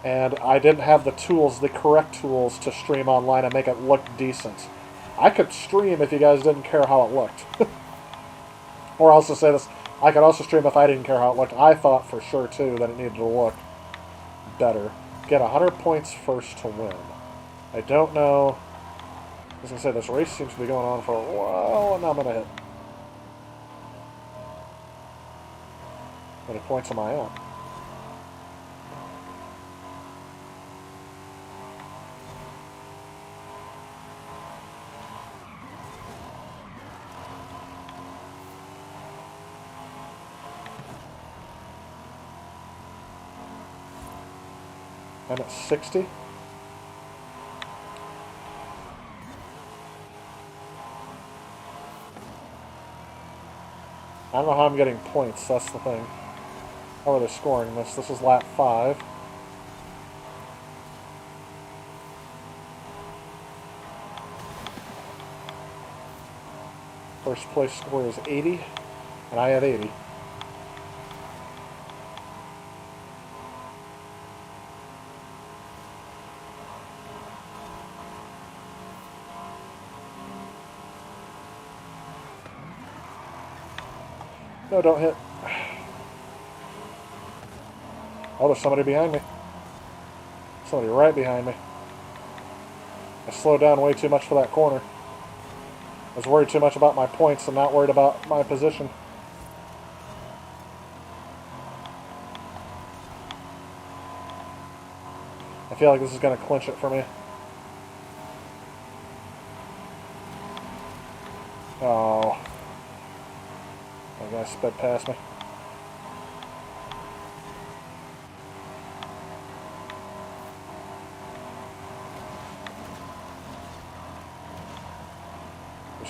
Speaker 1: And I didn't have the tools, the correct tools to stream online and make it look decent. I could stream if you guys didn't care how it looked. Or I'll also say this, I could also stream if I didn't care how it looked. I thought for sure, too, that it needed to look better. Get 100 points first to win. I don't know. I was going to say, this race seems to be going on for a while, and I'm going to hit. How many points am I at? I'm at 60. I don't know how I'm getting points, that's the thing. How are they scoring this? This is lap 5. First place score is 80, and I have 80. No, don't hit. Oh, there's somebody behind me. Somebody right behind me. I slowed down way too much for that corner. I was worried too much about my points and not worried about my position. I feel like this is going to clinch it for me. Oh. That guy sped past me.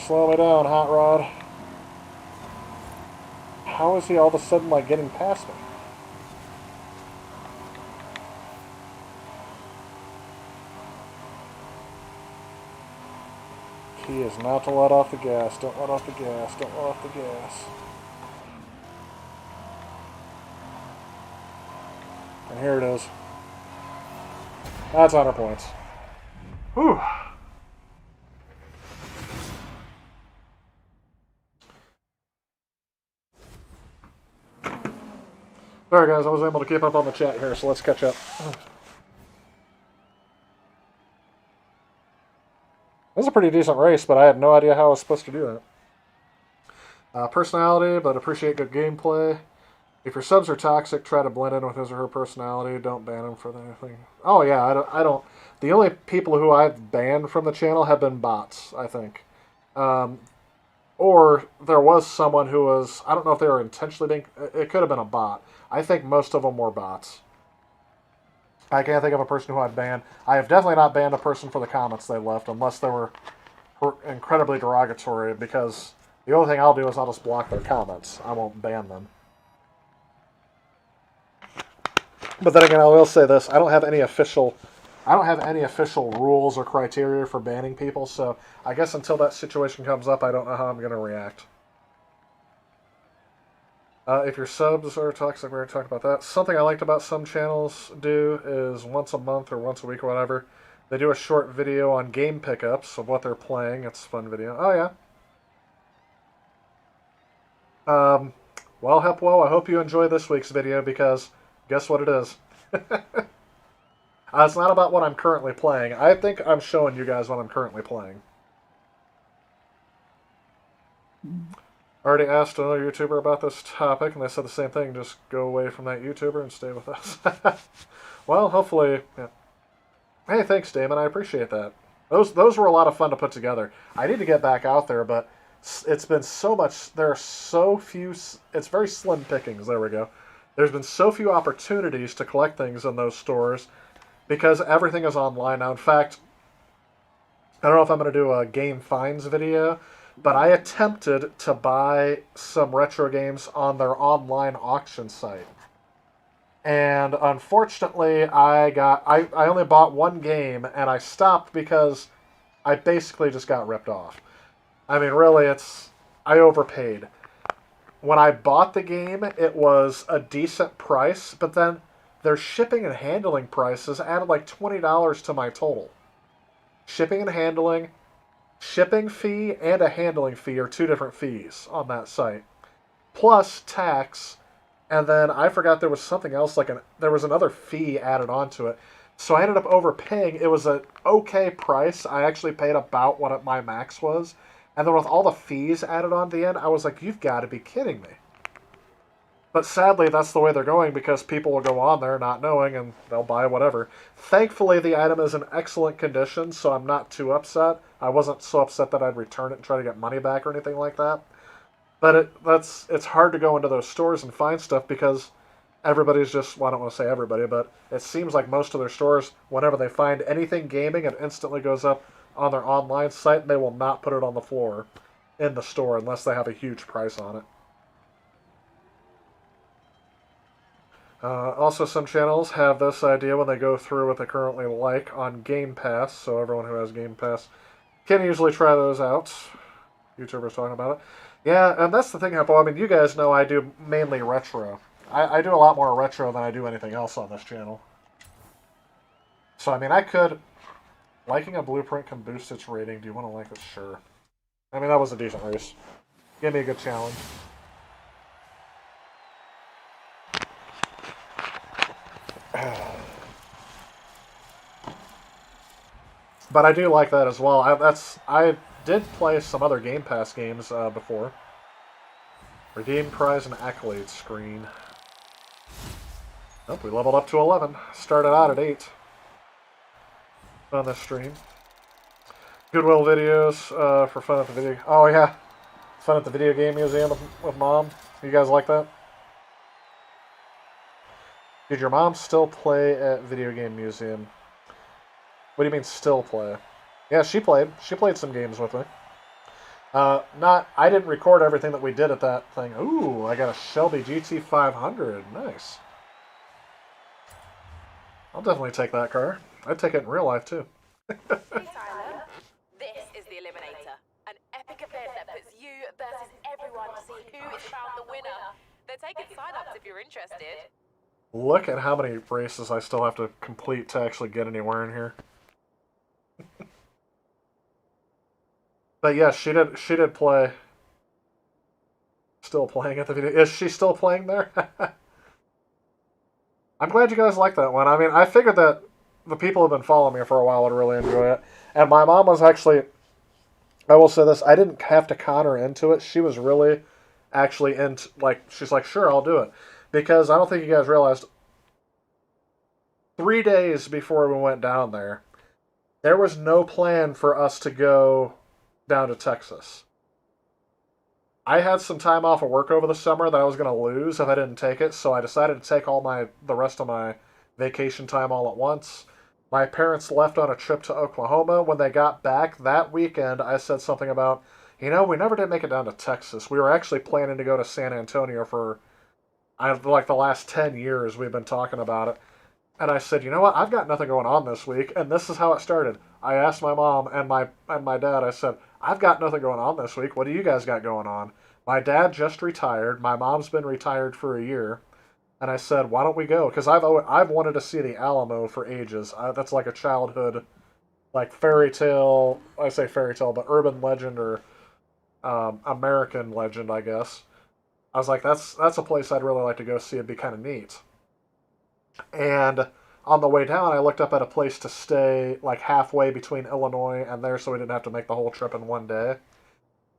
Speaker 1: Slow me down, Hot Rod. How is he all of a sudden, like, getting past me? Key is not to let off the gas. Don't let off the gas. Don't let off the gas. And here it is. That's 100 points. Whew. Alright guys, I was able to keep up on the chat here, so let's catch up. It was a pretty decent race, but I had no idea how I was supposed to do that. Personality, but appreciate good gameplay. If your subs are toxic, try to blend in with his or her personality. Don't ban them for anything. Oh yeah, I don't. The only people who I've banned from the channel have been bots, I think. Or there was someone who was, I don't know if they were intentionally being, it could have been a bot. I think most of them were bots. I can't think of a person who I've banned. I have definitely not banned a person for the comments they left, unless they were incredibly derogatory, because the only thing I'll do is I'll just block their comments. I won't ban them. But then again, I will say this: I don't have any official rules or criteria for banning people. So I guess until that situation comes up, I don't know how I'm going to react. If your subs are toxic, we're going to talk about that. Something I liked about some channels do is once a month or once a week or whatever, they do a short video on game pickups of what they're playing. It's a fun video. Oh yeah. Well, Hepwo, I hope you enjoy this week's video, because guess what it is? It's not about what I'm currently playing. I think I'm showing you guys what I'm currently playing. I already asked another YouTuber about this topic, and they said the same thing. Just go away from that YouTuber and stay with us. Well, hopefully... Yeah. Hey, thanks, Damon. I appreciate that. Those were a lot of fun to put together. I need to get back out there, but it's been so much... There are so few... It's very slim pickings. There we go. There's been so few opportunities to collect things in those stores because everything is online now. In fact, I don't know if I'm going to do a game finds video, but I attempted to buy some retro games on their online auction site. And unfortunately, I only bought one game, and I stopped because I basically just got ripped off. I mean, really, I overpaid. When I bought the game, it was a decent price, but then their shipping and handling prices added like $20 to my total. Shipping and handling, shipping fee and a handling fee are two different fees on that site. Plus tax, and then I forgot there was something else, there was another fee added onto it. So I ended up overpaying. It was an okay price. I actually paid about what my max was. And then with all the fees added on the end, I was like, you've got to be kidding me. But sadly, that's the way they're going, because people will go on there not knowing, and they'll buy whatever. Thankfully, the item is in excellent condition, so I'm not too upset. I wasn't so upset that I'd return it and try to get money back or anything like that. But it's hard to go into those stores and find stuff, because everybody's just, well, I don't want to say everybody, but it seems like most of their stores, whenever they find anything gaming, it instantly goes up on their online site, and they will not put it on the floor in the store unless they have a huge price on it. Also, some channels have this idea when they go through what they currently like on Game Pass, so everyone who has Game Pass can usually try those out. YouTubers talking about it. Yeah, and that's the thing, Heppo. I mean, you guys know I do mainly retro. I do a lot more retro than I do anything else on this channel. So, I mean, I could... Liking a blueprint can boost its rating. Do you want to like it? Sure. I mean, that was a decent race. Give me a good challenge. But I do like that as well. I did play some other Game Pass games before. Redeem prize and accolade screen. Nope, we leveled up to 11. Started out at 8. On this stream. Goodwill videos for fun at the video... Oh, yeah. Fun at the video game museum with Mom. You guys like that? Did your mom still play at video game museum? What do you mean still play? Yeah, she played. She played some games with me. Not. I didn't record everything that we did at that thing. Ooh, I got a Shelby GT500. Nice. I'll definitely take that car. I'd take it in real life too.
Speaker 7: Hey Tyler, this is the Eliminator, an epic event that puts you versus everyone to see who is found the winner. They're taking sign-ups if you're interested.
Speaker 1: Look at how many races I still have to complete to actually get anywhere in here. But yeah, she did play. Still playing at the video. Is she still playing there? I'm glad you guys like that one. I mean, I figured that the people who have been following me for a while would really enjoy it. And my mom was actually, I will say this, I didn't have to con her into it. She was really actually into, like, she's like, sure, I'll do it. Because I don't think you guys realized, 3 days before we went down there was no plan for us to go down to Texas. I had some time off of work over the summer that I was going to lose if I didn't take it, so I decided to take the rest of my vacation time all at once. My parents left on a trip to Oklahoma. When they got back that weekend, I said something about, we never did make it down to Texas. We were actually planning to go to San Antonio for, like, the last 10 years we've been talking about it. And I said, you know what, I've got nothing going on this week, and this is how it started. I asked my mom and my dad, I said, I've got nothing going on this week. What do you guys got going on? My dad just retired. My mom's been retired for a year. And I said, why don't we go? Because I've wanted to see the Alamo for ages. That's like a childhood, like fairy tale, I say fairy tale, but urban legend or American legend, I guess. I was like, that's a place I'd really like to go see. It'd be kind of neat. And on the way down, I looked up at a place to stay like halfway between Illinois and there so we didn't have to make the whole trip in one day.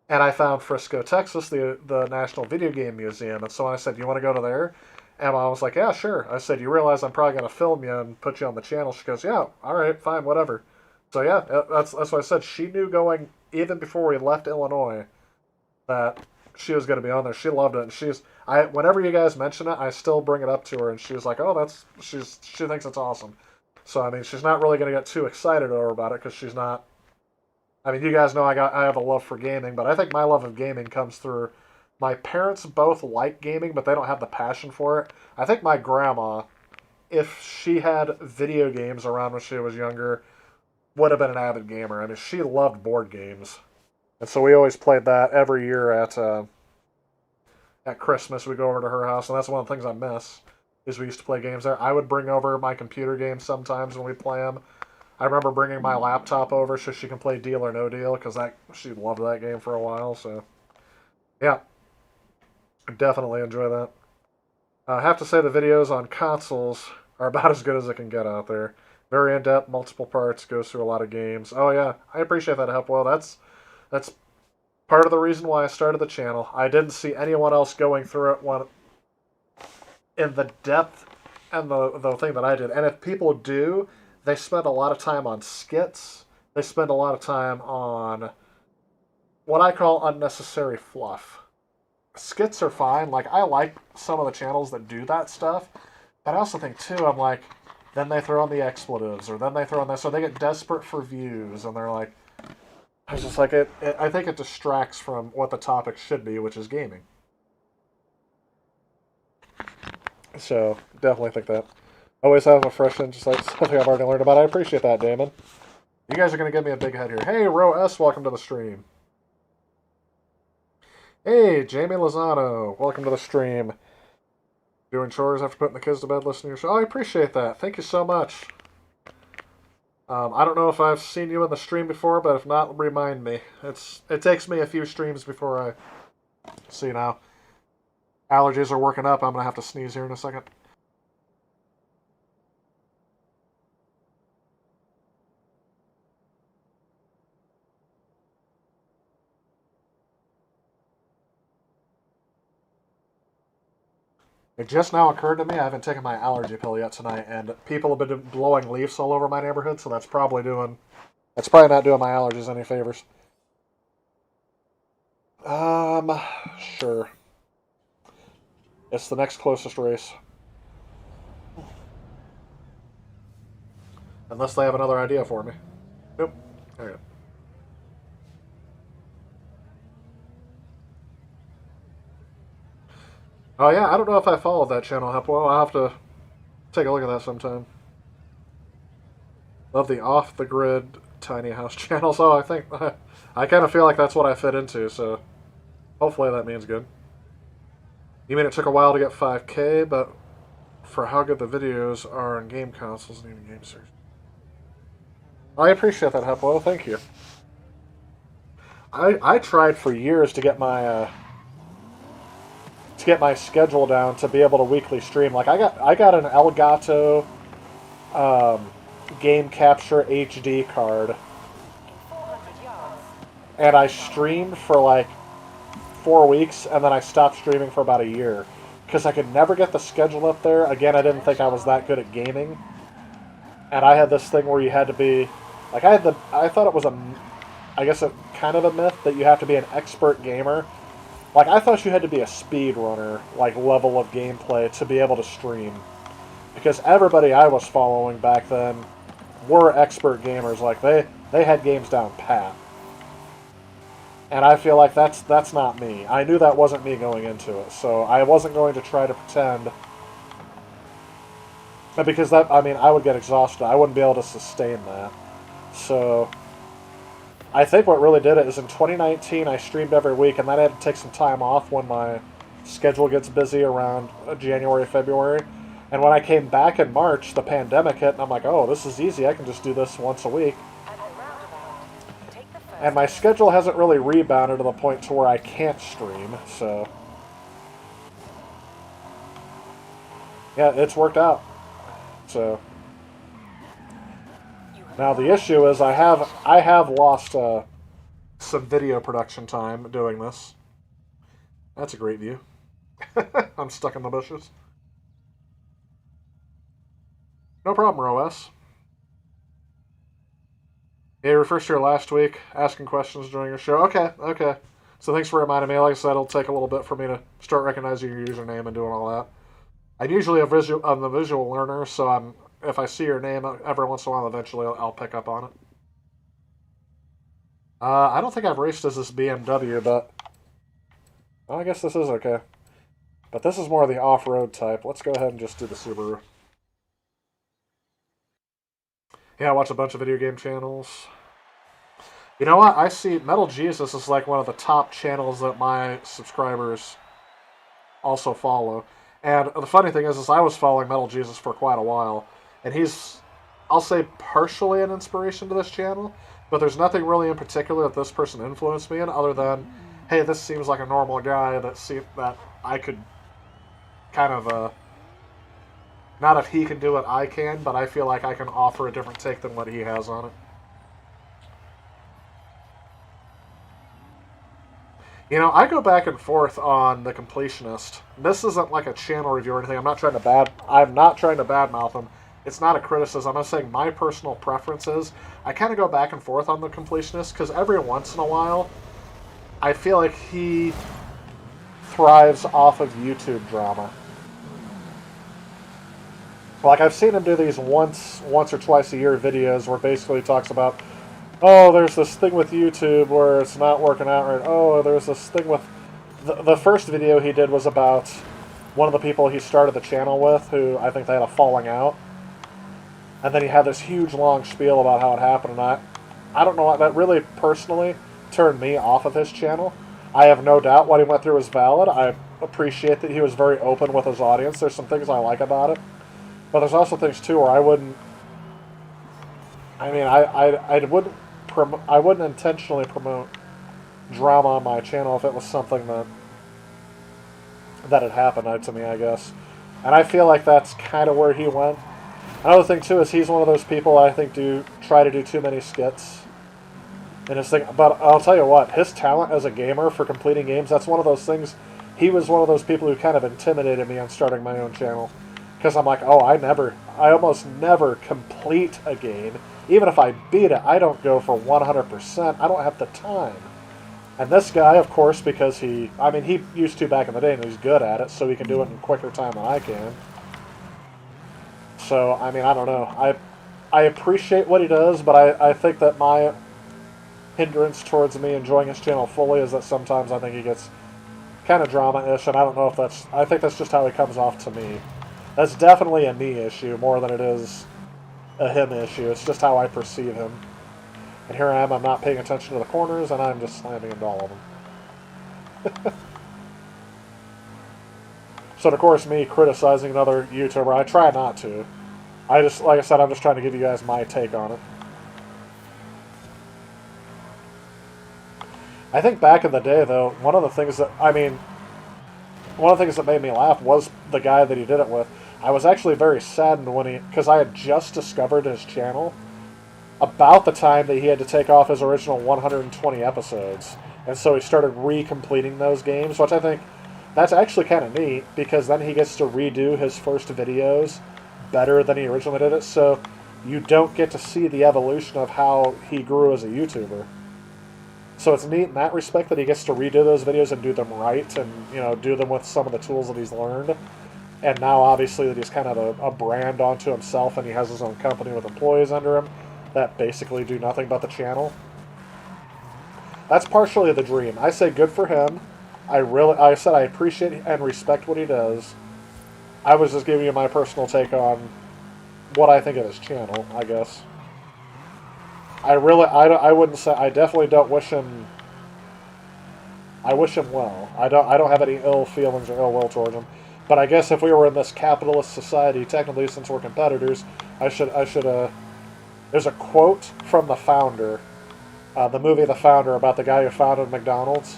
Speaker 1: And I found Frisco, Texas, the National Video Game Museum. And so I said, you want to go to there? And Mom was like, yeah, sure. I said, you realize I'm probably going to film you and put you on the channel? She goes, yeah, all right, fine, whatever. So yeah, that's what I said. She knew going, even before we left Illinois, that she was going to be on there. She loved it. And whenever you guys mention it, I still bring it up to her. And she was like, oh, she thinks it's awesome. So, I mean, she's not really going to get too excited over about it because she's not. I mean, you guys know I have a love for gaming, but I think my love of gaming comes through my parents both like gaming, but they don't have the passion for it. I think my grandma, if she had video games around when she was younger, would have been an avid gamer. I mean, she loved board games. And so we always played that every year at Christmas. We go over to her house, and that's one of the things I miss, is we used to play games there. I would bring over my computer games sometimes when we play them. I remember bringing my laptop over so she can play Deal or No Deal, because she loved that game for a while. So, yeah, definitely enjoy that. I have to say the videos on consoles are about as good as it can get out there. Very in-depth, multiple parts, goes through a lot of games. Oh yeah, I appreciate that, Hepwell. That's part of the reason why I started the channel. I didn't see anyone else going through it in the depth and the thing that I did. And if people do, they spend a lot of time on skits. They spend a lot of time on what I call unnecessary fluff. Skits are fine. Like, I like some of the channels that do that stuff. But I also think, too, I'm like, then they throw in the expletives, or then they throw in this, or they get desperate for views, and they're like, I was just like, I think it distracts from what the topic should be, which is gaming. So, definitely think that. Always have a fresh and just like something I've already learned about. I appreciate that, Damon. You guys are going to give me a big head here. Hey, Ro S, welcome to the stream. Hey, Jamie Lozano, welcome to the stream. Doing chores after putting the kids to bed, listening to your show. Oh, I appreciate that. Thank you so much. I don't know if I've seen you in the stream before, but if not, remind me. It takes me a few streams before I see now. Allergies are working up. I'm going to have to sneeze here in a second. It just now occurred to me I haven't taken my allergy pill yet tonight, and people have been blowing leaves all over my neighborhood, so that's probably not doing my allergies any favors. Sure. It's the next closest race. Unless they have another idea for me. Nope. There you go. Oh yeah, I don't know if I followed that channel, Hepwell. I'll have to take a look at that sometime. Love the off-the-grid tiny house channels. Oh, I think I kind of feel like that's what I fit into, so hopefully that means good. You mean it took a while to get 5K, but for how good the videos are on game consoles and even game series. I appreciate that, Hepwell. Thank you. I tried for years to get my schedule down to be able to weekly stream. Like I got an Elgato game capture HD card,
Speaker 6: 400 yards.
Speaker 1: and I streamed for like 4 weeks, and then I stopped streaming for about a year because I could never get the schedule up there. Again, I didn't think I was that good at gaming, and I had this thing where you had to be like I thought it was I guess kind of a myth that you have to be an expert gamer. Like I thought you had to be a speedrunner like level of gameplay to be able to stream, because everybody I was following back then were expert gamers. Like they had games down pat. And I feel like that's not me. I knew that wasn't me going into it, so I wasn't going to try to pretend. Because I would get exhausted. I wouldn't be able to sustain that. So I think what really did it is in 2019 I streamed every week, and then I had to take some time off when my schedule gets busy around January, February. And when I came back in March, the pandemic hit, and I'm like, oh, this is easy. I can just do this once a week.
Speaker 6: At the roundabout, take the first.
Speaker 1: And my schedule hasn't really rebounded to the point to where I can't stream, so yeah, it's worked out. So now the issue is I have lost some video production time doing this. That's a great view. I'm stuck in the bushes. No problem, ROS. Yeah, you refers to your last week, asking questions during your show. Okay. So thanks for reminding me. Like I said, it'll take a little bit for me to start recognizing your username and doing all that. I'm usually I'm the visual learner, so if I see your name every once in a while, eventually I'll pick up on it. I don't think I've raced as this BMW, but well, I guess this is okay. But this is more of the off-road type. Let's go ahead and just do the Subaru. Yeah, I watch a bunch of video game channels. You know what? I see Metal Jesus is like one of the top channels that my subscribers also follow. And the funny thing is I was following Metal Jesus for quite a while. And he's, I'll say, partially an inspiration to this channel. But there's nothing really in particular that this person influenced me in other than, hey, this seems like a normal guy that I could kind of... not if he can do it, I can, but I feel like I can offer a different take than what he has on it. You know, I go back and forth on The Completionist. This isn't like a channel review or anything. I'm not trying to badmouth him. It's not a criticism. I'm saying my personal preferences. I kind of go back and forth on The Completionist because every once in a while, I feel like he thrives off of YouTube drama. Like, I've seen him do these once or twice a year videos where basically he talks about, oh, there's this thing with YouTube where it's not working out right. Oh, there's this thing with... The first video he did was about one of the people he started the channel with, who I think they had a falling out. And then he had this huge long spiel about how it happened, and I don't know, that really personally turned me off of his channel. I have no doubt what he went through is valid. I appreciate that he was very open with his audience. There's some things I like about it. But there's also things too where I wouldn't intentionally promote drama on my channel if it was something that had happened to me, I guess. And I feel like that's kind of where he went. Another thing too is he's one of those people I think try to do too many skits in his thing. But I'll tell you what, his talent as a gamer for completing games, that's one of those things. He was one of those people who kind of intimidated me on starting my own channel. Because I'm like, oh, I almost never complete a game. Even if I beat it, I don't go for 100%. I don't have the time. And this guy, of course, because he used to back in the day, and he's good at it, so he can do it in quicker time than I can. So, I don't know. I appreciate what he does, but I think that my hindrance towards me enjoying his channel fully is that sometimes I think he gets kind of drama-ish, and I don't know if that's... I think that's just how he comes off to me. That's definitely a me issue more than it is a him issue. It's just how I perceive him. And here I am, I'm not paying attention to the corners, and I'm just slamming into all of them. So, of course, me criticizing another YouTuber, I try not to. I just, like I said, I'm just trying to give you guys my take on it. I think back in the day, though, one of the things that made me laugh was the guy that he did it with. I was actually very saddened because I had just discovered his channel about the time that he had to take off his original 120 episodes. And so he started recompleting those games, which I think that's actually kind of neat, because then he gets to redo his first videos better than he originally did it, so you don't get to see the evolution of how he grew as a YouTuber. So it's neat in that respect that he gets to redo those videos and do them right, and, you know, do them with some of the tools that he's learned. And now, obviously, that he's kind of a brand onto himself, and he has his own company with employees under him that basically do nothing but the channel. That's partially the dream. I say good for him. I said I appreciate and respect what he does. I was just giving you my personal take on what I think of his channel, I guess. I wouldn't say, I definitely don't wish him, I wish him well. I don't have any ill feelings or ill will towards him. But I guess if we were in this capitalist society, technically, since we're competitors, there's a quote from The Founder, the movie The Founder, about the guy who founded McDonald's,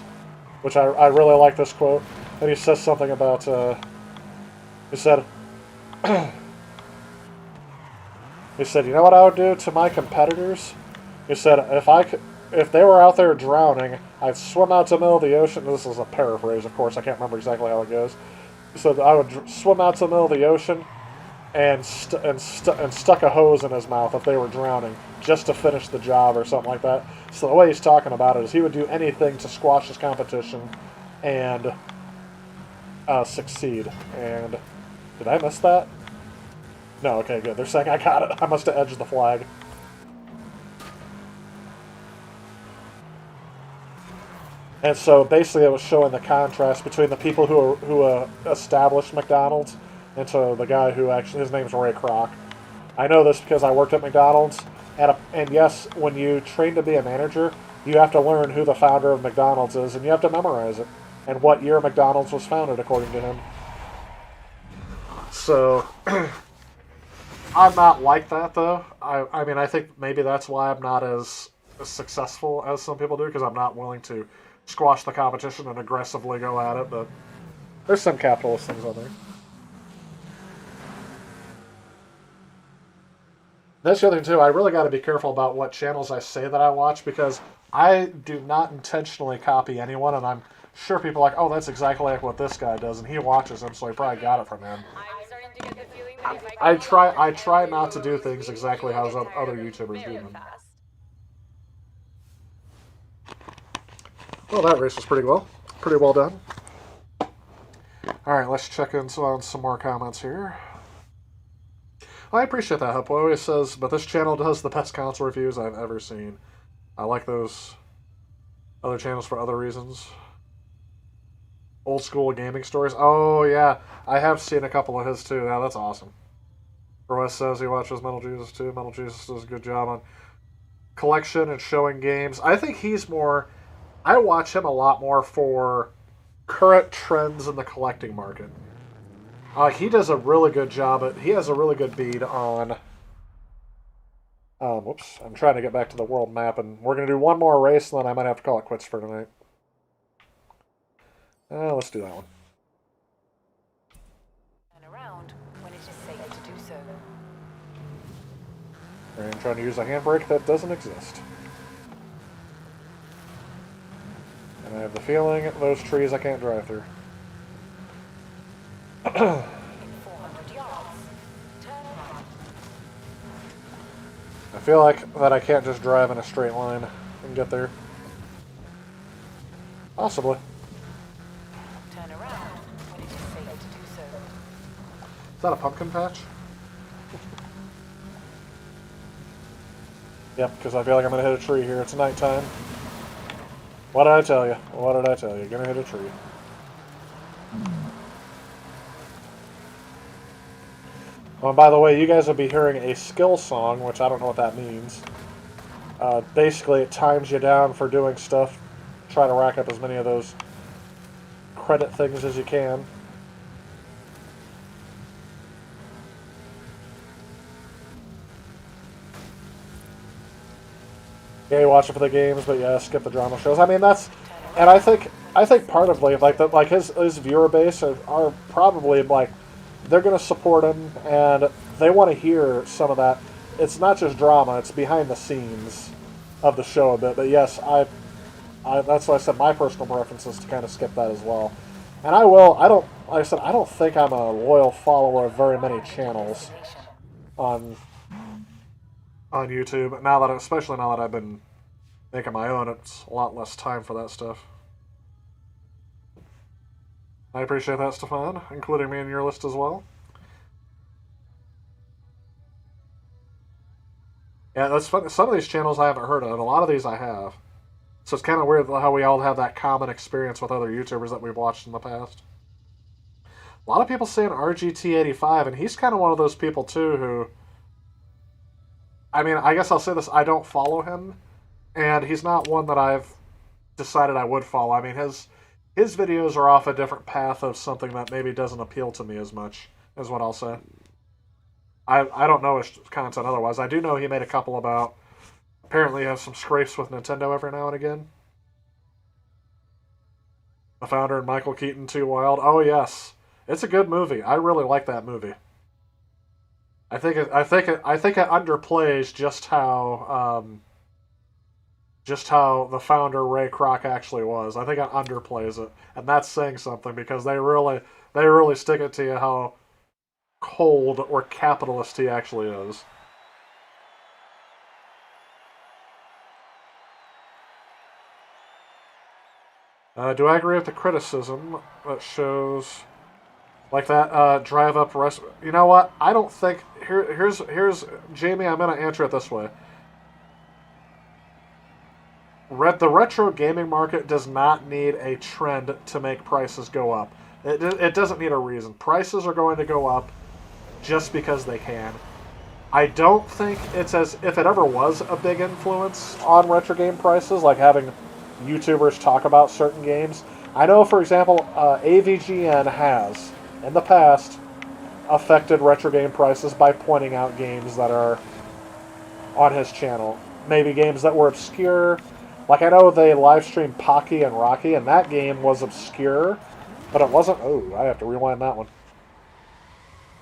Speaker 1: which I really like this quote. And he says something about, he said, you know what I would do to my competitors? He said, if they were out there drowning, I'd swim out to the middle of the ocean. This is a paraphrase, of course. I can't remember exactly how it goes. He said I would swim out to the middle of the ocean and stuck a hose in his mouth if they were drowning, just to finish the job or something like that. So the way he's talking about it is he would do anything to squash his competition and succeed. And did I miss that? No, okay, good. They're saying I got it. I must have edged the flag. And so basically it was showing the contrast between the people who established McDonald's and so the guy who actually, his name's Ray Kroc. I know this because I worked at McDonald's, and yes, when you train to be a manager, you have to learn who the founder of McDonald's is, and you have to memorize it, and what year McDonald's was founded, according to him. So, I'm not like that, though. I mean, I think maybe that's why I'm not as successful as some people do, because I'm not willing to squash the competition and aggressively go at it, but there's some capitalist things on there. That's the other thing, too. I really got to be careful about what channels I say that I watch, because I do not intentionally copy anyone, and I'm sure people are like, oh, that's exactly like what this guy does, and he watches him, so he probably got it from him. I try not to do things exactly how other YouTubers do them. Well, that race was pretty well done. Alright, let's check in on some more comments here. I appreciate that, Huppo. Always says, but this channel does the best console reviews I've ever seen. I like those other channels for other reasons. Old school gaming stories. Oh, yeah. I have seen a couple of his, too. Yeah, that's awesome. Royce says he watches Metal Jesus, too. Metal Jesus does a good job on collection and showing games. I think he's more... I watch him a lot more for current trends in the collecting market. He does a really good job he has a really good bead on... whoops. I'm trying to get back to the world map, and we're going to do one more race, and then I might have to call it quits for tonight. Let's do that one.
Speaker 6: Turn around when it is safe to do so.
Speaker 1: And I'm trying to use a handbrake that doesn't exist. And I have the feeling those trees I can't drive through.
Speaker 6: 400 yards. Turn right.
Speaker 1: I feel like that I can't just drive in a straight line and get there. Possibly.
Speaker 6: Turn around when it is safe to do so.
Speaker 1: Is that a pumpkin patch? Yep, because I feel like I'm going to hit a tree here. It's nighttime. What did I tell you? What did I tell you? You're going to hit a tree. Oh, and by the way, you guys will be hearing a skill song, which I don't know what that means. Basically, it times you down for doing stuff. Try to rack up as many of those credit things as you can. Yeah, you watch it for the games, but yeah, skip the drama shows. I mean, that's, and I think part of like his viewer base are probably like they're gonna support him and they want to hear some of that. It's not just drama; it's behind the scenes of the show a bit. But yes, I that's why I said my personal preference is to kind of skip that as well. And I will. I don't. Like I said, I don't think I'm a loyal follower of very many channels on YouTube. Now that, especially now that I've been making my own, it's a lot less time for that stuff. I appreciate that, Stefan, including me in your list as well. Yeah, that's funny. Some of these channels I haven't heard of. A lot of these I have. So it's kind of weird how we all have that common experience with other YouTubers that we've watched in the past. A lot of people saying RGT85, and he's kind of one of those people too who, I mean, I guess I'll say this, I don't follow him, and he's not one that I've decided I would follow. I mean, his videos are off a different path of something that maybe doesn't appeal to me as much, is what I'll say. I don't know his content otherwise. I do know he made a couple about, apparently have some scrapes with Nintendo every now and again. The founder and Michael Keaton, Too Wild. Oh yes, it's a good movie. I really like that movie. I think it underplays just how the founder Ray Kroc actually was. I think it underplays it, and that's saying something because they really stick it to you how cold or capitalist he actually is. Do I agree with the criticism that shows like that drive up rest? You know what? I don't think here's Jamie. I'm gonna answer it this way. The retro gaming market does not need a trend to make prices go up. It doesn't need a reason. Prices are going to go up just because they can. I don't think it's as if it ever was a big influence on retro game prices, like having YouTubers talk about certain games. I know, for example, AVGN has, in the past, affected retro game prices by pointing out games that are on his channel. Maybe games that were obscure. Like, I know they live streamed Pocky and Rocky, and that game was obscure, but it wasn't... Oh, I have to rewind that one.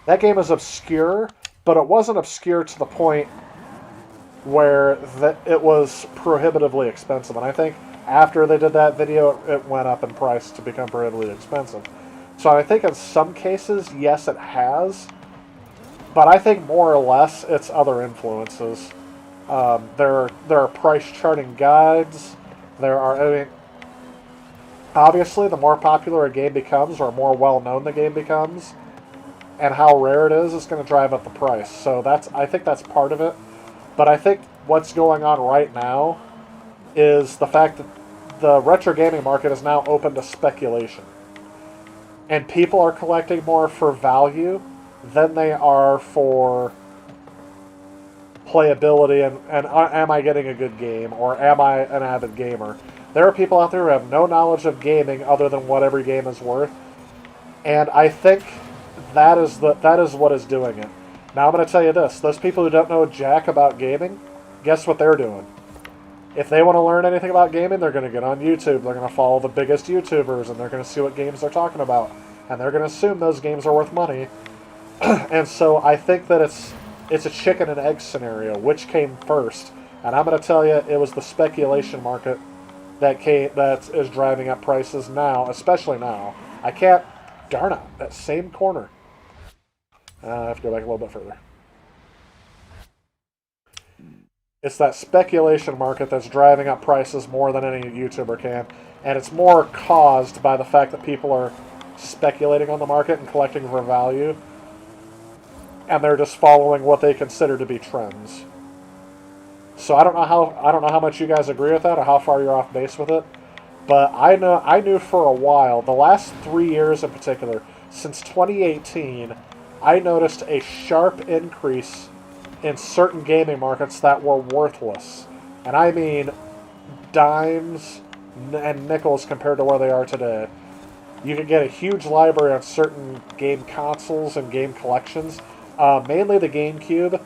Speaker 1: That game is obscure, but it wasn't obscure to the point where it was prohibitively expensive. And I think after they did that video, it went up in price to become prohibitively expensive. So I think in some cases, yes, it has. But I think more or less, it's other influences. There are price charting guides. I mean, obviously, the more popular a game becomes, or more well-known the game becomes, and how rare it is, it's going to drive up the price. So I think that's part of it. But I think what's going on right now is the fact that the retro gaming market is now open to speculation. And people are collecting more for value than they are for playability and am I getting a good game, or am I an avid gamer? There are people out there who have no knowledge of gaming other than what every game is worth. And I think that is what is doing it. Now I'm going to tell you this. Those people who don't know jack about gaming, guess what they're doing? If they want to learn anything about gaming, they're going to get on YouTube. They're going to follow the biggest YouTubers, and they're going to see what games they're talking about. And they're going to assume those games are worth money. And so I think that it's a chicken and egg scenario. Which came first? And I'm going to tell you, it was the speculation market that is driving up prices now, especially now. I can't... Darn it, that same corner. I have to go back a little bit further. It's that speculation market that's driving up prices more than any YouTuber can. And it's more caused by the fact that people are speculating on the market and collecting for value. And they're just following what they consider to be trends. So I don't know how much you guys agree with that or how far you're off base with it. But I knew for a while, the last 3 years in particular, since 2018, I noticed a sharp increase in certain gaming markets that were worthless. And I mean dimes and nickels compared to where they are today. You can get a huge library on certain game consoles and game collections, mainly the GameCube.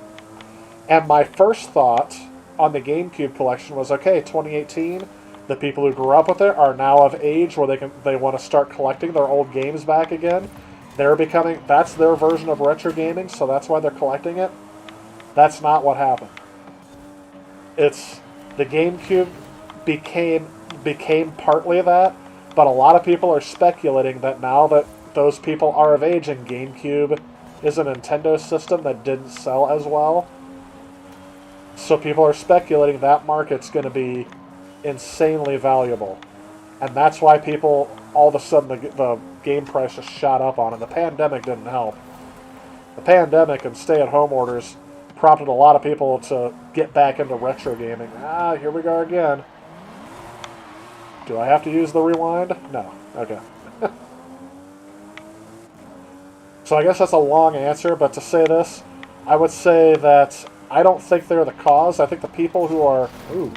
Speaker 1: And my first thought on the GameCube collection was, okay, 2018, the people who grew up with it are now of age where they want to start collecting their old games back again. That's their version of retro gaming, so that's why they're collecting it. That's not what happened. It's the GameCube became partly that, but a lot of people are speculating that now that those people are of age and GameCube is a Nintendo system that didn't sell as well, so people are speculating that market's going to be insanely valuable. And that's why people, all of a sudden, the game price just shot up on it. The pandemic didn't help. The pandemic and stay-at-home orders prompted a lot of people to get back into retro gaming. Here we go again. Do I have to use the rewind? No. Okay. So I guess that's a long answer, but to say this, I would say that I don't think they're the cause. I think the people who are... Ooh.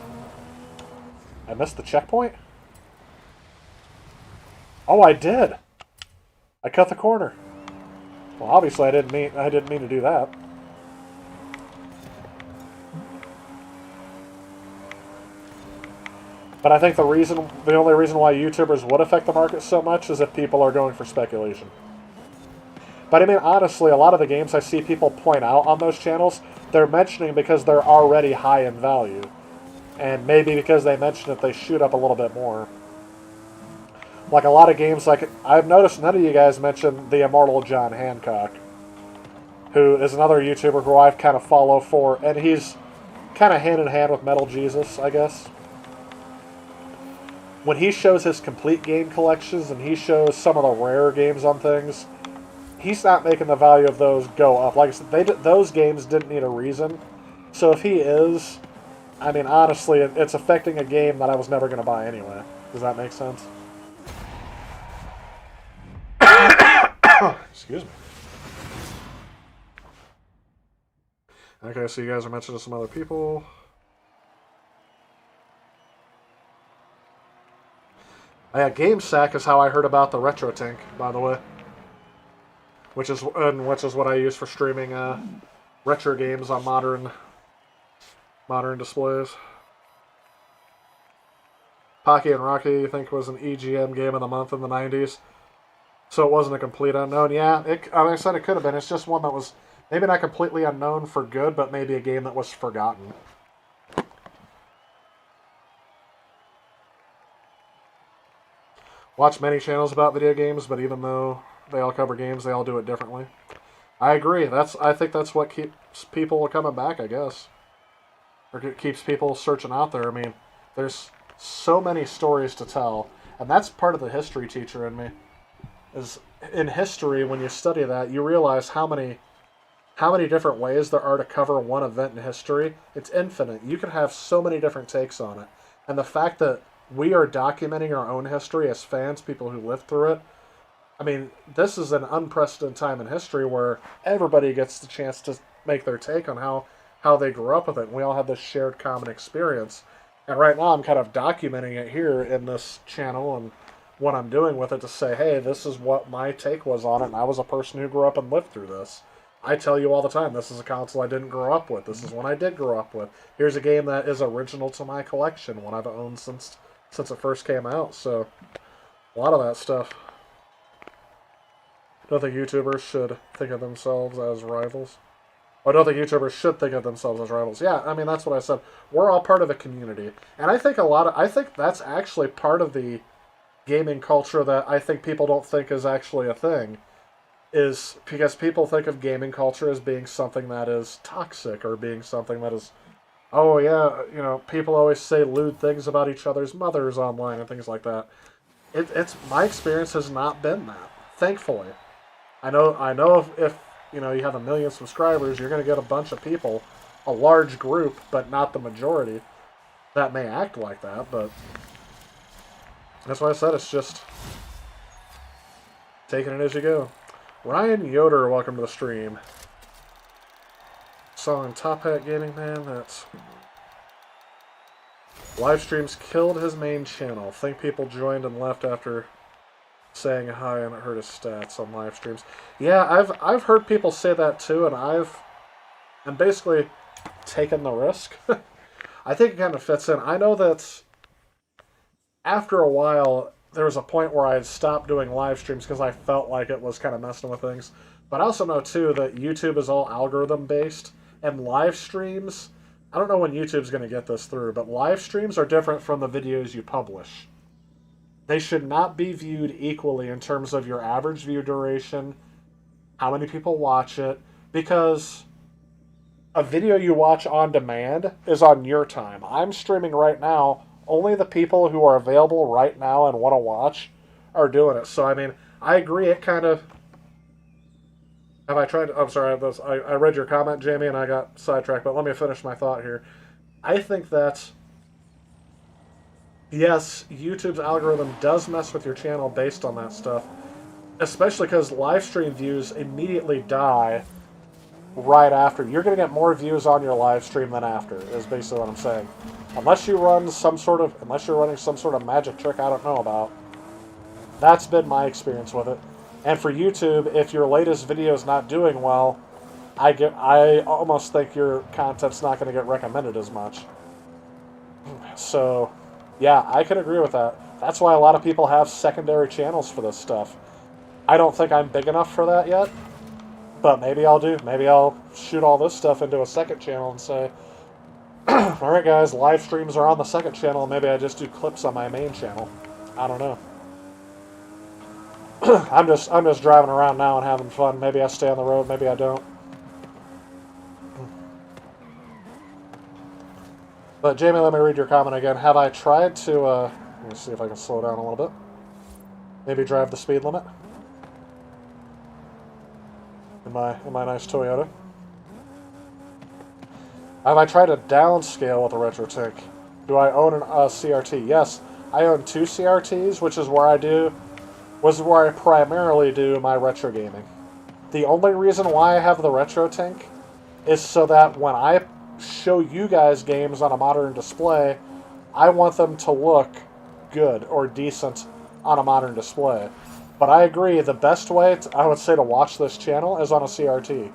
Speaker 1: I missed the checkpoint? Oh, I did! I cut the corner. Well, obviously I didn't mean to do that. But I think the only reason why YouTubers would affect the market so much is if people are going for speculation. But I mean, honestly, a lot of the games I see people point out on those channels, they're mentioning because they're already high in value. And maybe because they mention it, they shoot up a little bit more. Like a lot of games, like I've noticed none of you guys mentioned the immortal John Hancock, who is another YouTuber who I've kind of follow for, and he's kind of hand in hand with Metal Jesus, I guess. When he shows his complete game collections and he shows some of the rare games on things, he's not making the value of those go up. Like I said, those games didn't need a reason. So if he is, I mean, honestly, it's affecting a game that I was never going to buy anyway. Does that make sense? Excuse me. Okay, so you guys are mentioning some other people. GameSack is how I heard about the Retro Tank, by the way. Which is what I use for streaming retro games on modern displays. Pocky and Rocky, I think, was an EGM game of the month in the 90s. So it wasn't a complete unknown. Yeah, like I said, it could have been. It's just one that was maybe not completely unknown for good, but maybe a game that was forgotten. Watch many channels about video games, but even though they all cover games, they all do it differently. I agree. I think that's what keeps people coming back, I guess. Or keeps people searching out there. I mean, there's so many stories to tell. And that's part of the history teacher in me. Is in history, when you study that, you realize how many different ways there are to cover one event in history. It's infinite. You can have so many different takes on it. And the fact that we are documenting our own history as fans, people who lived through it, I mean, this is an unprecedented time in history where everybody gets the chance to make their take on how they grew up with it. And we all have this shared common experience. And right now I'm kind of documenting it here in this channel and what I'm doing with it to say, hey, this is what my take was on it, and I was a person who grew up and lived through this. I tell you all the time, this is a console I didn't grow up with. This is one I did grow up with. Here's a game that is original to my collection, one I've owned since it first came out. So, a lot of that stuff. Don't think YouTubers should think of themselves as rivals. I don't think YouTubers should think of themselves as rivals. Yeah, I mean, that's what I said. We're all part of a community. And I think that's actually part of the gaming culture that I think people don't think is actually a thing. Is because people think of gaming culture as being something that is toxic or being something that is, oh yeah, you know, people always say lewd things about each other's mothers online and things like that. It's my experience has not been that, thankfully. I know if you know you have 1 million subscribers, you're going to get a bunch of people, a large group, but not the majority, that may act like that. But That's why I said it's just taking it as you go. Ryan Yoder, welcome to the stream. Song Top Hat Gaming, man, that's... Live streams killed his main channel. Think people joined and left after saying hi and it hurt his stats on live streams. Yeah, I've heard people say that too, and I'm basically taking the risk. I think it kind of fits in. I know that after a while, there was a point where I had stopped doing live streams because I felt like it was kind of messing with things. But I also know too that YouTube is all algorithm based, and live streams, I don't know when YouTube's going to get this through, but live streams are different from the videos you publish. They should not be viewed equally in terms of your average view duration, how many people watch it, because a video you watch on demand is on your time. I'm streaming right now. Only the people who are available right now and want to watch are doing it. So, I mean, I agree. It kind of... Have I tried... I'm sorry. I read your comment, Jamie, and I got sidetracked, but let me finish my thought here. I think that, yes, YouTube's algorithm does mess with your channel based on that stuff, especially because live stream views immediately die right after. You're going to get more views on your live stream than after, is basically what I'm saying. Unless you're running some sort of magic trick I don't know about. That's been my experience with it. And for YouTube, if your latest video is not doing well, I almost think your content's not going to get recommended as much. So, yeah, I can agree with that. That's why a lot of people have secondary channels for this stuff. I don't think I'm big enough for that yet, but maybe I'll do. Maybe I'll shoot all this stuff into a second channel and say, alright guys, live streams are on the second channel, maybe I just do clips on my main channel. I don't know. I'm just driving around now and having fun. Maybe I stay on the road, maybe I don't. But Jamie, let me read your comment again. Have I tried to, let me see if I can slow down a little bit. Maybe drive the speed limit. In my nice Toyota. Have I tried to downscale with a retro tank? Do I own a CRT? Yes, I own 2 CRTs, which is where I primarily do my retro gaming. The only reason why I have the retro tank is so that when I show you guys games on a modern display, I want them to look good or decent on a modern display. But I agree, the best way, I would say, to watch this channel is on a CRT.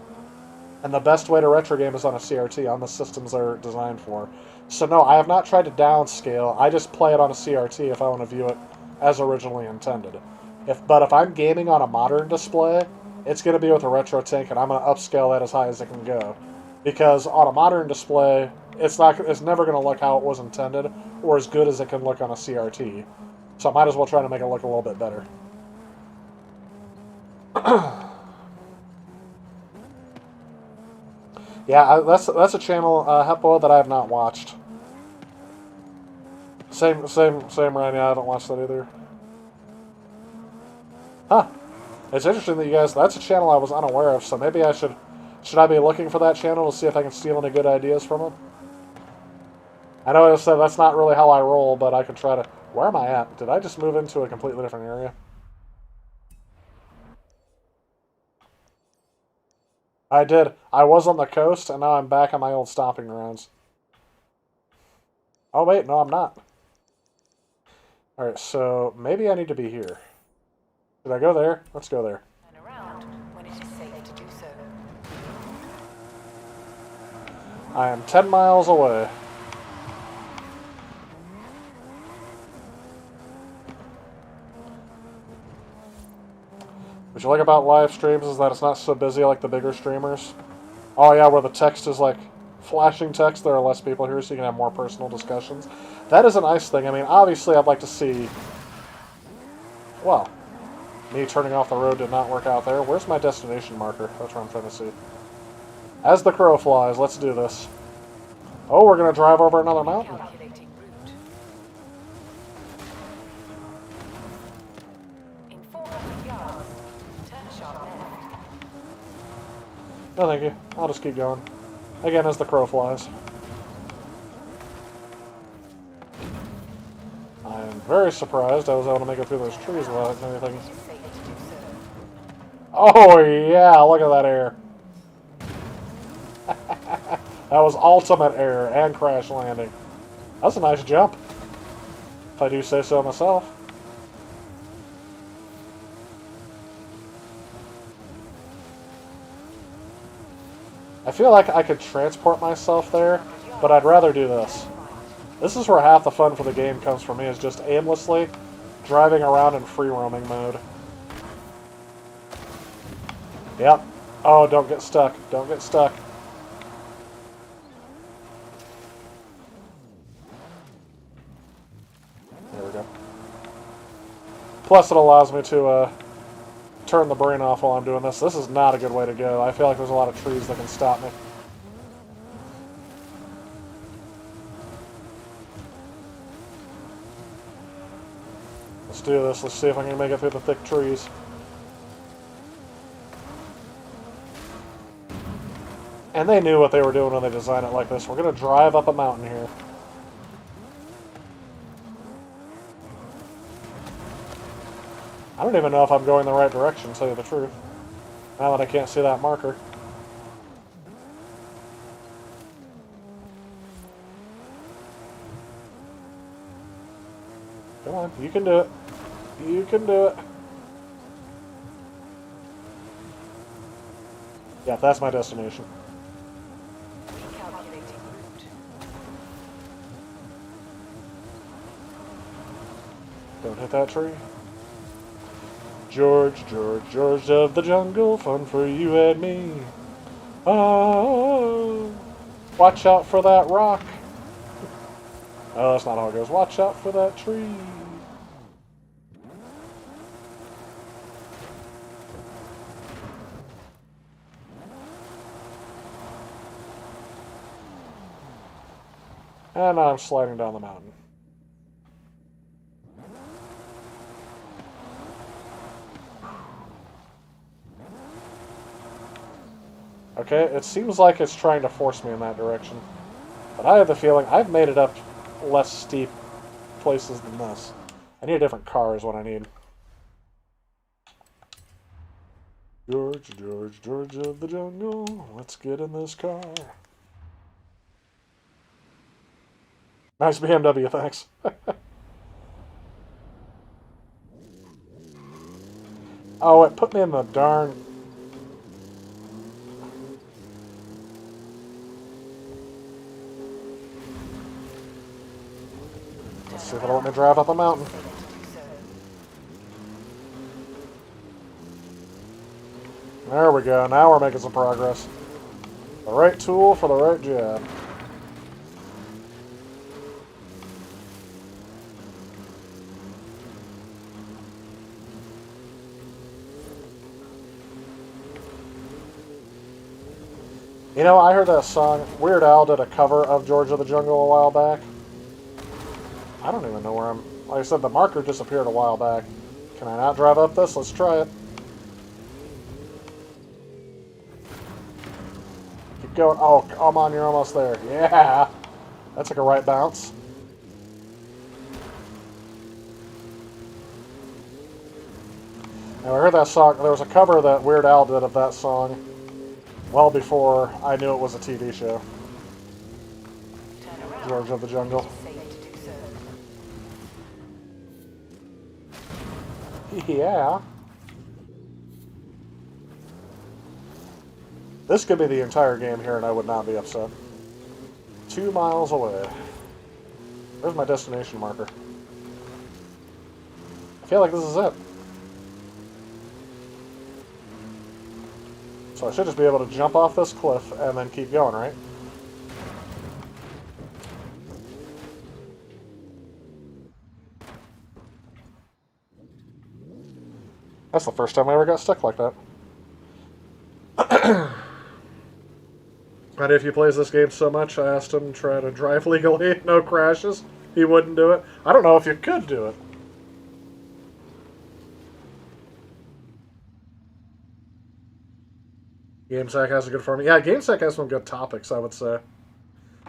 Speaker 1: And the best way to retro game is on a CRT, on the systems they're designed for. So no, I have not tried to downscale. I just play it on a CRT if I want to view it as originally intended. But if I'm gaming on a modern display, it's going to be with a retro tank, and I'm going to upscale that as high as it can go. Because on a modern display, it's never going to look how it was intended, or as good as it can look on a CRT. So I might as well try to make it look a little bit better. Yeah, that's a channel, Heppo, that I have not watched. Same, Ryan. Yeah, I haven't watched that either. Huh. It's interesting that you guys... That's a channel I was unaware of, so maybe I should... Should I be looking for that channel to see if I can steal any good ideas from it? I know I said that's not really how I roll, but I could try to... Where am I at? Did I just move into a completely different area? I did. I was on the coast, and now I'm back on my old stomping grounds. Oh, wait. No, I'm not. Alright, so maybe I need to be here. Did I go there? Let's go there.
Speaker 6: Turn around when it is safe to do so.
Speaker 1: I am 10 miles away. What you like about live streams is that it's not so busy like the bigger streamers. Oh yeah, where the text is like flashing text, there are less people here, so you can have more personal discussions. That is a nice thing. I mean, obviously I'd like to see... Well, me turning off the road did not work out there. Where's my destination marker? That's what I'm trying to see. As the crow flies, let's do this. Oh, we're going to drive over another mountain.
Speaker 6: Calculating route. In 400 yards, turn sharp left.
Speaker 1: No, thank you. I'll just keep going. Again, as the crow flies. I'm Very surprised I was able to make it through those trees without anything. Oh yeah, look at that air. That was ultimate air and crash landing. That's a nice jump, if I do say so myself. I feel like I could transport myself there, but I'd rather do this. This is where half the fun for the game comes for me, is just aimlessly driving around in free roaming mode. Yep. Oh, don't get stuck. Don't get stuck. There we go. Plus it allows me to turn the brain off while I'm doing this. This is not a good way to go. I feel like there's a lot of trees that can stop me. Let's do this. Let's see if I can make it through the thick trees. And they knew what they were doing when they designed it like this. We're going to drive up a mountain here. I don't even know if I'm going the right direction, to tell you the truth. Now that I can't see that marker. Come on, you can do it. You can do it. Yeah, that's my destination. Don't hit that tree. George, George, George of the jungle, fun for you and me. Oh, watch out for that rock. Oh, that's not how it goes. Watch out for that tree. And now I'm sliding down the mountain. Okay, it seems like it's trying to force me in that direction. But I have the feeling I've made it up less steep places than this. I need a different car is what I need. George, George, George of the jungle, let's get in this car. Nice BMW, thanks. Oh, it put me in the darn... Let's see if it'll let me drive up a mountain. There we go. Now we're making some progress. The right tool for the right job. You know, I heard that song. Weird Al did a cover of George of the Jungle a while back. I don't even know where I'm... Like I said, the marker disappeared a while back. Can I not drive up this? Let's try it. Keep going. Oh, come on, you're almost there. Yeah! That took a right bounce. Now, I heard that song. There was a cover that Weird Al did of that song well before I knew it was a TV show. George of the Jungle. Yeah. This could be the entire game here and I would not be upset. 2 miles away. There's my destination marker. I feel like this is it. So I should just be able to jump off this cliff and then keep going, right? That's the first time I ever got stuck like that. And if he plays this game so much, I asked him to try to drive legally, no crashes. He wouldn't do it. I don't know if you could do it. GameSack has a good format. Yeah, GameSack has some good topics, I would say.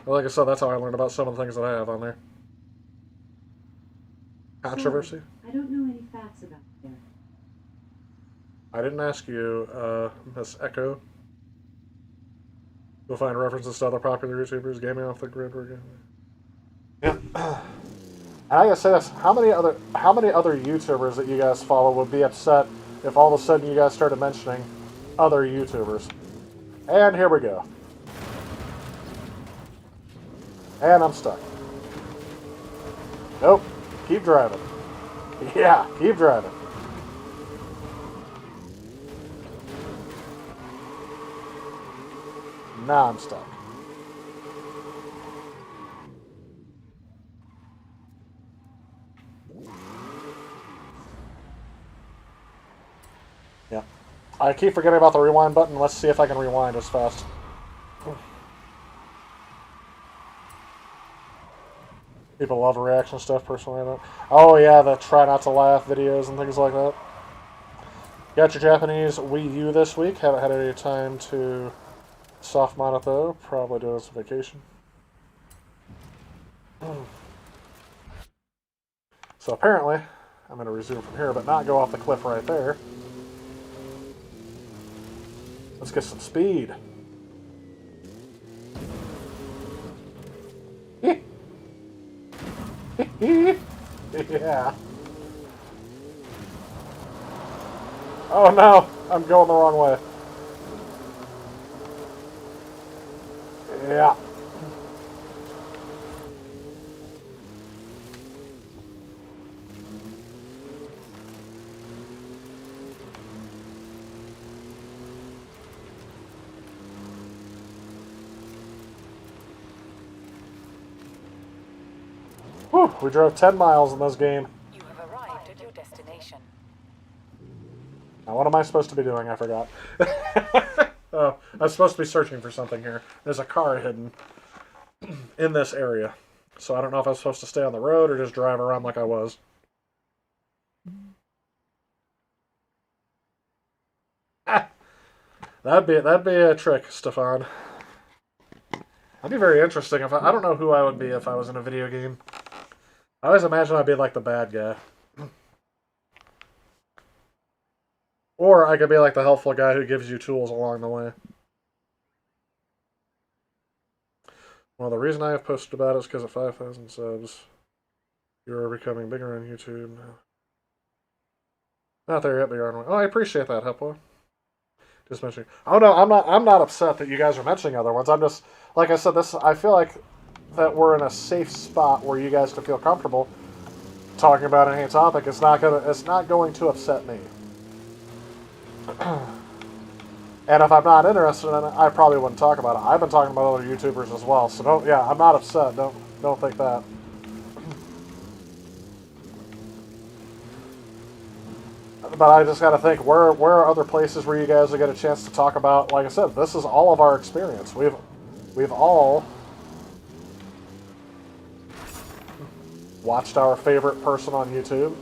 Speaker 1: Well, like I said, that's how I learned about some of the things that I have on there. controversy?
Speaker 4: Sorry, I don't know any facts about it.
Speaker 1: I didn't ask you, Miss Echo. You'll find references to other popular YouTubers gaming off the grid. Yeah. And I gotta say this: how many other YouTubers that you guys follow would be upset if all of a sudden you guys started mentioning other YouTubers? And here we go. And I'm stuck. Nope. Keep driving. Yeah, keep driving. Now I'm stuck. Yeah. I keep forgetting about the rewind button. Let's see if I can rewind as fast. People love reaction stuff, personally. I don't. Oh, yeah, the try not to laugh videos and things like that. Got your Japanese Wii U this week. Haven't had any time to soft mod it, though. Probably doing some vacation. So apparently, I'm going to resume from here, but not go off the cliff right there. Let's get some speed. Yeah. Oh no, I'm going the wrong way. Yeah. Whew, we drove 10 miles in this game.
Speaker 6: You have arrived at your destination.
Speaker 1: Now, what am I supposed to be doing? I forgot. Oh, I'm supposed to be searching for something here. There's a car hidden in this area. So I don't know if I'm supposed to stay on the road or just drive around like I was. Ah, that'd be a trick, Stefan. That'd be very interesting. If I don't know who I would be if I was in a video game. I always imagine I'd be like the bad guy. Or I could be like the helpful guy who gives you tools along the way. Well, the reason I have posted about it is because of 5,000 subs. You're becoming bigger on YouTube now. Not there yet, but you're on. Oh, I appreciate that, Hepwa. Just mentioning. Oh no, I'm not upset that you guys are mentioning other ones. I'm just, like I said, this. I feel like that we're in a safe spot where you guys can feel comfortable talking about any topic. It's not going to upset me. And if I'm not interested in it, I probably wouldn't talk about it. I've been talking about other YouTubers as well, so don't. Yeah, I'm not upset. Don't think that. But I just got to think, where are other places where you guys will get a chance to talk about? Like I said, this is all of our experience. We've all watched our favorite person on YouTube.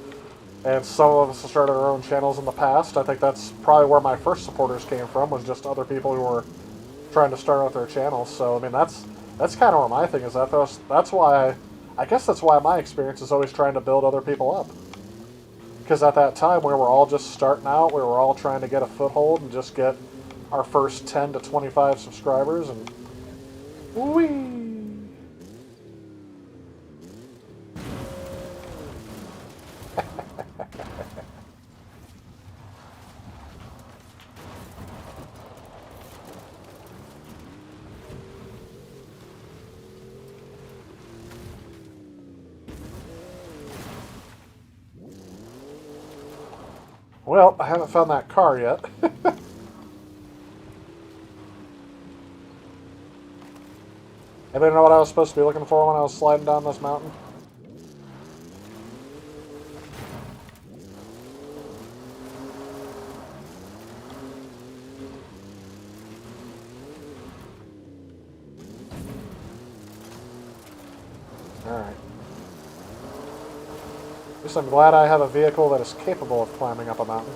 Speaker 1: And some of us have started our own channels in the past. I think that's probably where my first supporters came from, was just other people who were trying to start out their channels. So, I mean, that's kind of where my thing is at. That's why, I guess that's why my experience is always trying to build other people up. Because at that time, we were all just starting out. We were all trying to get a foothold and just get our first 10 to 25 subscribers. And whee! Well, I haven't found that car yet. Anybody know what I was supposed to be looking for when I was sliding down this mountain? Alright. At least I'm glad I have a vehicle that is capable of climbing up a mountain.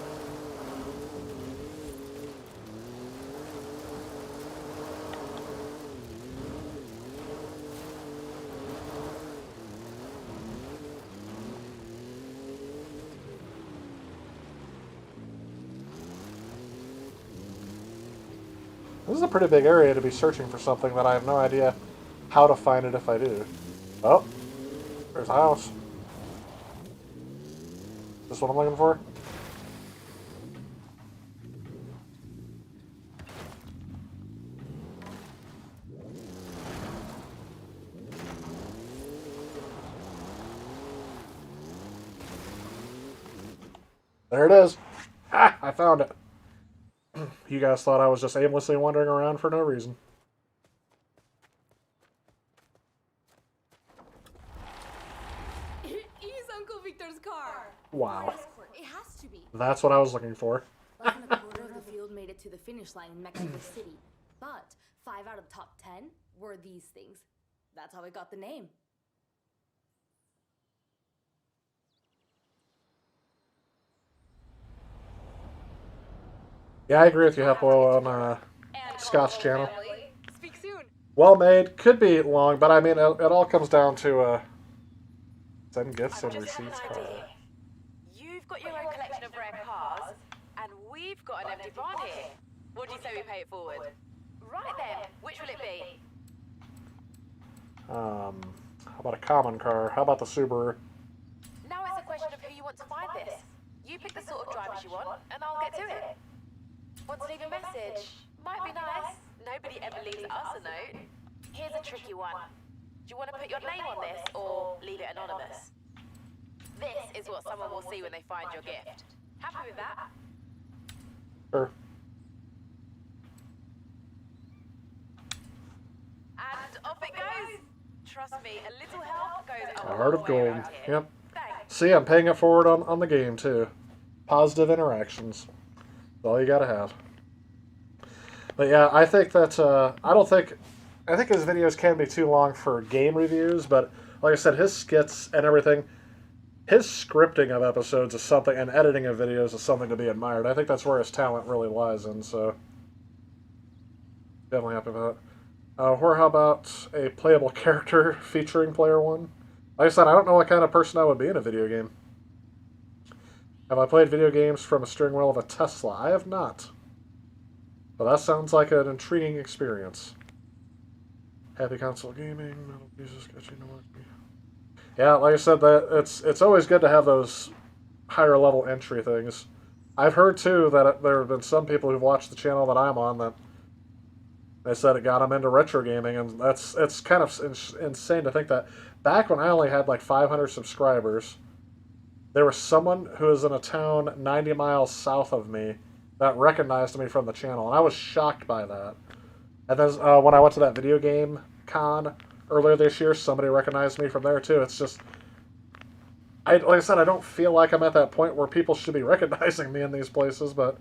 Speaker 1: This is a pretty big area to be searching for something that I have no idea how to find it if I do. Oh, there's a house. Is this what I'm looking for? There it is. Ah, I found it. You guys thought I was just aimlessly wandering around for no reason.
Speaker 9: He's Uncle Victor's car.
Speaker 1: Wow.
Speaker 9: It has to be.
Speaker 1: That's what I was looking for.
Speaker 9: Less than a quarter of the field made it to the finish line in Mexico City, but 5 out of the top 10 were these things. That's how it got the name.
Speaker 1: Yeah, I agree with you, Heppo, on Scott's channel.
Speaker 6: Speak soon.
Speaker 1: Well made. Could be long, but I mean, it all comes down to send gifts and
Speaker 7: Just had
Speaker 1: receipts.
Speaker 7: an idea. You've got your own collection of rare cars, and we've got an empty barn here. What do you say we pay it forward? Right then, which will it be?
Speaker 1: How about a common car? How about the Subaru?
Speaker 7: Now it's a question of who you want to find this. You pick the sort of drivers you want, and I'll get to it. Want to leave a message? Might be nice. Nobody ever leaves us a note. Here's a tricky one. Do you want to put your name on this, or leave it anonymous? This is what someone will see when they find your gift. Happy with that?
Speaker 1: Sure.
Speaker 7: And off it goes. Trust me, a little help goes a
Speaker 1: A heart of
Speaker 7: long way
Speaker 1: gold.
Speaker 7: around here.
Speaker 1: Yep.
Speaker 7: Thanks.
Speaker 1: See, I'm paying it forward on the game, too. Positive interactions. That's all you gotta have. But yeah, I think that, I think his videos can be too long for game reviews, but like I said, his skits and everything, his scripting of episodes is something, and editing of videos is something to be admired. I think that's where his talent really lies in, so definitely happy with that. Or how about a playable character featuring Player One? Like I said, I don't know what kind of person I would be in a video game. Have I played video games from a steering wheel of a Tesla? I have not. But that sounds like an intriguing experience. Happy console gaming. Metal Pieces, sketching, yeah, like I said, that it's always good to have those higher level entry things. I've heard too that there have been some people who've watched the channel that I'm on that they said it got them into retro gaming, and it's kind of insane to think that back when I only had like 500 subscribers, there was someone who was in a town 90 miles south of me that recognized me from the channel, and I was shocked by that. And then when I went to that video game con earlier this year, somebody recognized me from there too. It's just, like I said, I don't feel like I'm at that point where people should be recognizing me in these places, but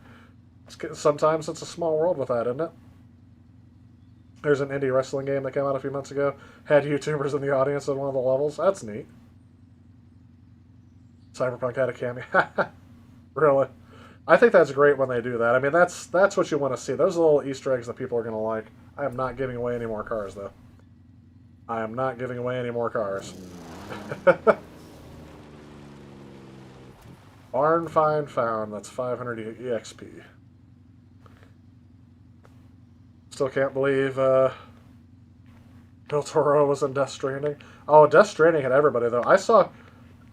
Speaker 1: sometimes it's a small world with that, isn't it? There's an indie wrestling game that came out a few months ago, had YouTubers in the audience in one of the levels. That's neat. Cyberpunk had a cameo. Really? I think that's great when they do that. I mean, that's what you want to see. Those are the little Easter eggs that people are going to like. I am not giving away any more cars, though. I am not giving away any more cars. Barn Find Found. That's 500 EXP. Still can't believe Del Toro was in Death Stranding. Oh, Death Stranding had everybody, though.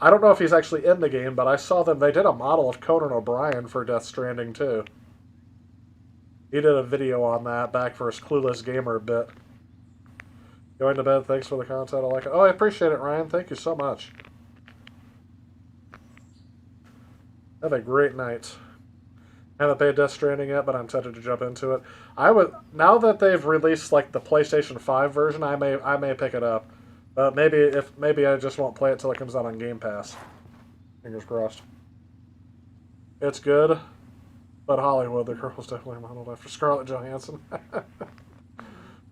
Speaker 1: I don't know if he's actually in the game, but I saw them. They did a model of Conan O'Brien for Death Stranding, too. He did a video on that back for his Clueless Gamer bit. Going to bed, thanks for the content. I like it. Oh, I appreciate it, Ryan. Thank you so much. Have a great night. Haven't played Death Stranding yet, but I'm tempted to jump into it. Now that they've released like the PlayStation 5 version, I may pick it up. Maybe I just won't play it till it comes out on Game Pass. Fingers crossed. It's good, but Hollywood, the girl's definitely modeled after Scarlett Johansson.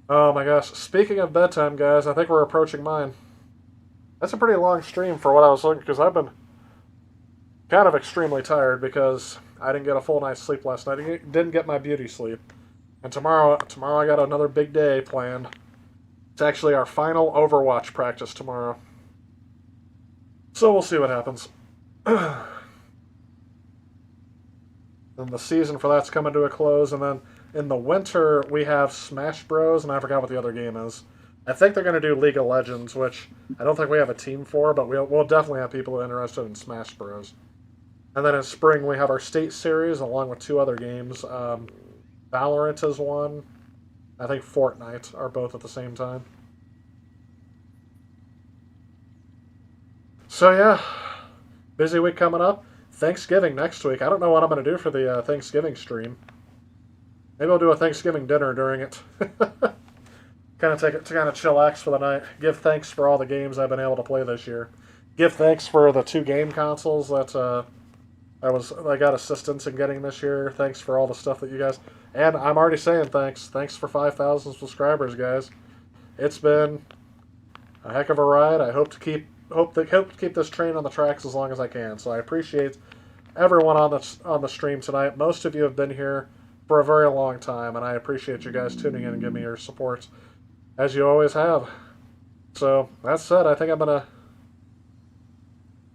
Speaker 1: Oh my gosh. Speaking of bedtime, guys, I think we're approaching mine. That's a pretty long stream for what I was looking, because I've been kind of extremely tired because I didn't get a full night's sleep last night. I didn't get my beauty sleep. And tomorrow I got another big day planned. It's actually our final Overwatch practice tomorrow. So we'll see what happens. And the season for that's coming to a close. And then in the winter, we have Smash Bros. And I forgot what the other game is. I think they're going to do League of Legends, which I don't think we have a team for, but we'll definitely have people interested in Smash Bros. And then in spring, we have our state series along with 2 other games. Valorant is one. I think Fortnite are both at the same time. So yeah, busy week coming up. Thanksgiving next week. I don't know what I'm going to do for the Thanksgiving stream. Maybe I'll do a Thanksgiving dinner during it. Kind of take it to kind of chillax for the night. Give thanks for all the games I've been able to play this year. Give thanks for the 2 game consoles that I got assistance in getting this year. Thanks for all the stuff that you guys... And I'm already saying thanks. Thanks for 5,000 subscribers, guys. It's been a heck of a ride. I hope to keep this train on the tracks as long as I can. So I appreciate everyone on the stream tonight. Most of you have been here for a very long time, and I appreciate you guys tuning in and giving me your support, as you always have. So, that said, I think I'm going to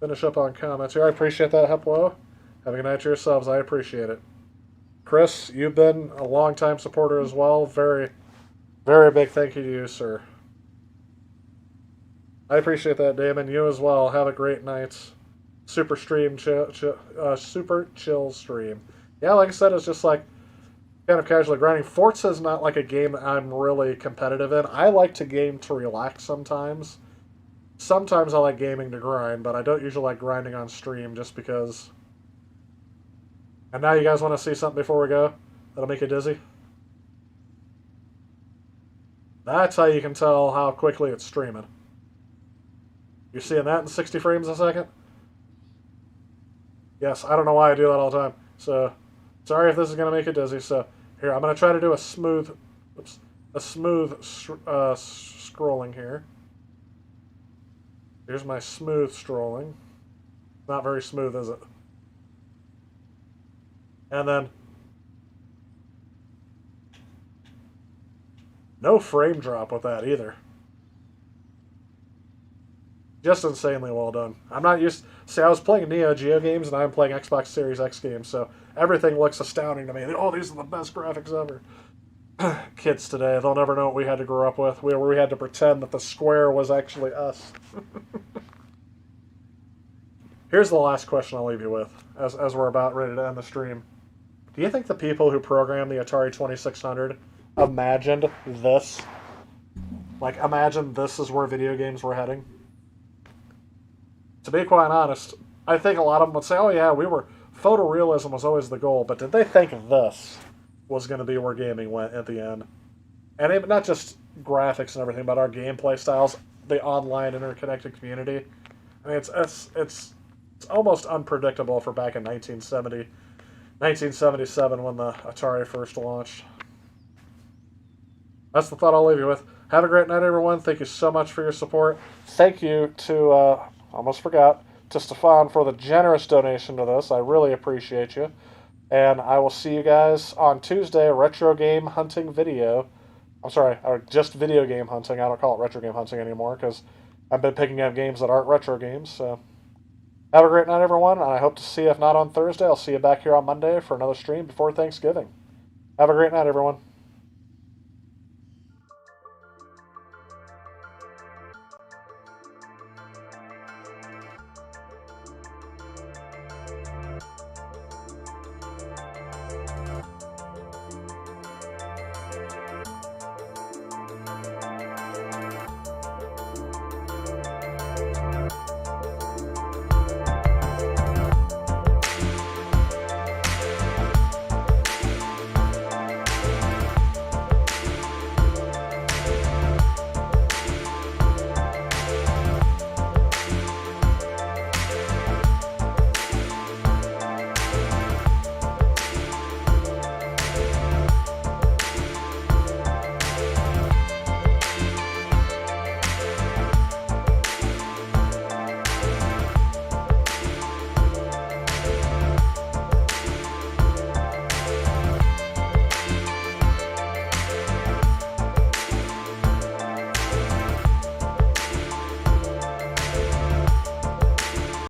Speaker 1: finish up on comments here. I appreciate that, Heplo. Have a good night to yourselves. I appreciate it. Chris, you've been a long-time supporter as well. Very, very big thank you to you, sir. I appreciate that, Damon. You as well. Have a great night. Super chill stream. Yeah, like I said, it's just like kind of casually grinding. Forza is not like a game that I'm really competitive in. I like to game to relax sometimes. Sometimes I like gaming to grind, but I don't usually like grinding on stream just because... And now you guys want to see something before we go? That'll make you dizzy? That's how you can tell how quickly it's streaming. You're seeing that in 60 frames a second? Yes, I don't know why I do that all the time. So, sorry if this is going to make you dizzy. So, here, I'm going to try to do a smooth scrolling here. Here's my smooth scrolling. Not very smooth, is it? And then, no frame drop with that either. Just insanely well done. I'm not used... See, I was playing Neo Geo games, and I'm playing Xbox Series X games, so everything looks astounding to me. Oh, these are the best graphics ever. Kids today, they'll never know what we had to grow up with. We had to pretend that the square was actually us. Here's the last question I'll leave you with, as we're about ready to end the stream. Do you think the people who programmed the Atari 2600 imagined this? Like, imagined this is where video games were heading? To be quite honest, I think a lot of them would say, oh yeah, photorealism was always the goal, but did they think this was going to be where gaming went at the end? And even, not just graphics and everything, but our gameplay styles, the online interconnected community. I mean, it's almost unpredictable for back in 1977 when the Atari first launched. That's the thought I'll leave you with. Have a great night, everyone. Thank you so much for your support. Thank you to, almost forgot, to Stefan for the generous donation to this. I really appreciate you. And I will see you guys on Tuesday, retro game hunting video. I'm sorry, just video game hunting. I don't call it retro game hunting anymore because I've been picking up games that aren't retro games. So have a great night, everyone. And I hope to see you, if not on Thursday, I'll see you back here on Monday for another stream before Thanksgiving. Have a great night, everyone.